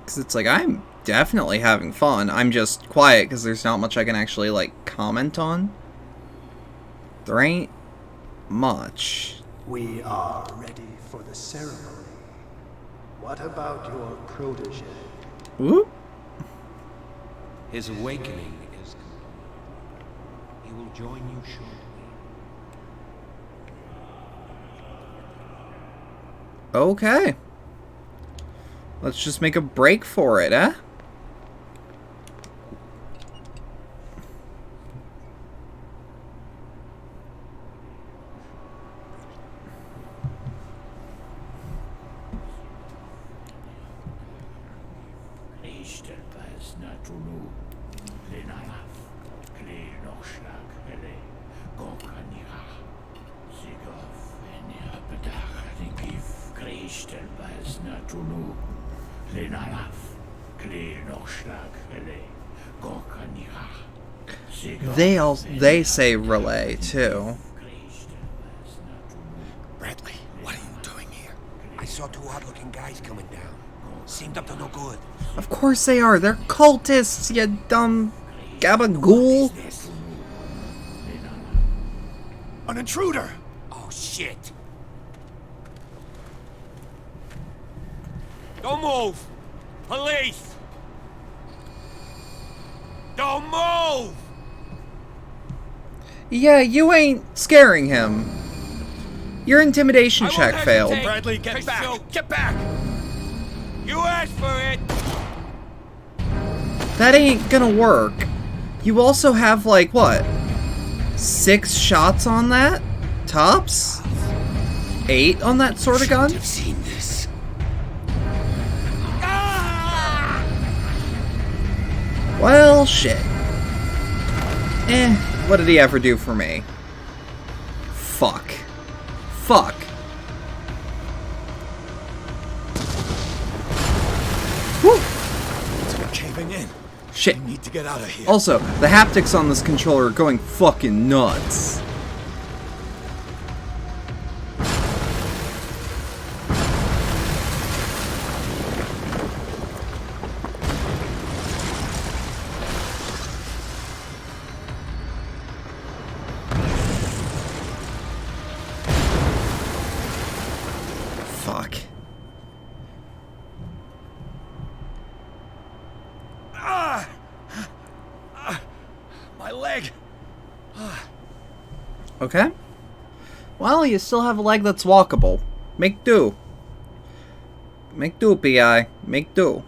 Because it's like, I'm definitely having fun. I'm just quiet because there's not much I can actually, like, comment on. There ain't much. We are ready for the ceremony. What about your protege? Whoop. His awakening is complete. He will join you shortly. Okay. Let's just make a break for it, eh? They say relay too. Bradley, what are you doing here? I saw two odd-looking guys coming down. Seemed up to no good. Of course they are. They're cultists, you dumb gabagool. An intruder! Oh, shit. Don't move! Police! Don't move! Yeah, you ain't scaring him. Your intimidation check failed. Bradley, get back! Get back! You asked for it! That ain't gonna work. You also have, like, what? 6 shots on that? Tops? 8 on that sort of gun? I've seen this. Well, shit. What did he ever do for me? Fuck. Fuck. Woo! It's caving in. Shit. I need to get out of here. Also, the haptics on this controller are going fucking nuts. Fuck. My leg. Okay. Well, you still have a leg that's walkable. Make do. Make do, PI. Make do.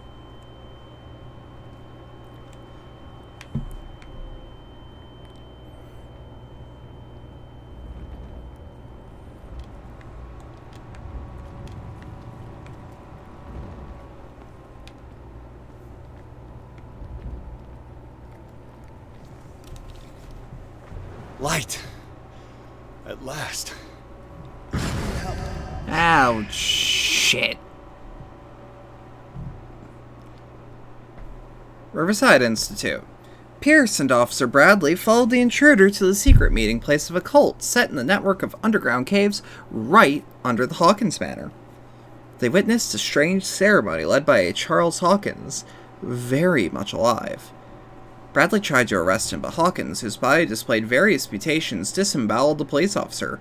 Light. At last. Ouch. Shit. Riverside Institute. Pierce and Officer Bradley followed the intruder to the secret meeting place of a cult set in the network of underground caves right under the Hawkins Manor. They witnessed a strange ceremony led by a Charles Hawkins, very much alive. Bradley tried to arrest him, but Hawkins, whose body displayed various mutations, disemboweled the police officer.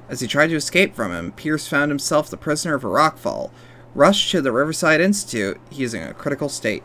As he tried to escape from him, Pierce found himself the prisoner of a rockfall, rushed to the Riverside Institute. He is in a critical state.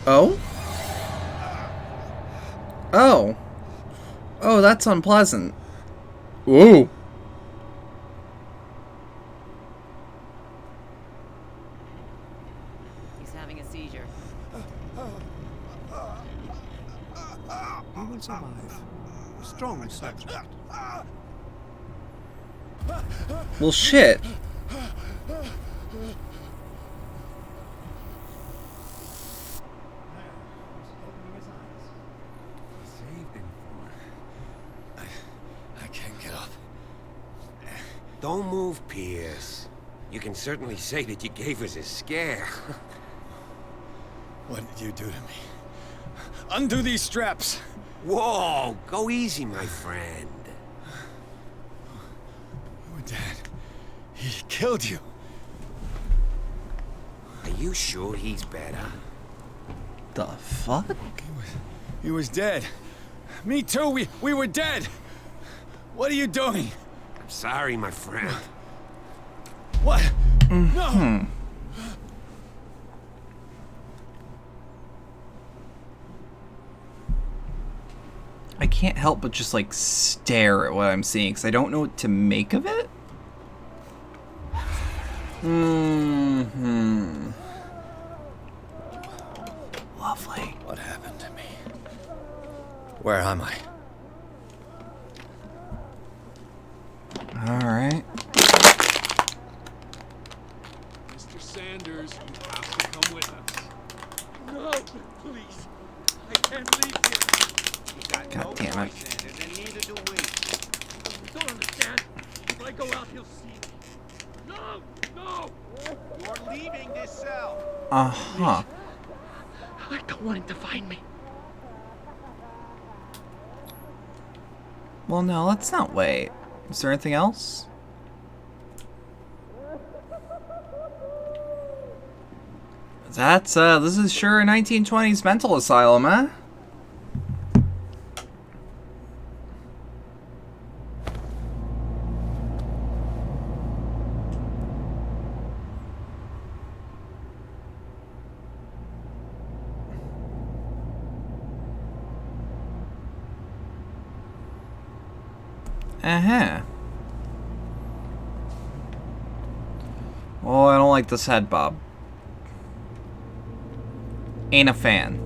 Oh? Oh. Oh, that's unpleasant. Ooh. He's having a seizure. He will survive. Strong subject. Well, shit. Don't move, Pierce. You can certainly say that you gave us a scare. What did you do to me? Undo these straps! Whoa! Go easy, my friend. You were dead. He killed you. Are you sure he's better? The fuck? He was dead. Me too, we were dead! What are you doing? I'm sorry, my friend. What? Mm-hmm. No! I can't help but just, like, stare at what I'm seeing, because I don't know what to make of it. Mm-hmm. Lovely. What happened to me? Where am I? Alright. Mr. Sanders, you have to come with us. No, please. I can't leave here. God damn it. Sanders, and neither do we. You don't understand. If I go out, he'll see me. No! No! You're leaving this cell. Uh-huh. I don't want him to find me. Well, no, let's not wait. Is there anything else? That's, this is sure a 1920s mental asylum, huh? Uh-huh. Oh, I don't like this head bob. Ain't a fan.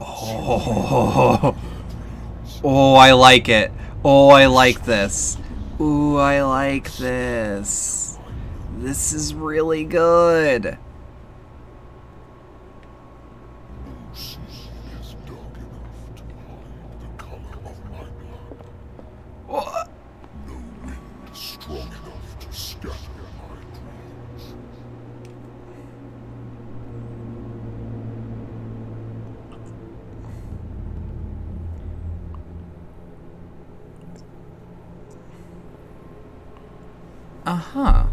Oh. Oh, I like it. Oh, I like this. Ooh, I like this. This is really good. What? No wind strong enough to scatter my dreams. Uh-huh.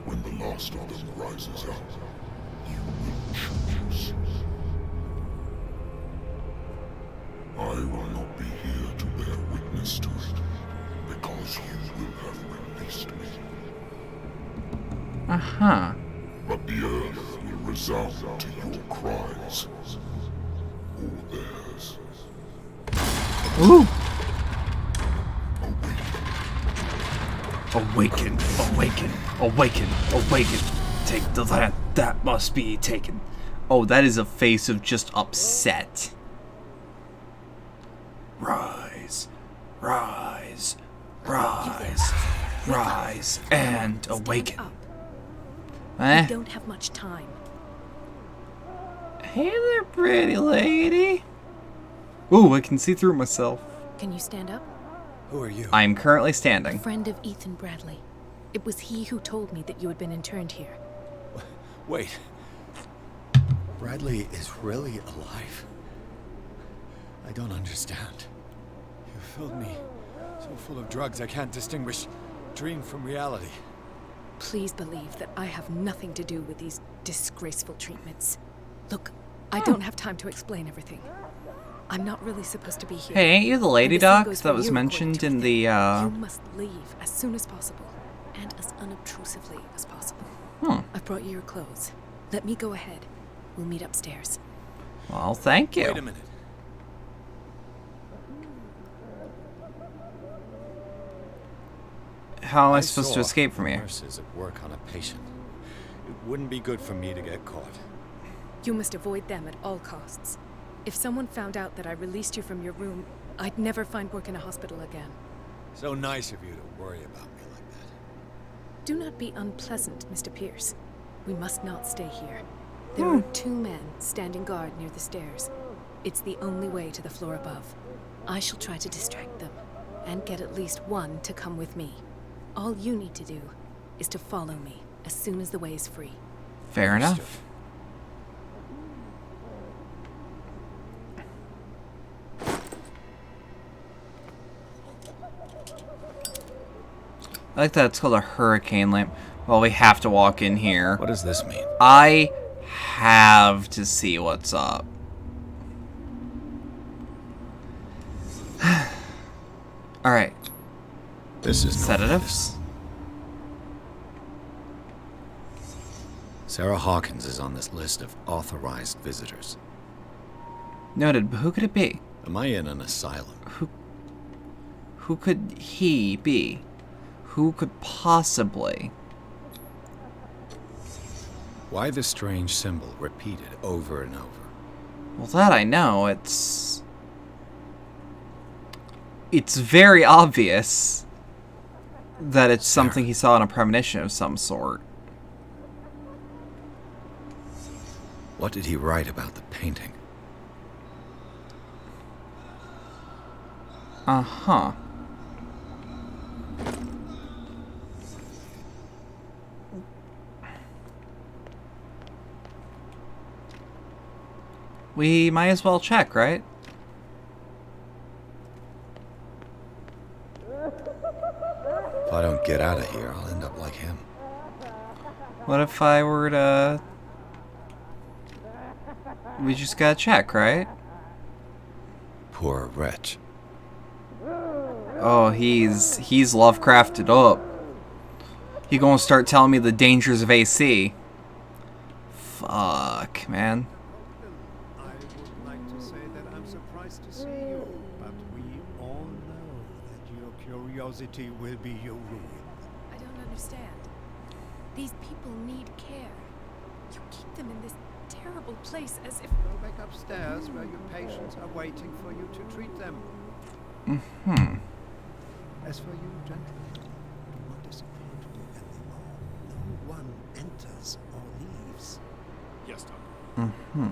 When the last of them rises up, you will choose. I will not be here to bear witness to it, because you will have released me. Uh-huh. But the earth will resound to your cries, or theirs. Ooh! Awaken, awaken, awaken, awaken. Take the land that must be taken. Oh, that is a face of just upset. Rise, rise, rise, rise, and awaken. We don't have much time. Hey there, pretty lady. Ooh, I can see through myself. Can you stand up? Who are you? I'm currently standing. A friend of Ethan Bradley. It was he who told me that you had been interned here. Wait. Bradley is really alive? I don't understand. You filled me so full of drugs I can't distinguish dream from reality. Please believe that I have nothing to do with these disgraceful treatments. Look, I don't have time to explain everything. I'm not really supposed to be here. Hey, ain't you the lady And the same doc goes that for was you, mentioned according in to the, You must leave as soon as possible, and as unobtrusively as possible. I've brought you your clothes. Let me go ahead. We'll meet upstairs. Well, thank you. Wait a minute. How am I supposed to escape from you? Nurses at work on a patient. It wouldn't be good for me to get caught. You must avoid them at all costs. If someone found out that I released you from your room, I'd never find work in a hospital again. So nice of you to worry about me like that. Do not be unpleasant, Mr. Pierce. We must not stay here. There are 2 men standing guard near the stairs. It's the only way to the floor above. I shall try to distract them, and get at least one to come with me. All you need to do is to follow me as soon as the way is free. Fair enough. I like that it's called a hurricane lamp. Well, we have to walk in here. What does this mean? I have to see what's up. Alright. This is sedatives. Sarah Hawkins is on this list of authorized visitors. Noted, but who could it be? Am I in an asylum? Who could he be? Who could possibly? Why the strange symbol repeated over and over? Well, that I know. It's very obvious that it's something he saw in a premonition of some sort. What did he write about the painting? Uh-huh. We might as well check, right? If I don't get out of here, I'll end up like him. What if I were to... We just gotta check, right? Poor wretch. Oh, he's Lovecrafted up. He gonna start telling me the dangers of AC. Fuck, man. I would like to say that I'm surprised to see you, but we all know that your curiosity will be your ruin. I don't understand. These people need care. You keep them in this terrible place as if... Go back upstairs where your patients are waiting for you to treat them. Mm-hmm. As for you, gentlemen, do not disappoint me anymore. No one enters or leaves. Yes, Doctor. Mm-hmm.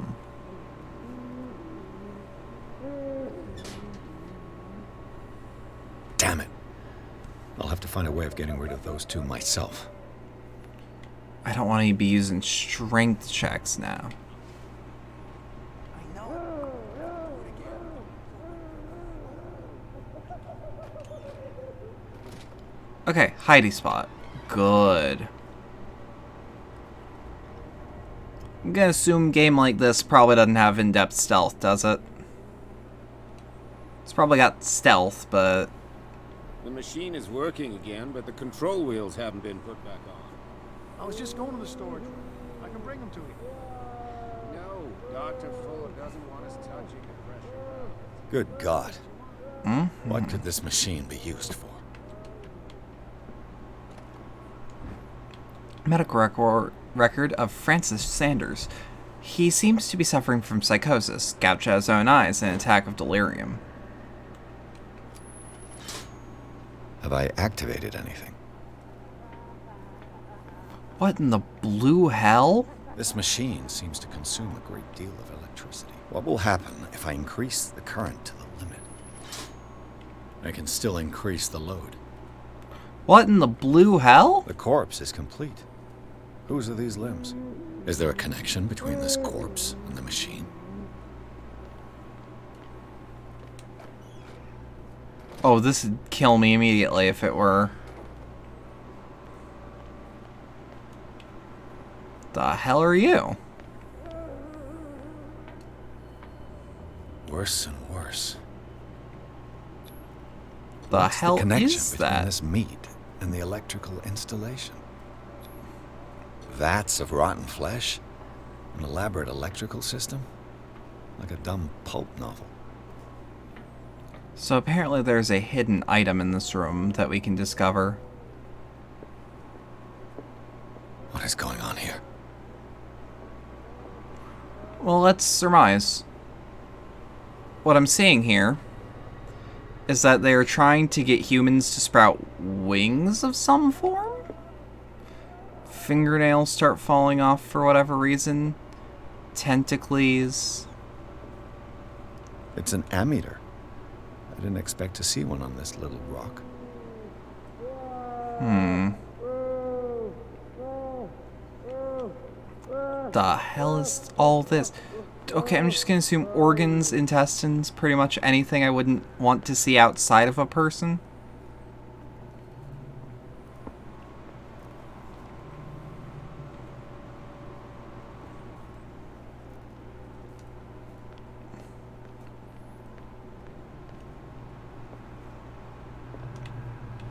Damn it. I'll have to find a way of getting rid of those 2 myself. I don't want to be using strength checks now. Okay, hidey spot. Good. I'm gonna assume a game like this probably doesn't have in-depth stealth, does it? It's probably got stealth, but... The machine is working again, but the control wheels haven't been put back on. I was just going to the storage room. I can bring them to you. No, Dr. Fuller doesn't want us touching the pressure. Good God. What could this machine be used for? Medical record of Francis Sanders. He seems to be suffering from psychosis, gouged out his own eyes, and an attack of delirium. Have I activated anything? What in the blue hell? This machine seems to consume a great deal of electricity. What will happen if I increase the current to the limit? I can still increase the load. What in the blue hell? The corpse is complete. Whose are these limbs? Is there a connection between this corpse and the machine? Oh, this would kill me immediately if it were. The hell are you? Worse and worse. What's hell the connection is between that? this meat and the electrical installation? Vats of rotten flesh? An elaborate electrical system? Like a dumb pulp novel. So apparently there's a hidden item in this room that we can discover. What is going on here? Well, let's surmise. What I'm seeing here is that they're trying to get humans to sprout wings of some form? Fingernails start falling off for whatever reason. Tentacles. It's an ammeter. I didn't expect to see one on this little rock. The hell is all this? Okay, I'm just gonna assume organs, intestines, pretty much anything I wouldn't want to see outside of a person.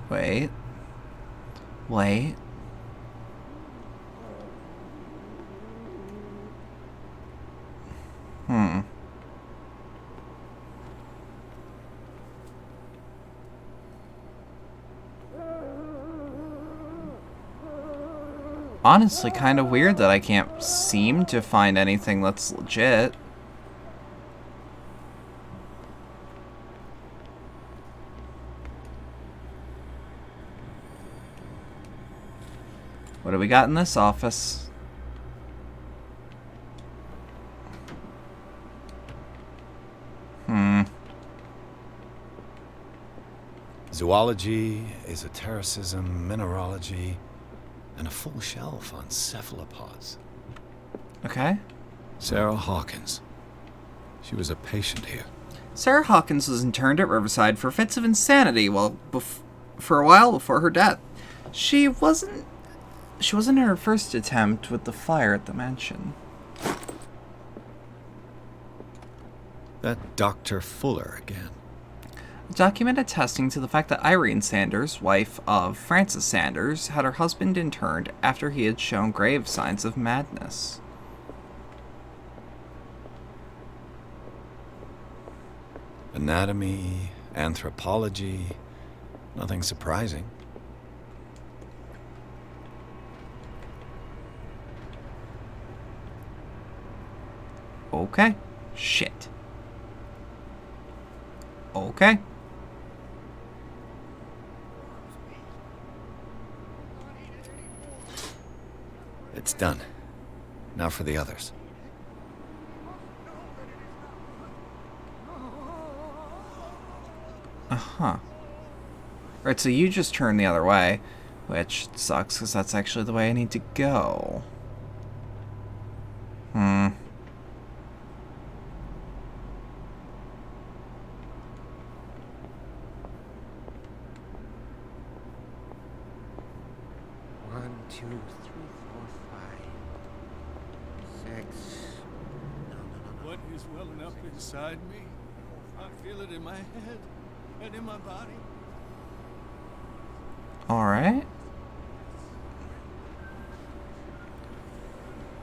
Wait. Wait. Honestly, kind of weird that I can't seem to find anything that's legit. What do we got in this office? Zoology, esotericism, mineralogy, and a full shelf on cephalopods. Okay. Sarah Hawkins. She was a patient here. Sarah Hawkins was interned at Riverside for fits of insanity for a while before her death. She wasn't in her first attempt with the fire at the mansion. That Dr. Fuller again. Document attesting to the fact that Irene Sanders, wife of Francis Sanders, had her husband interned after he had shown grave signs of madness. Anatomy, anthropology, nothing surprising. Okay. Shit. Okay. It's done. Now for the others. Uh-huh. Right, so you just turn the other way, which sucks because that's actually the way I need to go. One, two, three, four, five, six. What is welling up inside me? I feel it in my head and in my body. Alright.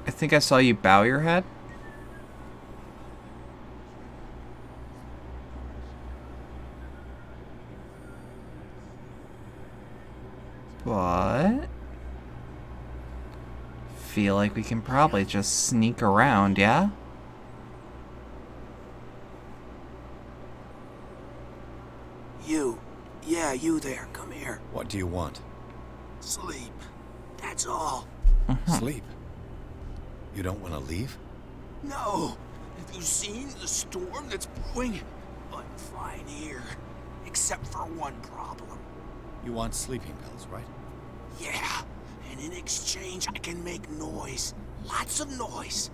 I think I saw you bow your head. But feel like we can probably just sneak around, yeah? You. Yeah, you there. Come here. What do you want? Sleep. That's all. Sleep? You don't want to leave? No. Have you seen the storm that's brewing? I'm fine here. Except for one problem. You want sleeping pills, right? Yeah. And in exchange, I can make noise. Lots of noise.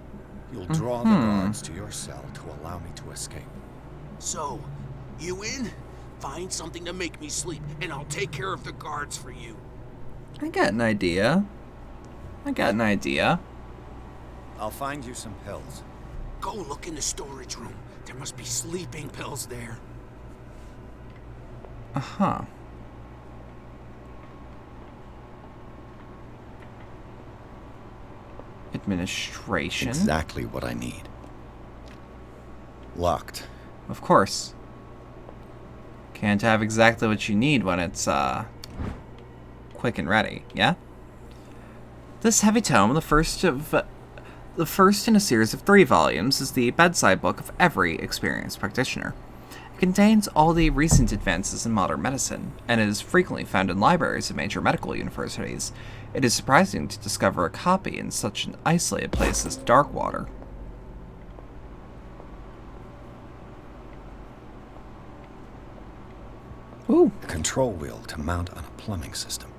You'll draw the guards to your cell to allow me to escape. So, you in? Find something to make me sleep, and I'll take care of the guards for you. I got an idea. I'll find you some pills. Go look in the storage room. There must be sleeping pills there. Uh-huh. Administration. Exactly what I need. Locked. Of course. Can't have exactly what you need when it's, quick and ready, yeah? This heavy tome, the first in a series of 3 volumes, is the bedside book of every experienced practitioner. It contains all the recent advances in modern medicine, and it is frequently found in libraries of major medical universities. It is surprising to discover a copy in such an isolated place as Darkwater. Ooh. The control wheel to mount on a plumbing system.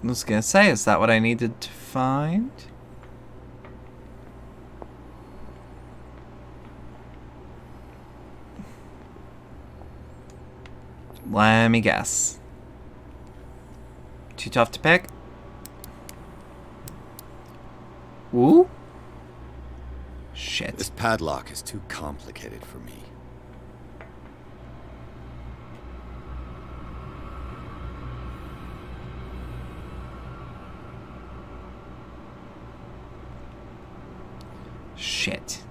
I was gonna say, is that what I needed to find? Let me guess. Too tough to pick? Ooh? Shit. This padlock is too complicated for me. Shit.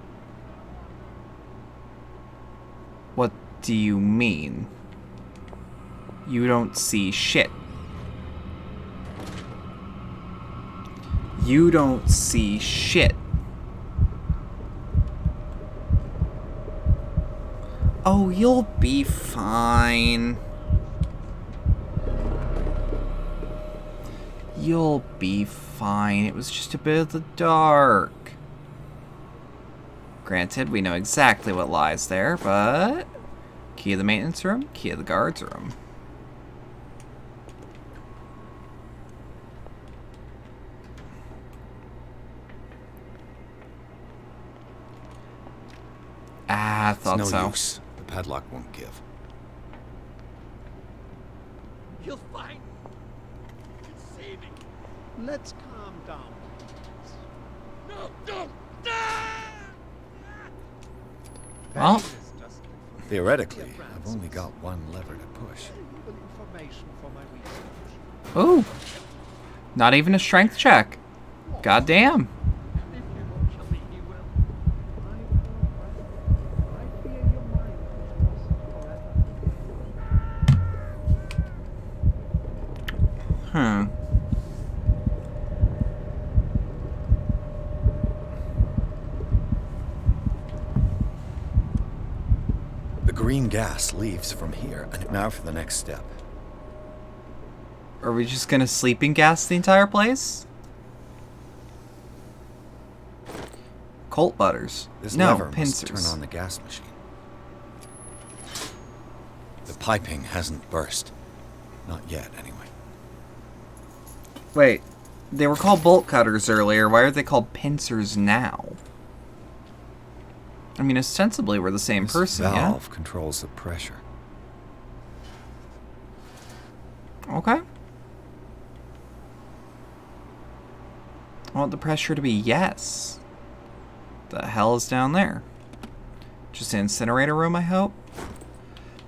What do you mean? You don't see shit. You don't see shit. Oh, you'll be fine. You'll be fine. It was just a bit of the dark. Granted, we know exactly what lies there, but... Key of the maintenance room, key of the guards room. Ah, I thought it's no so. Use. The padlock won't give. You'll find it's saving. Let's calm down. No, no! Well, theoretically, I've only got one lever to push. ooh. Not even a strength check. Goddamn. Hmm. The green gas leaves from here, and now for the next step. Are we just gonna sleeping gas the entire place? Colt butters. This no, lever pincers. must turn on the gas machine. The piping hasn't burst. Not yet, anyway. Wait, they were called bolt cutters earlier. Why are they called pincers now? I mean, ostensibly we're the same person, yeah? Valve controls the pressure. Okay. I want the pressure to be yes. The hell is down there? Just an incinerator room, I hope?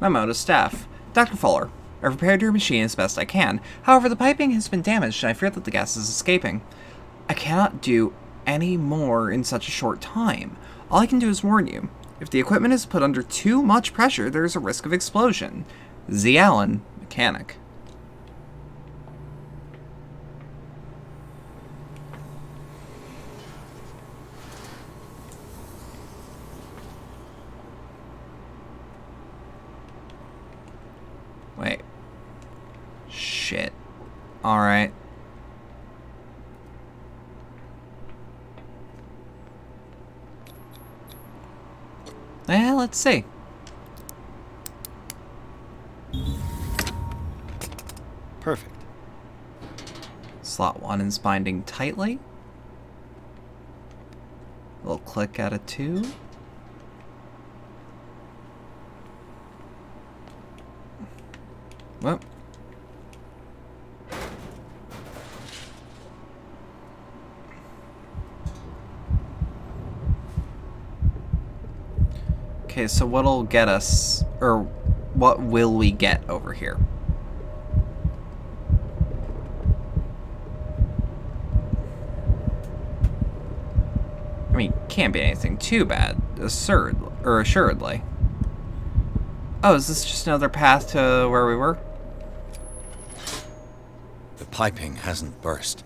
Memo to staff. Dr. Fuller, I've repaired your machine as best I can. However, the piping has been damaged and I fear that the gas is escaping. I cannot do any more in such a short time. All I can do is warn you. If the equipment is put under too much pressure, there is a risk of explosion. Z. Allen, mechanic. Wait. Shit. Alright. Well, let's see. Perfect. Slot 1 is binding tightly. A little click out of 2. Well. Okay, so what'll get us, or what will we get over here? I mean, can't be anything too bad, assuredly. Oh, is this just another path to where we were? The piping hasn't burst.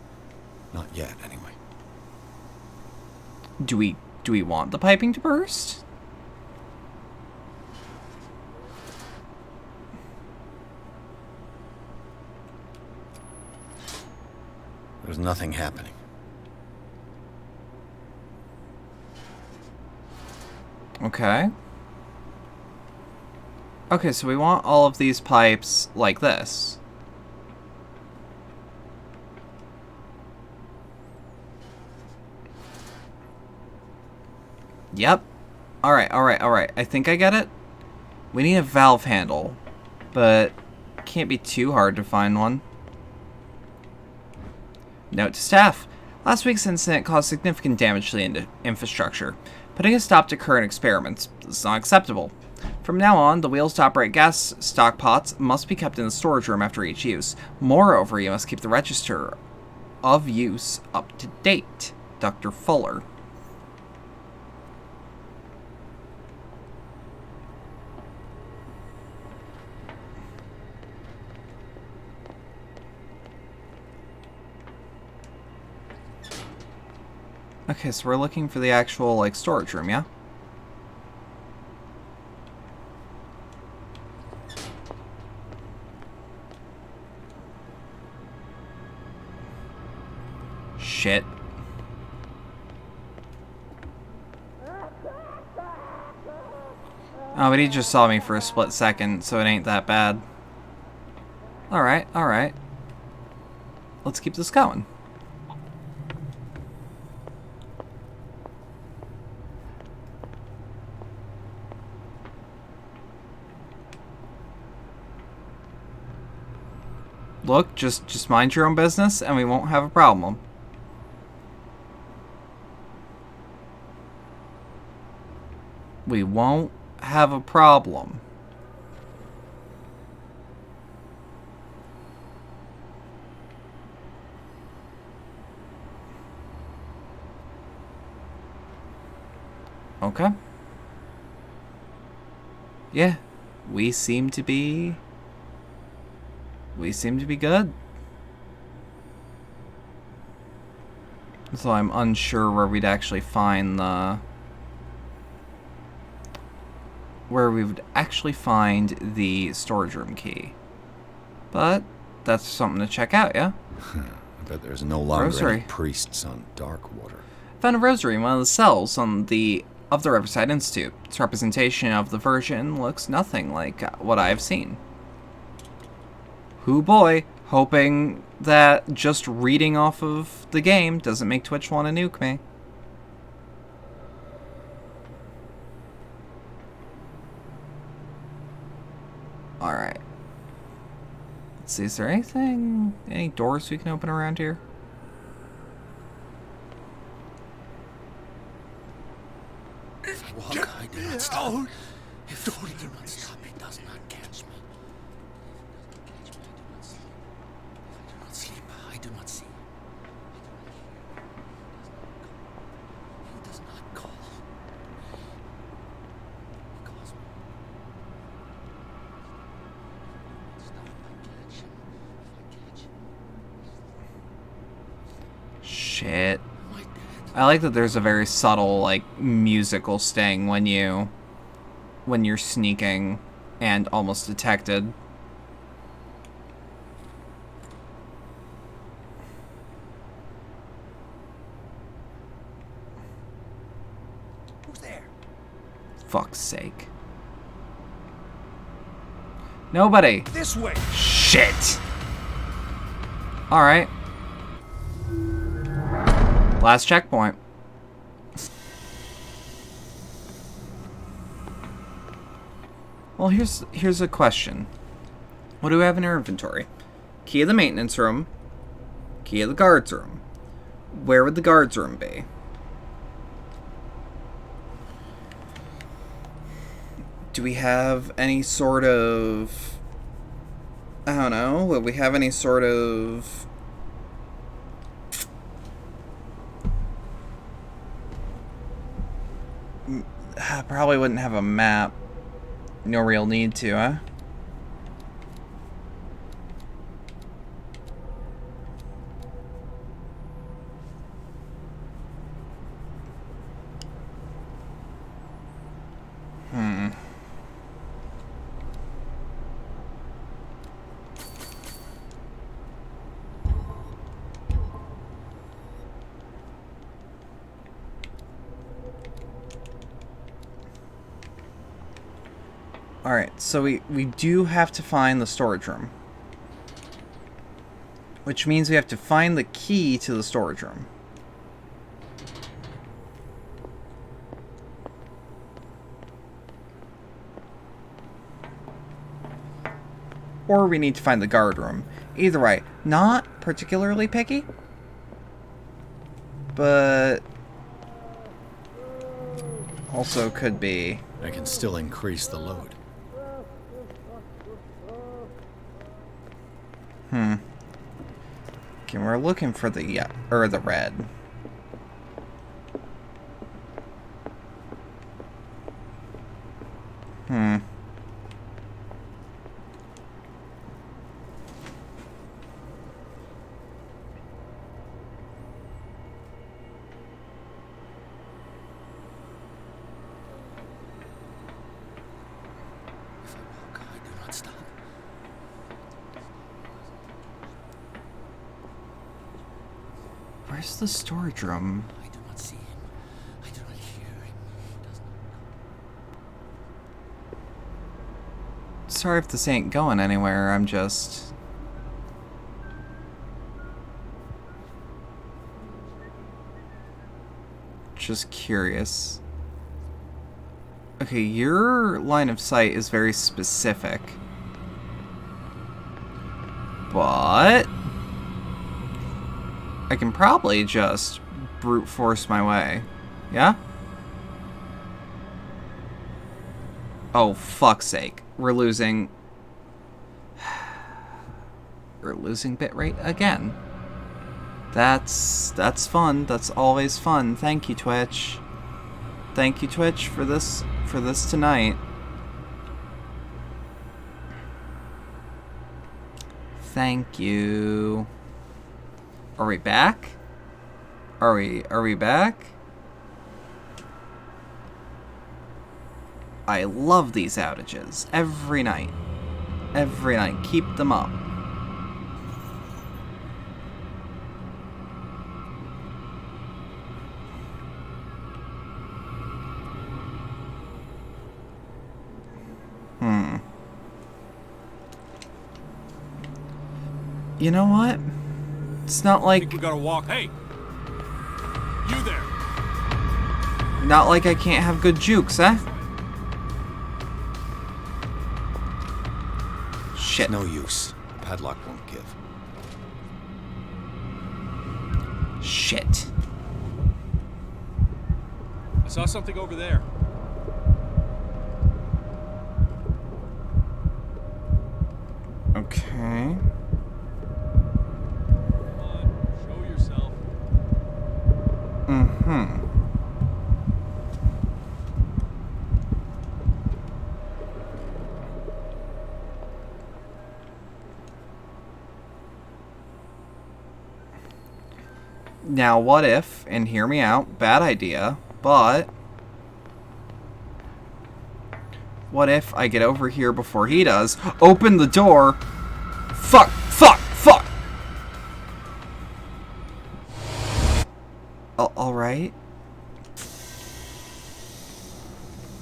Not yet, anyway. Do we want the piping to burst? There's nothing happening. Okay. Okay, so we want all of these pipes like this. Yep. Alright. I think I get it. We need a valve handle, but can't be too hard to find one. Note to staff. Last week's incident caused significant damage to the infrastructure. Putting a stop to current experiments is not acceptable. From now on, the wheels to operate gas stock pots must be kept in the storage room after each use. Moreover, you must keep the register of use up to date. Dr. Fuller. Okay, so we're looking for the actual, like, storage room, yeah? Shit. Oh, but he just saw me for a split second, so it ain't that bad. Alright. Let's keep this going. Look, just mind your own business and we won't have a problem. We won't have a problem. Okay. Yeah, we seem to be good. So I'm unsure where we'd actually find the... where we would actually find the storage room key. But that's something to check out, yeah? I bet there's no longer Rosary. any priests on Darkwater. Found a rosary in one of the cells of the Riverside Institute. Its representation of the Virgin looks nothing like what I've seen. Hoo boy, hoping that just reading off of the game doesn't make Twitch want to nuke me. Alright. Let's see, is there any doors we can open around here? If I walk, I do not stop. If I do not stop, he does not catch me. If he does not catch me, I do not sleep. I do not see. He does not call. He calls me. Stop, I catch him. If I catch him. Shit. I like that there's a very subtle, like, musical sting when you're sneaking and almost detected. Who's there? Fuck's sake. Nobody. This way. Shit. All right. Last checkpoint. Well, here's a question. What do we have in our inventory? Key of the maintenance room. Key of the guards room. Where would the guards room be? Do we have any sort of... I don't know. Would we have any sort of... Probably wouldn't have a map. No real need to, huh? Alright, so we do have to find the storage room. Which means we have to find the key to the storage room. Or we need to find the guard room. Either way, not particularly picky. But... also could be. I can still increase the load. Okay, we're looking for the the red. Where's the storage room? I do not see him. I do not hear him. He does not. Sorry if this ain't going anywhere. I'm just... curious. Okay, your line of sight is very specific. But... I can probably just brute force my way. Yeah? Oh, fuck's sake. We're losing... We're losing bitrate again. That's fun. That's always fun. Thank you, Twitch. Thank you, Twitch, for this tonight. Thank you. Are we back? Are we back? I love these outages. Every night. Every night. Keep them up. You know what? It's not like... I think we gotta walk. Hey! You there! Not like I can't have good jukes, eh? Shit. No use. Padlock won't give. Shit. I saw something over there. Okay. Show yourself. Mm-hmm. Now, what if, and hear me out, bad idea, but what if I get over here before he does, open the door, fuck, fuck, fuck! Alright.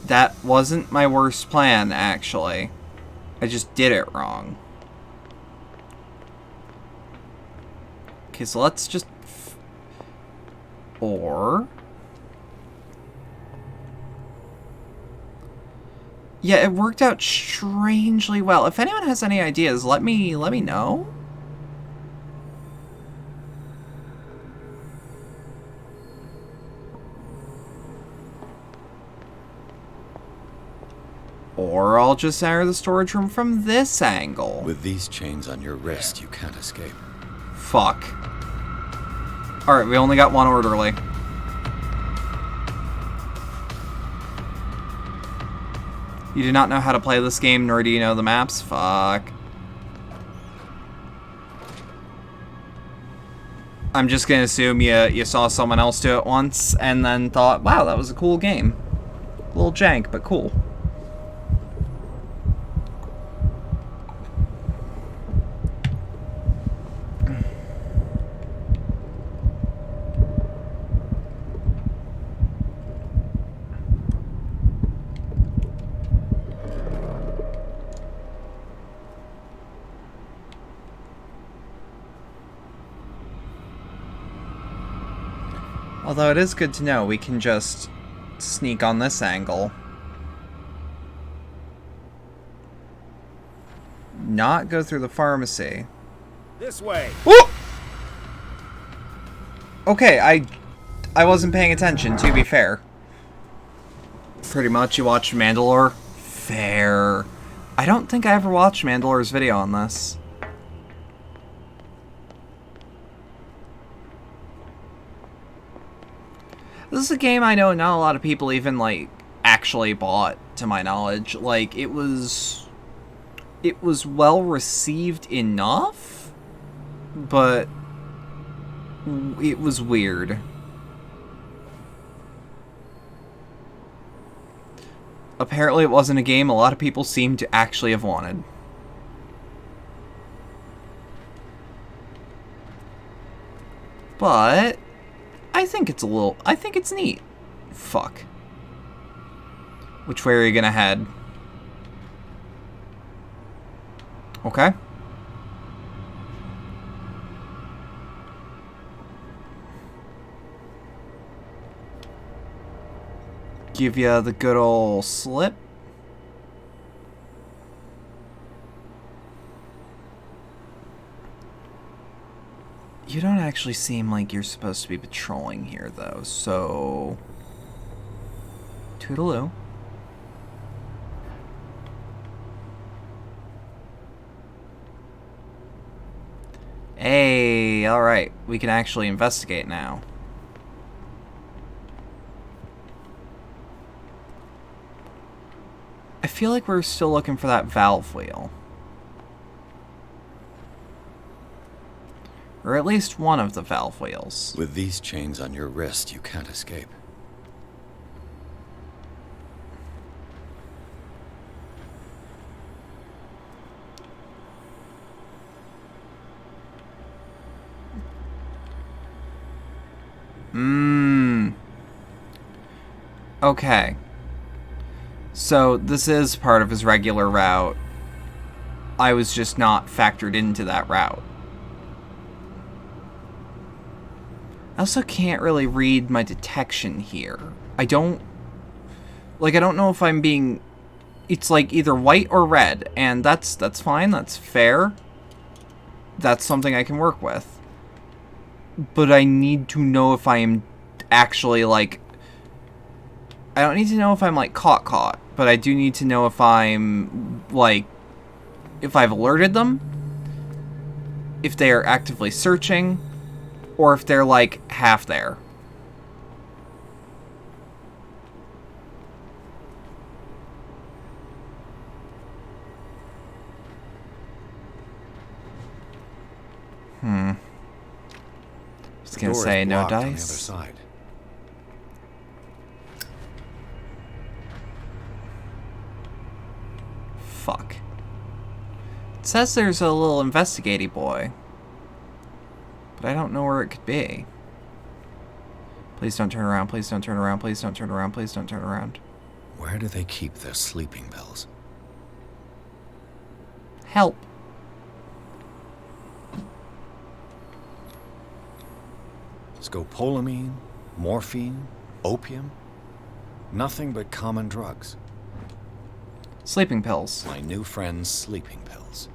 That wasn't my worst plan, actually. I just did it wrong. Okay, so let's just... Or... Yeah, it worked out strangely well. If anyone has any ideas, let me know. Or I'll just enter the storage room from this angle. With these chains on your wrist, you can't escape. Fuck. Alright, we only got one orderly. You do not know how to play this game, nor do you know the maps? Fuck. I'm just gonna assume you saw someone else do it once, and then thought, wow, that was a cool game. A little jank, but cool. Although it is good to know we can just sneak on this angle. Not go through the pharmacy. This way. Woo! Okay, I wasn't paying attention, to be fair. Pretty much you watched Mandalore? Fair. I don't think I ever watched Mandalore's video on this. This is a game I know not a lot of people even, like, actually bought, to my knowledge. Like, it was well received enough, but it was weird. Apparently it wasn't a game a lot of people seem to actually have wanted. But I think it's neat. Fuck. Which way are you gonna head? Okay. Give you the good old slip. You don't actually seem like you're supposed to be patrolling here, though, so... Toodaloo. Hey, alright. We can actually investigate now. I feel like we're still looking for that valve wheel. Or at least one of the valve wheels. With these chains on your wrist, you can't escape. Okay. So, this is part of his regular route. I was just not factored into that route. I also can't really read my detection here. I don't know if I'm being... It's like either white or red, and that's fine, that's fair. That's something I can work with. But I need to know if I am actually, like... I don't need to know if I'm, like, caught, but I do need to know if I'm, like... If I've alerted them, if they are actively searching, or if they're, like, half there. Just gonna say no dice. On the other side. Fuck. It says there's a little investigaty boy, but I don't know where it could be. Please don't turn around, please don't turn around, please don't turn around, please don't turn around. Where do they keep their sleeping pills? Help. Scopolamine, morphine, opium. Nothing but common drugs. Sleeping pills. My new friend's sleeping pills.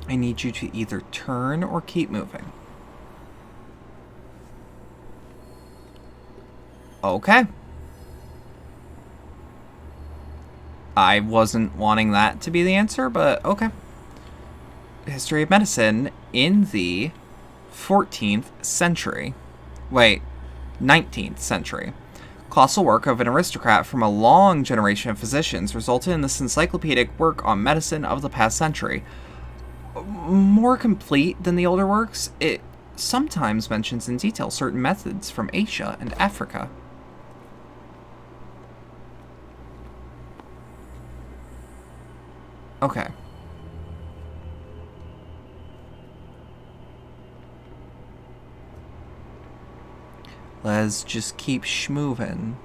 I need you to either turn or keep moving. Okay. I wasn't wanting that to be the answer, but okay. History of medicine in the 14th century. Wait, 19th century. Colossal work of an aristocrat from a long generation of physicians resulted in this encyclopedic work on medicine of the past century. More complete than the older works, it sometimes mentions in detail certain methods from Asia and Africa. Okay. Let's just keep schmovin'.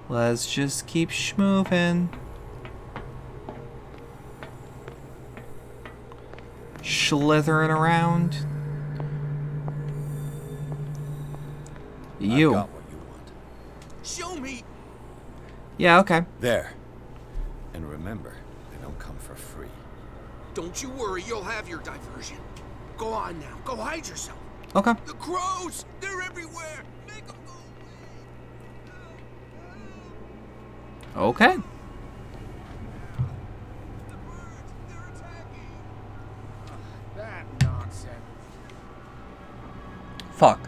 Let's just keep schmovin'. Slithering around. You. I got what you want. Show me. Yeah, okay. There. And remember, they don't come for free. Don't you worry, you'll have your diversion. Go on now, go hide yourself. Okay. The crows, they're everywhere. Make them go away. Okay. That nonsense. Fuck.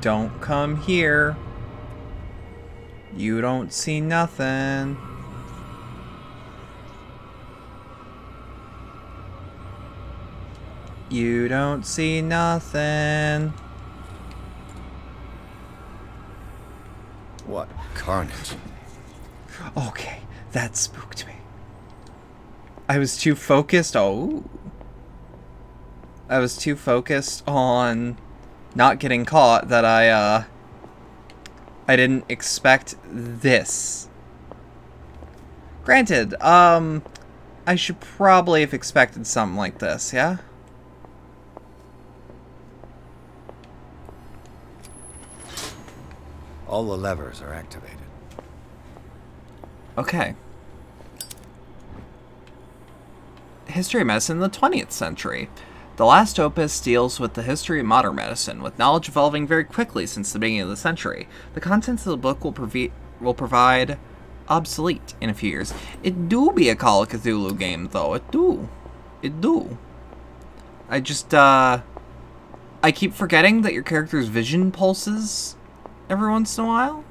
Don't come here. You don't see nothing. You don't see nothing. What carnage? Okay, that spooked me. I was too focused. Oh. I was too focused on not getting caught that I didn't expect this. Granted, I should probably have expected something like this, yeah? All the levers are activated. Okay. History of medicine in the 20th century. The last opus deals with the history of modern medicine, with knowledge evolving very quickly since the beginning of the century. The contents of the book will provide obsolete in a few years. It do be a Call of Cthulhu game, though. It do. It do. I just, I keep forgetting that your character's vision pulses every once in a while.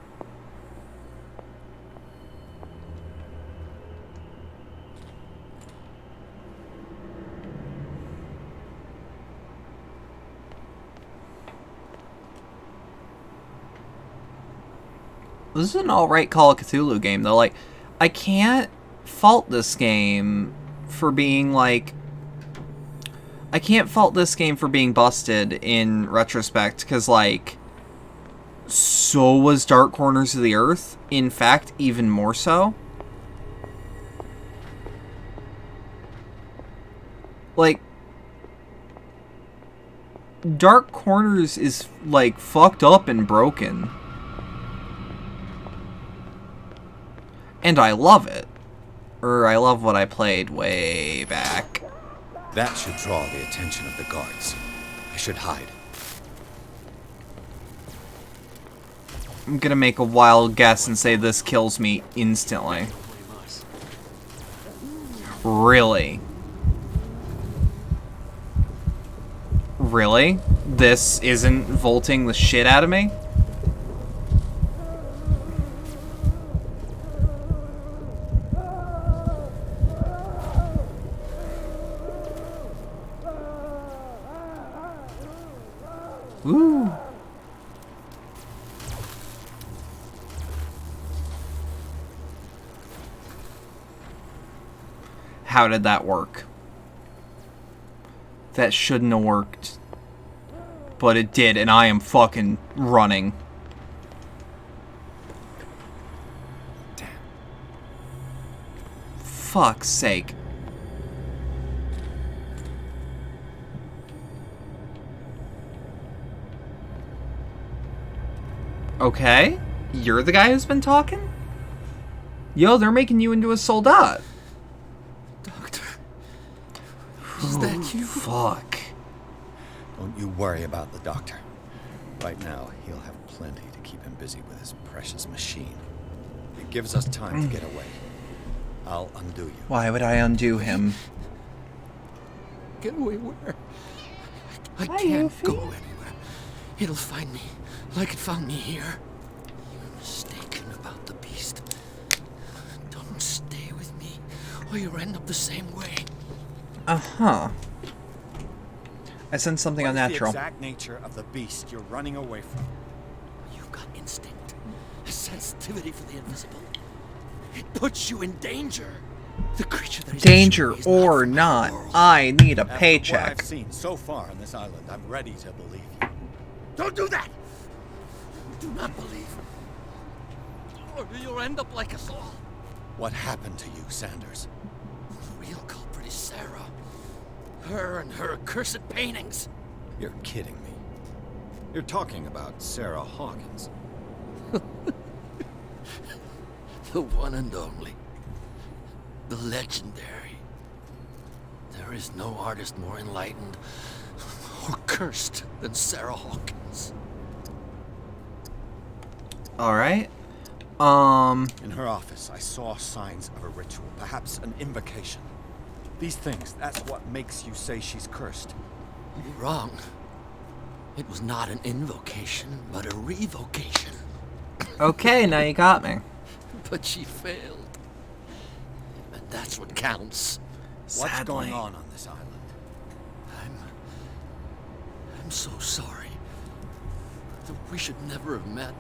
This is an alright Call of Cthulhu game, though. Like, I can't fault this game for being, like... I can't fault this game for being busted in retrospect, because, like... So was Dark Corners of the Earth. In fact, even more so. Like... Dark Corners is, like, fucked up and broken. And I love it. Or I love what I played way back. That should draw the attention of the guards. I should hide. I'm gonna make a wild guess and say this kills me instantly. Really? Really? This isn't volting the shit out of me? Woo! How did that work? That shouldn't have worked. But it did, and I am fucking running. Damn. Fuck's sake. Okay, you're the guy who's been talking? Yo, they're making you into a soldat. Doctor, is that you? Fuck. Don't you worry about the doctor. Right now, he'll have plenty to keep him busy with his precious machine. It gives us time to get away. I'll undo you. Why would I undo him? Get away where? I can't go anywhere. It'll find me, like it found me here. You're mistaken about the beast. Don't stay with me, or you'll end up the same way. Uh-huh. I sense something unnatural. What's the exact nature of the beast you're running away from? You've got instinct, a sensitivity for the invisible. It puts you in danger. The creature that is Danger or not, I need a After paycheck. what I've seen so far on this island, I'm ready to believe you. Don't do that! Do not believe. Or you'll end up like us all. What happened to you, Sanders? The real culprit is Sarah. Her and her accursed paintings. You're kidding me. You're talking about Sarah Hawkins. The one and only. The legendary. There is no artist more enlightened or cursed than Sarah Hawkins. Alright. In her office, I saw signs of a ritual, perhaps an invocation. These things, that's what makes you say she's cursed. You're wrong. It was not an invocation, but a revocation. Okay, now you got me. But she failed. And that's what counts. What's going on this island? I'm so sorry. We should never have met.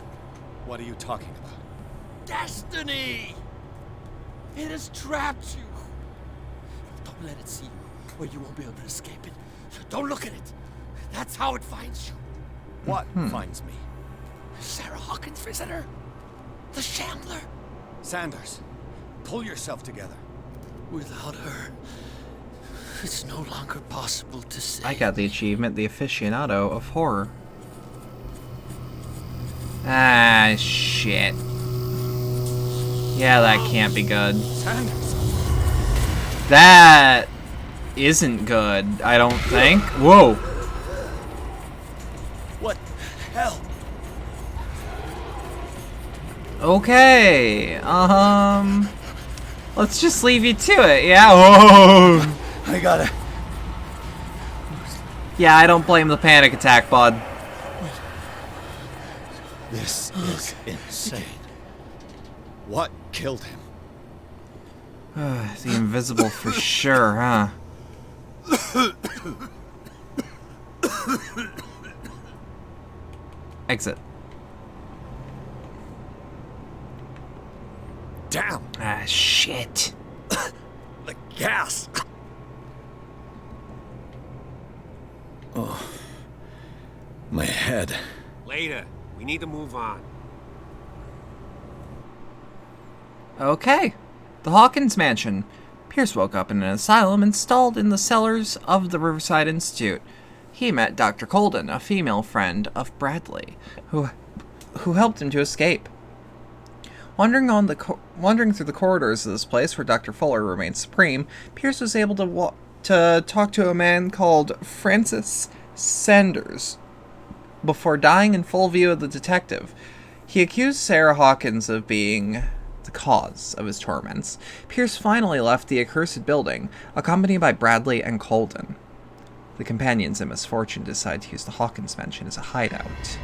What are you talking about? Destiny! It has trapped you. Don't let it see you, or you won't be able to escape it. Don't look at it. That's how it finds you. What finds me? Sarah Hawkins' visitor. The Shambler. Sanders, pull yourself together. Without her, it's no longer possible to say. I got the achievement, the aficionado of horror. Ah, shit. Yeah, that can't be good. Sanders. That isn't good, I don't think. Whoa. What the hell? Okay, let's just leave you to it, yeah? Oh. I gotta... Yeah, I don't blame the panic attack, bud. This is insane. What killed him? The invisible for sure, huh? Exit. Damn! Ah, shit. The gas! Oh. My head. Later. We need to move on. Okay. The Hawkins Mansion. Pierce woke up in an asylum installed in the cellars of the Riverside Institute. He met Dr. Colden, a female friend of Bradley, who helped him to escape. Wandering through the corridors of this place where Dr. Fuller remained supreme, Pierce was able to talk to a man called Francis Sanders before dying in full view of the detective. He accused Sarah Hawkins of being the cause of his torments. Pierce finally left the accursed building, accompanied by Bradley and Colden. The companions in misfortune decide to use the Hawkins Mansion as a hideout.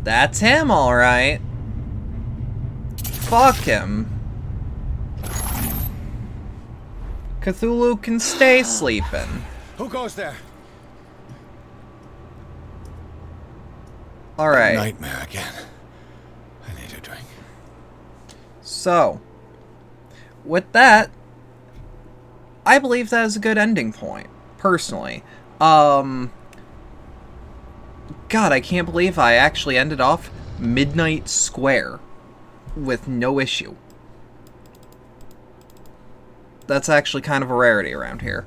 That's him, alright. Fuck him. Cthulhu can stay sleeping. Who goes there? Alright. Nightmare again. I need a drink. So, with that, I believe that is a good ending point, personally. God, I can't believe I actually ended off Midnight Square with no issue. That's actually kind of a rarity around here.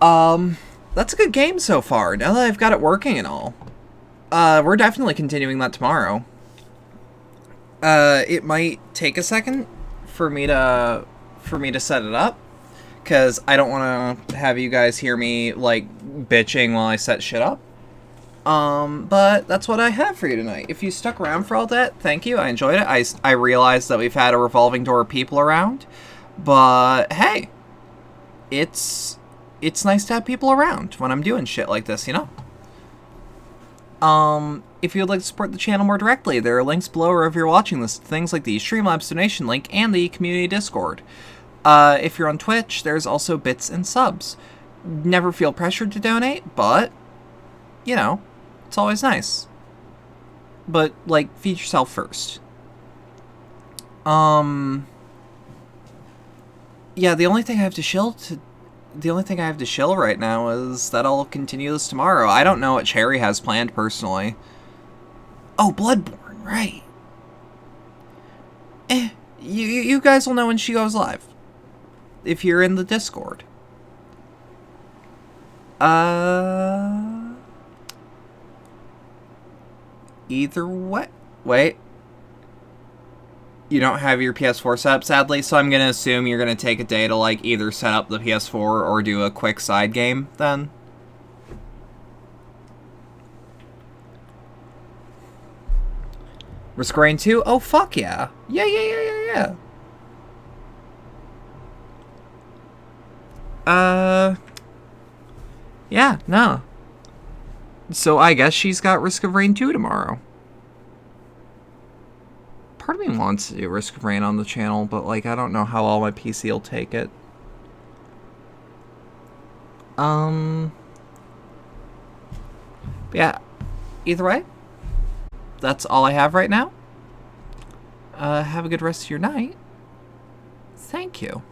That's a good game so far, now that I've got it working and all. We're definitely continuing that tomorrow. It might take a second for me to set it up, because I don't want to have you guys hear me, like, bitching while I set shit up. But that's what I have for you tonight. If you stuck around for all that, thank you. I enjoyed it. I realized that we've had a revolving door of people around, but hey, it's nice to have people around when I'm doing shit like this, you know? If you would like to support the channel more directly, there are links below wherever you're watching this, things like the Streamlabs donation link and the community Discord. If you're on Twitch, there's also bits and subs. Never feel pressured to donate, but, you know, it's always nice. But, like, feed yourself first. Yeah, the only thing I have to shill right now is that I'll continue this tomorrow. I don't know what Cherry has planned personally. Oh, Bloodborne, right. You guys will know when she goes live. If you're in the Discord. Either way. Wait. You don't have your PS4 set up, sadly, so I'm gonna assume you're gonna take a day to, like, either set up the PS4 or do a quick side game, then. Risk Rain 2? Oh, fuck yeah. Yeah. Yeah, no. So I guess she's got Risk of Rain 2 tomorrow. Part of me wants to do Risk of Rain on the channel, but, like, I don't know how all my PC will take it. But yeah, either way, that's all I have right now. Have a good rest of your night. Thank you.